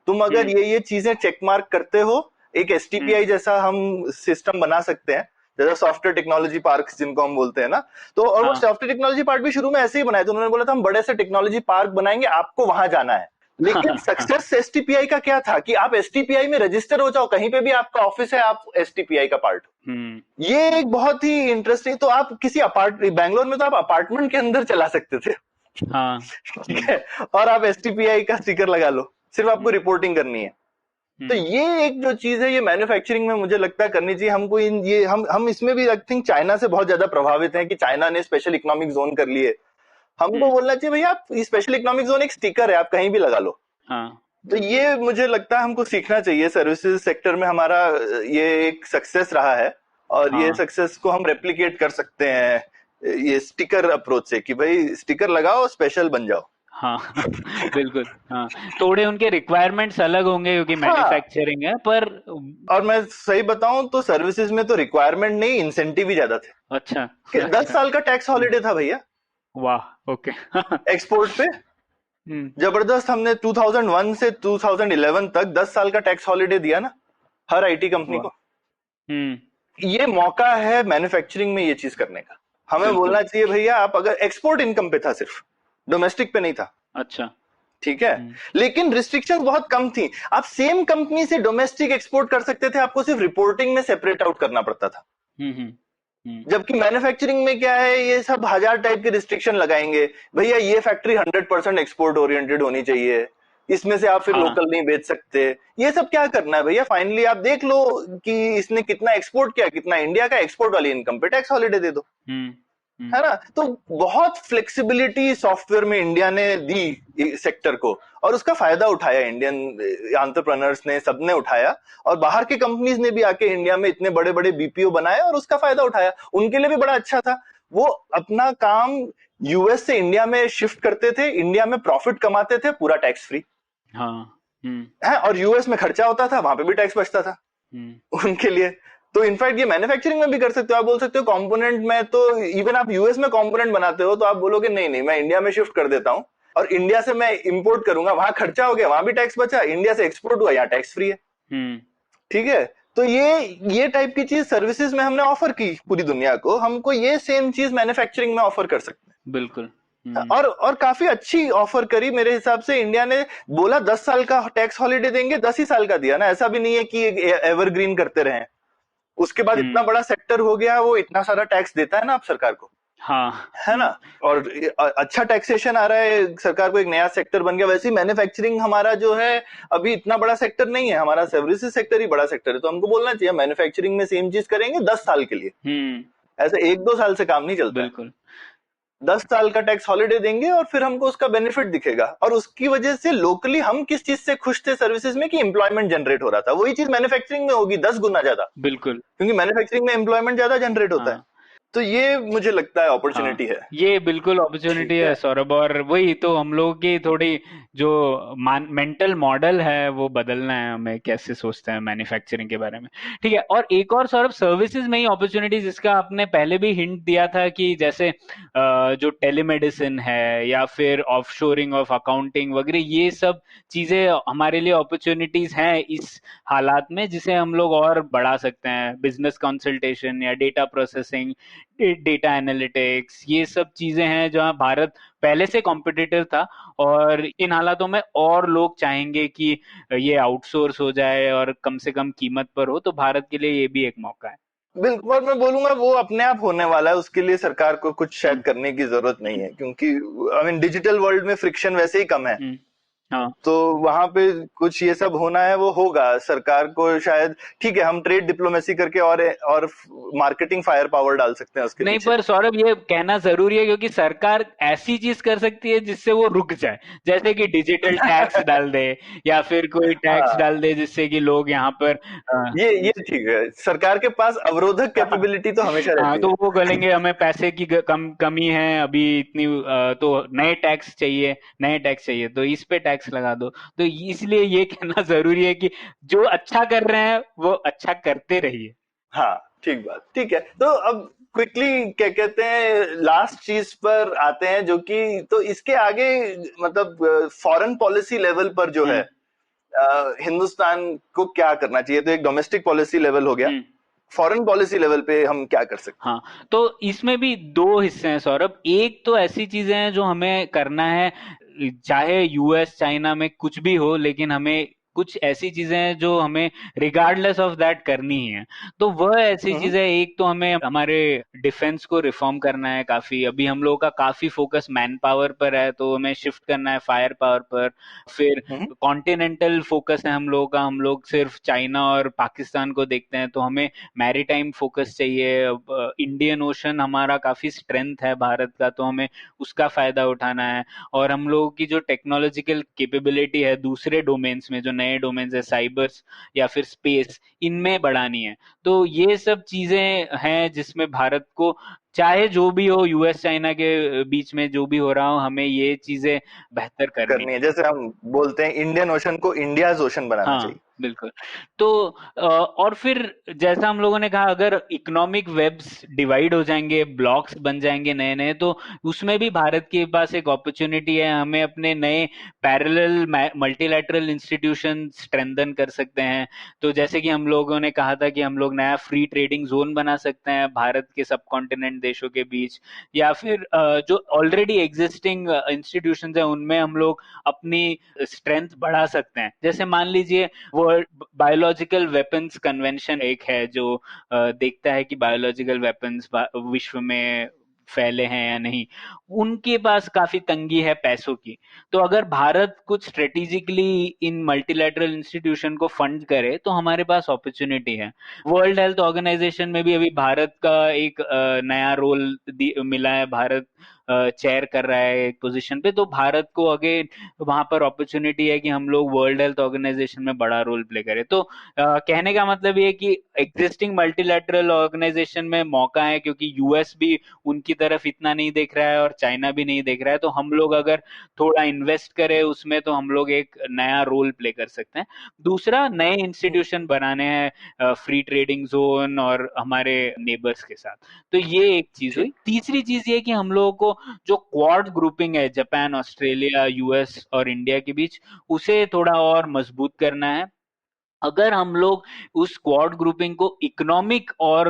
S3: तुम अगर ये चीजें चेक मार्क करते हो, एक एसटीपीआई जैसा हम सिस्टम बना सकते हैं, जैसा सॉफ्टवेयर टेक्नोलॉजी पार्क जिनको हम बोलते हैं ना, तो और वो सॉफ्टवेयर टेक्नोलॉजी पार्क भी शुरू में ऐसे ही बनाए थे, उन्होंने बोला था हम बड़े से टेक्नोलॉजी पार्क बनाएंगे, आपको वहां जाना है। लेकिन सक्सेस एसटीपीआई का क्या था कि आप एसटीपीआई में रजिस्टर हो जाओ, कहीं पे भी आपका ऑफिस है, आप एसटीपीआई का पार्ट हो। ये एक बहुत ही इंटरेस्टिंग, तो आप किसी बैंगलोर में तो आप अपार्टमेंट के अंदर चला सकते थे,
S4: हाँ,
S3: ठीक है, और आप एसटीपीआई का स्टिकर लगा लो, सिर्फ आपको रिपोर्टिंग करनी है। तो ये एक जो चीज है, ये मैन्युफैक्चरिंग में मुझे लगता है करनी चाहिए हमको। ये हम इसमें भी आई थिंक चाइना से बहुत ज्यादा प्रभावित हैं कि चाइना ने स्पेशल इकोनॉमिक जोन कर लिए। हमको बोलना चाहिए भैया आप स्पेशल इकोनॉमिक जोन एक स्टिकर है, आप कहीं भी लगा लो।
S4: हाँ,
S3: तो ये मुझे लगता है हमको सीखना चाहिए। सर्विसेज सेक्टर में हमारा ये एक सक्सेस रहा है, और ये सक्सेस को हम रेप्लिकेट कर सकते हैं ये स्टिकर अप्रोच से, कि भाई स्टिकर लगाओ, स्पेशल बन जाओ।
S4: हाँ बिल्कुल। हाँ, थोड़े उनके रिक्वायरमेंट्स अलग होंगे क्योंकि मैन्युफैक्चरिंग है, पर
S3: और मैं सही बताऊं तो सर्विसेज में तो रिक्वायरमेंट नहीं, इंसेंटिव ही ज्यादा थे।
S4: अच्छा,
S3: 10 साल का टैक्स हॉलिडे था भैया,
S4: वाह, ओके।
S3: एक्सपोर्ट पे जबरदस्त। हमने 2001 से 2011 तक 10 साल का टैक्स हॉलिडे दिया ना हर आईटी कंपनी को। ये मौका है मैन्युफैक्चरिंग में ये चीज करने का। हमें बोलना चाहिए भैया, आप अगर एक्सपोर्ट इनकम पे था, सिर्फ डोमेस्टिक पे नहीं था।
S4: अच्छा,
S3: ठीक है, लेकिन रिस्ट्रिक्शंस बहुत कम थी। आप सेम कंपनी से डोमेस्टिक एक्सपोर्ट कर सकते थे, आपको सिर्फ रिपोर्टिंग में सेपरेट आउट करना पड़ता था। जबकि मैन्युफैक्चरिंग में क्या है, ये सब 1000 टाइप के रिस्ट्रिक्शन लगाएंगे, भैया ये फैक्ट्री 100% एक्सपोर्ट ओरिएंटेड होनी चाहिए, इसमें से आप फिर लोकल नहीं बेच सकते। ये सब क्या करना है भैया, फाइनली आप देख लो कि इसने कितना एक्सपोर्ट किया, कितना इंडिया का एक्सपोर्ट वाली इनकम पे टैक्स हॉलिडे दे दो, है ना। तो बहुत फ्लेक्सिबिलिटी सॉफ्टवेयर में इंडिया ने दी सेक्टर को, और उसका फायदा उठाया इंडियन एंटरप्रेन्योर्स ने, सबने उठाया। और बाहर के कंपनीज ने भी आके इंडिया में इतने बड़े बड़े बीपीओ बनाए और उसका फायदा उठाया। उनके लिए भी बड़ा अच्छा था, वो अपना काम यूएस से इंडिया में शिफ्ट करते थे, इंडिया में प्रॉफिट कमाते थे, पूरा टैक्स फ्री। है, और यूएस में खर्चा होता था, वहां पे भी टैक्स बचता था उनके लिए। तो इनफैक्ट ये मैन्युफैक्चरिंग में भी कर सकते हो। आप बोल सकते हो कंपोनेंट में, तो इवन आप यूएस में कंपोनेंट बनाते हो तो आप बोलोगे नहीं नहीं मैं इंडिया में शिफ्ट कर देता हूं और इंडिया से मैं इंपोर्ट करूंगा, वहां खर्चा हो गया, वहां भी टैक्स बचा, इंडिया से एक्सपोर्ट हुआ, यहाँ टैक्स फ्री है। ठीक है, तो ये टाइप की चीज सर्विसेज में हमने ऑफर की पूरी दुनिया को, हमको ये सेम चीज मैन्युफैक्चरिंग में ऑफर कर सकते हैं।
S4: बिल्कुल।
S3: और काफी अच्छी ऑफर करी मेरे हिसाब से। इंडिया ने बोला 10 साल का टैक्स हॉलिडे देंगे, 10 ही साल का दिया ना, ऐसा भी नहीं है कि एवरग्रीन करते रहे। उसके बाद इतना बड़ा सेक्टर हो गया, वो इतना सारा टैक्स देता है ना आप सरकार को,
S4: हाँ,
S3: है ना, और अच्छा टैक्सेशन आ रहा है, सरकार को एक नया सेक्टर बन गया। वैसे ही मैन्युफैक्चरिंग हमारा जो है अभी इतना बड़ा सेक्टर नहीं है, हमारा सर्विसेज सेक्टर ही बड़ा सेक्टर है। तो हमको बोलना चाहिए मैन्युफैक्चरिंग में सेम चीज करेंगे 10 साल के लिए, ऐसे 1-2 साल से काम नहीं चलता।
S4: बिल्कुल,
S3: 10 साल का टैक्स हॉलिडे देंगे और फिर हमको उसका बेनिफिट दिखेगा। और उसकी वजह से लोकली हम किस चीज से खुश थे सर्विसेज में, कि एम्प्लॉयमेंट जनरेट हो रहा था। वही चीज मैन्युफैक्चरिंग में होगी 10 गुना ज्यादा,
S4: बिल्कुल,
S3: क्योंकि मैन्युफैक्चरिंग में एम्प्लॉयमेंट ज्यादा जनरेट होता है। तो ये मुझे लगता है अपॉर्चुनिटी है।
S4: ये बिल्कुल अपॉर्चुनिटी है सौरभ। और वही तो हम लोगों की थोड़ी जो मेंटल मॉडल है वो बदलना है हमें, कैसे सोचते हैं मैन्युफैक्चरिंग के बारे में। ठीक है, और एक और सौरभ, सर्विसेज में ही अपॉर्चुनिटी, जिसका आपने पहले भी हिंट दिया था कि जैसे जो टेलीमेडिसिन है या फिर ऑफशोरिंग ऑफ अकाउंटिंग वगैरह, ये सब चीजें हमारे लिए अपॉर्चुनिटीज हैं इस हालात में, जिसे हम लोग और बढ़ा सकते हैं। बिजनेस कंसल्टेशन या डेटा प्रोसेसिंग, डेटा एनालिटिक्स, ये सब चीजें हैं जहां भारत पहले से कॉम्पिटिटिव था, और इन हालातों में और लोग चाहेंगे कि ये आउटसोर्स हो जाए और कम से कम कीमत पर हो, तो भारत के लिए ये भी एक मौका है।
S3: बिल्कुल, मैं बोलूंगा वो अपने आप होने वाला है, उसके लिए सरकार को कुछ शायद करने की जरूरत नहीं है, क्योंकि आई मीन डिजिटल वर्ल्ड में फ्रिक्शन वैसे ही कम है।
S4: हाँ,
S3: तो वहां पे कुछ ये सब होना है वो होगा। सरकार को शायद, ठीक है, हम ट्रेड डिप्लोमेसी करके और मार्केटिंग फायर पावर डाल सकते हैं उसके
S4: नहीं,
S3: पीछे।
S4: पर सौरभ ये कहना जरूरी है क्योंकि सरकार ऐसी चीज कर सकती है जिससे वो रुक जाए, जैसे कि डिजिटल टैक्स डाल दे या फिर कोई टैक्स डाल दे जिससे कि लोग यहाँ पर
S3: ये ठीक है, सरकार के पास अवरोधक कैपेबिलिटी तो हमेशा रहती है।
S4: तो वो बोलेंगे हमें पैसे की कमी है अभी इतनी, तो नए टैक्स चाहिए, तो इस पे टैक्स लगा दो। तो इसलिए ये कहना जरूरी है कि जो अच्छा कर रहे हैं वो अच्छा करते रहिए।
S3: हाँ, ठीक बात, ठीक है। तो अब क्विकली क्या कहते हैं लास्ट चीज पर आते हैं, जो कि तो इसके आगे मतलब फॉरेन पॉलिसी लेवल पर जो है हिंदुस्तान को क्या करना चाहिए? तो एक डोमेस्टिक पॉलिसी लेवल हो गया, फॉरेन पॉलिसी लेवल पे हम क्या कर सकते
S4: हाँ, तो इसमें भी दो हिस्से हैं सौरभ। एक तो ऐसी चीजें हैं जो हमें करना है, चाहे यूएस चाइना में कुछ भी हो, लेकिन हमें कुछ ऐसी चीजें हैं जो हमें रिगार्डलेस ऑफ दैट करनी ही है। तो वह ऐसी
S3: हैं?
S4: चीजें, एक तो हमें हमारे डिफेंस को रिफॉर्म करना है काफी। अभी हम लोगों का काफी फोकस मैन पावर पर है, तो हमें शिफ्ट करना है फायर पावर पर। फिर
S3: हम्म।
S4: कॉन्टिनेंटल फोकस है हम लोगों का, हम लोग सिर्फ चाइना और पाकिस्तान को देखते हैं, तो हमें मैरीटाइम फोकस चाहिए। इंडियन ओशन हमारा काफी स्ट्रेंथ है भारत का, तो हमें उसका फायदा उठाना है। और हम लोगों की जो टेक्नोलॉजिकल कैपेबिलिटी है दूसरे डोमेन्स में, जो नए डोमेन्स है साइबर्स या फिर स्पेस, इनमें बढ़ानी है। तो ये सब चीजें हैं जिसमें भारत को, चाहे जो भी हो यूएस चाइना के बीच में जो भी हो रहा हो, हमें ये चीजें बेहतर करनी
S3: करनी है,
S4: है।
S3: जैसे हम बोलते हैं इंडियन ओशन को इंडियाज ओशन बनाना
S4: हाँ,
S3: चाहिए।
S4: बिल्कुल। तो और फिर जैसा हम लोगों ने कहा, अगर इकोनॉमिक वेब्स डिवाइड हो जाएंगे, ब्लॉक्स बन जाएंगे नए नए, तो उसमें भी भारत के पास एक अपॉर्चुनिटी है। हमें अपने नए पैरेलल मल्टीलैटरल इंस्टीट्यूशन स्ट्रेंथन कर सकते हैं। तो जैसे कि हम लोगों ने कहा था कि हम लोग नया फ्री ट्रेडिंग जोन बना सकते हैं भारत के सब कॉन्टिनेंट देशों के बीच, या फिर जो ऑलरेडी एग्जिस्टिंग इंस्टीट्यूशंस हैं उनमें हम लोग अपनी स्ट्रेंथ बढ़ा सकते हैं। जैसे मान लीजिए वर्ल्ड बायोलॉजिकल वेपन्स कन्वेंशन एक है, जो देखता है कि बायोलॉजिकल वेपन्स विश्व में फैले हैं या नहीं। उनके पास काफी तंगी है पैसों की। तो अगर भारत कुछ स्ट्रेटेजिकली इन मल्टीलैटरल इंस्टीट्यूशन को फंड करे, तो हमारे पास अपॉर्चुनिटी है। वर्ल्ड हेल्थ ऑर्गेनाइजेशन में भी अभी भारत का एक नया रोल मिला है। भारत चेयर कर रहा है एक पोजीशन पे, तो भारत को अगेन वहां पर अपॉर्चुनिटी है कि हम लोग वर्ल्ड हेल्थ ऑर्गेनाइजेशन में बड़ा रोल प्ले करें। तो कहने का मतलब ये है कि एग्जिस्टिंग मल्टीलैटरल ऑर्गेनाइजेशन में मौका है, क्योंकि यूएस भी उनकी तरफ इतना नहीं देख रहा है और चाइना भी नहीं देख रहा है। तो हम लोग अगर थोड़ा इन्वेस्ट करें उसमें, तो हम लोग एक नया रोल प्ले कर सकते हैं। दूसरा, नए इंस्टीट्यूशन बनाने हैं फ्री ट्रेडिंग जोन और हमारे नेबर्स के साथ। तो ये एक चीज हुई।
S3: ठीक।
S4: तीसरी चीज ये कि हम लोगों को जो क्वाड ग्रुपिंग है जापान, ऑस्ट्रेलिया, यूएस और इंडिया के बीच, उसे थोड़ा और मजबूत करना है। अगर हम लोग उस क्वाड ग्रुपिंग को इकोनॉमिक और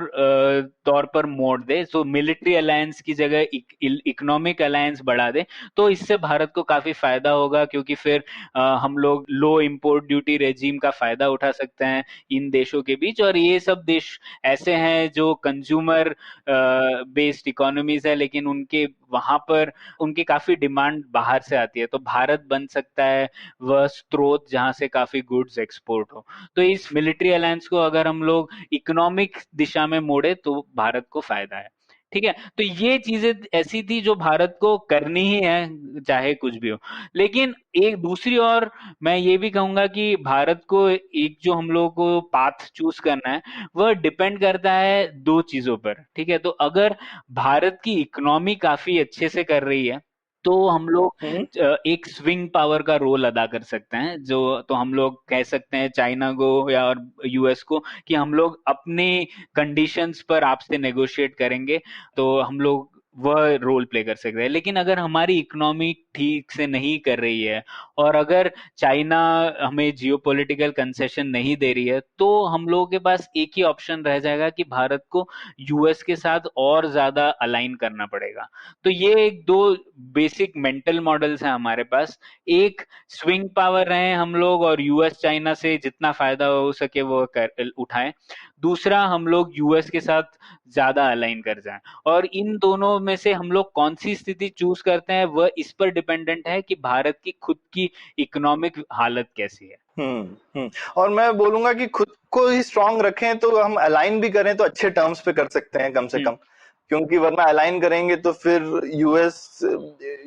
S4: तौर पर मोड़ दे, तो मिलिट्री अलायंस की जगह इकोनॉमिक अलायंस बढ़ा दे, तो इससे भारत को काफी फायदा होगा, क्योंकि फिर हम लोग लो इंपोर्ट ड्यूटी रेजिम का फायदा उठा सकते हैं इन देशों के बीच। और ये सब देश ऐसे हैं जो कंज्यूमर बेस्ड इकोनॉमीज है, लेकिन उनके वहां पर उनकी काफी डिमांड बाहर से आती है। तो भारत बन सकता है वह स्रोत जहां से काफी गुड्स एक्सपोर्ट हो। तो इस मिलिट्री अलायंस को अगर हम लोग इकोनॉमिक दिशा में मोड़े, तो भारत को फायदा है। ठीक है, तो ये चीजें ऐसी थी जो भारत को करनी ही है, चाहे कुछ भी हो। लेकिन एक दूसरी ओर मैं ये भी कहूंगा कि भारत को एक जो हम लोगों को पाथ चूज करना है, वह डिपेंड करता है दो चीजों पर। ठीक है, तो अगर भारत की इकोनॉमी काफी अच्छे से कर रही है, तो हम लोग
S3: हम्म।
S4: एक स्विंग पावर का रोल अदा कर सकते हैं। जो तो हम लोग कह सकते हैं चाइना को या और यूएस को कि हम लोग अपनी कंडीशंस पर आपसे नेगोशिएट करेंगे, तो हम लोग वह रोल प्ले कर सकते हैं। लेकिन अगर हमारी इकोनॉमी ठीक से नहीं कर रही है, और अगर चाइना हमें जियोपॉलिटिकल कंसेशन नहीं दे रही है, तो हम लोगों के पास एक ही ऑप्शन रह जाएगा कि भारत को यूएस के साथ और ज्यादा अलाइन करना पड़ेगा। तो ये एक दो बेसिक मेंटल मॉडल्स हैं हमारे पास। एक, स्विंग पावर रहे हम लोग और यूएस चाइना से जितना फायदा हो सके वो उठाएं। दूसरा, हम लोग यूएस के साथ ज्यादा अलाइन कर जाएं। और इन दोनों में से हम लोग कौन सी स्थिति चूज करते हैं, वह इस पर डिपेंडेंट है कि भारत की खुद की इकोनॉमिक हालत कैसी है।
S3: और मैं बोलूंगा कि खुद को ही स्ट्रांग रखें, तो हम अलाइन भी करें तो अच्छे टर्म्स पे कर सकते हैं कम से
S4: हम्म।
S3: कम। क्योंकि वरना अलाइन करेंगे तो फिर यूएस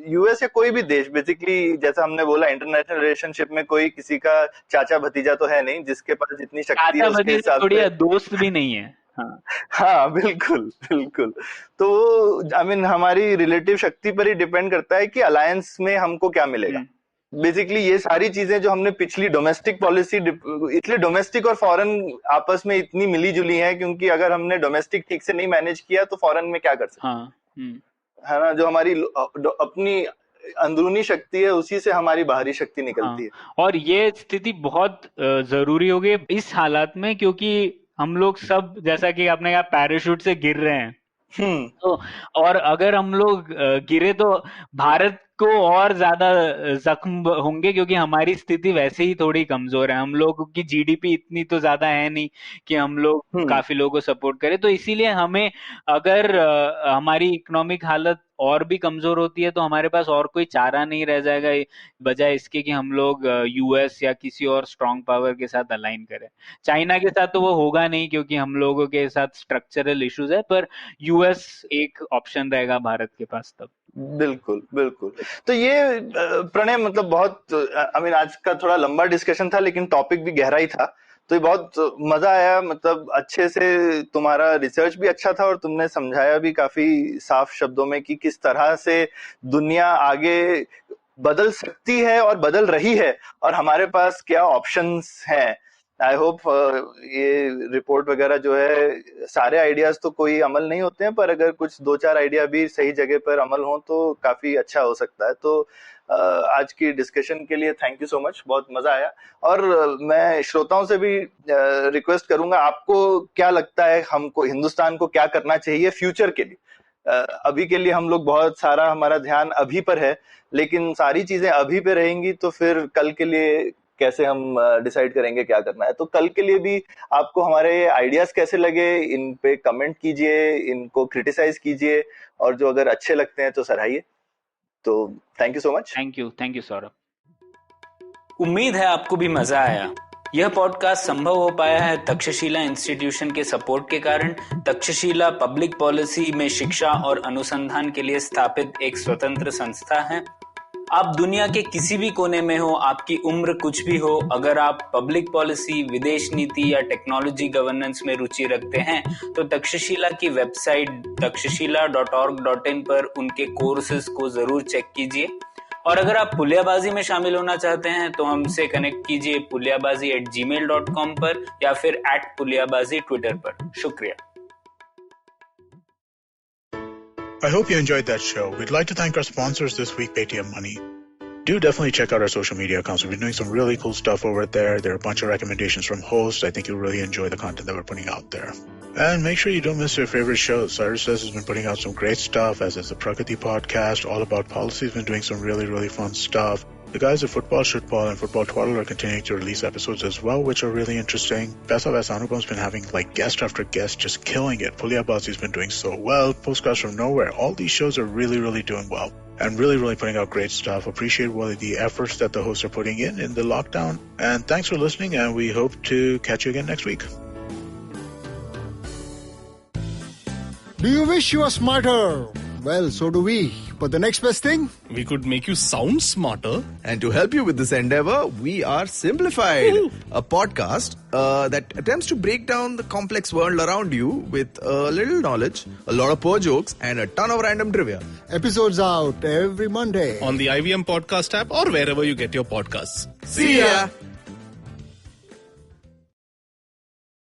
S3: यूएस या कोई भी देश बेसिकली, जैसा हमने बोला, इंटरनेशनल रिलेशनशिप में कोई किसी का चाचा भतीजा तो है नहीं, जिसके पास जितनी शक्ति है
S4: चाचा
S3: उसके
S4: भतीजा
S3: हिसाब
S4: थोड़ी
S3: से।
S4: है, दोस्त भी नहीं है। हाँ।
S3: हाँ, बिल्कुल बिल्कुल। तो आई मीन हमारी रिलेटिव शक्ति पर ही डिपेंड करता है कि अलायंस में हमको क्या मिलेगा।
S4: हम्म।
S3: बेसिकली ये सारी चीजें जो हमने पिछली डोमेस्टिक पॉलिसी, इसलिए डोमेस्टिक और फॉरेन आपस में इतनी मिली जुली हैं, क्योंकि अगर हमने डोमेस्टिक ठीक से नहीं मैनेज किया तो फॉरेन में क्या कर सकते हैं, है ना। जो हमारी अपनी अंदरूनी शक्ति है उसी से हमारी बाहरी शक्ति निकलती है।
S4: और ये स्थिति बहुत जरूरी हो गई इस हालात में, क्योंकि हम लोग सब, जैसा कि आपने कहा, पैराशूट से गिर रहे हैं। तो और अगर हम लोग गिरे तो भारत को और ज्यादा जख्म होंगे, क्योंकि हमारी स्थिति वैसे ही थोड़ी कमजोर है। हम लोगों की जीडीपी इतनी तो ज्यादा है नहीं कि हम लोग काफी लोगों को सपोर्ट करें। तो इसीलिए हमें, अगर हमारी इकोनॉमिक हालत और भी कमजोर होती है तो हमारे पास और कोई चारा नहीं रह जाएगा बजाय इसके कि हम लोग यूएस या किसी और स्ट्रांग पावर के साथ अलाइन करें। चाइना के साथ तो वो होगा नहीं क्योंकि हम लोगों के साथ स्ट्रक्चरल इश्यूज है, पर यूएस एक ऑप्शन रहेगा भारत के पास तब।
S3: बिल्कुल बिल्कुल। तो ये प्रणय मतलब बहुत आज का थोड़ा लंबा डिस्कशन था, लेकिन टॉपिक भी गहरा ही था, तो ये बहुत मजा आया। मतलब अच्छे से तुम्हारा रिसर्च भी अच्छा था और तुमने समझाया भी काफी साफ शब्दों में कि किस तरह से दुनिया आगे बदल सकती है और बदल रही है और हमारे पास क्या ऑप्शंस हैं। आई होप ये रिपोर्ट वगैरह जो है, सारे आइडियाज तो कोई अमल नहीं होते हैं, पर अगर कुछ 2-4 आइडिया भी सही जगह पर अमल हो तो काफी अच्छा हो सकता है। तो आज की डिस्कशन के लिए थैंक यू सो मच, बहुत मजा आया। और मैं श्रोताओं से भी रिक्वेस्ट करूंगा, आपको क्या लगता है हमको, हिंदुस्तान को क्या करना चाहिए फ्यूचर के लिए? अभी के लिए हम लोग बहुत सारा, हमारा ध्यान अभी पर है, लेकिन सारी चीजें अभी पे रहेंगी तो फिर कल के लिए कैसे हम डिसाइड करेंगे क्या करना है। तो कल के लिए भी आपको हमारे आइडियाज कैसे लगे, इन पे कमेंट कीजिए, इनको क्रिटिसाइज कीजिए, और जो अगर अच्छे लगते हैं तो सराहिए। तो thank you so much.
S4: Thank you Saurabh.
S2: उम्मीद है आपको भी मजा आया। यह पॉडकास्ट संभव हो पाया है तक्षशिला इंस्टीट्यूशन के सपोर्ट के कारण। तक्षशिला पब्लिक पॉलिसी में शिक्षा और अनुसंधान के लिए स्थापित एक स्वतंत्र संस्था है। आप दुनिया के किसी भी कोने में हो, आपकी उम्र कुछ भी हो, अगर आप पब्लिक पॉलिसी, विदेश नीति या टेक्नोलॉजी गवर्नेंस में रुचि रखते हैं तो तक्षशिला की वेबसाइट takshashila.org.in पर उनके कोर्सेज को जरूर चेक कीजिए। और अगर आप पुलियाबाजी में शामिल होना चाहते हैं तो हमसे कनेक्ट कीजिए puliyabazi@gmail.com पर या फिर @puliyabazi ट्विटर पर। शुक्रिया।
S5: I hope you enjoyed that show. We'd like to thank our sponsors this week, Paytm Money. Do definitely check out our social media accounts. We've been doing some really cool stuff over there. There are a bunch of recommendations from hosts. I think you'll really enjoy the content that we're putting out there. And make sure you don't miss your favorite shows. Cyrus Says has been putting out some great stuff, as is the Prakati podcast, all about policy. Has been doing some really, really fun stuff. The guys at Football Shitball and Football Twaddle are continuing to release episodes as well, which are really interesting. Best of Anupam's been having guest after guest, just killing it. Puliyabazi's been doing so well. Postcards from Nowhere. All these shows are really, really doing well and really, really putting out great stuff. Appreciate the efforts that the hosts are putting in the lockdown. And thanks for listening, and we hope to catch you again next week.
S6: Do you wish you were smarter? Well, so do we. But the next best thing?
S7: We could make you sound smarter.
S8: And to help you with this endeavor, we are Simplified, a podcast that attempts to break down the complex world around you with a little knowledge, a lot of poor jokes, and a ton of random trivia.
S6: Episodes out every Monday.
S7: On the IVM podcast app or wherever you get your podcasts.
S8: See ya!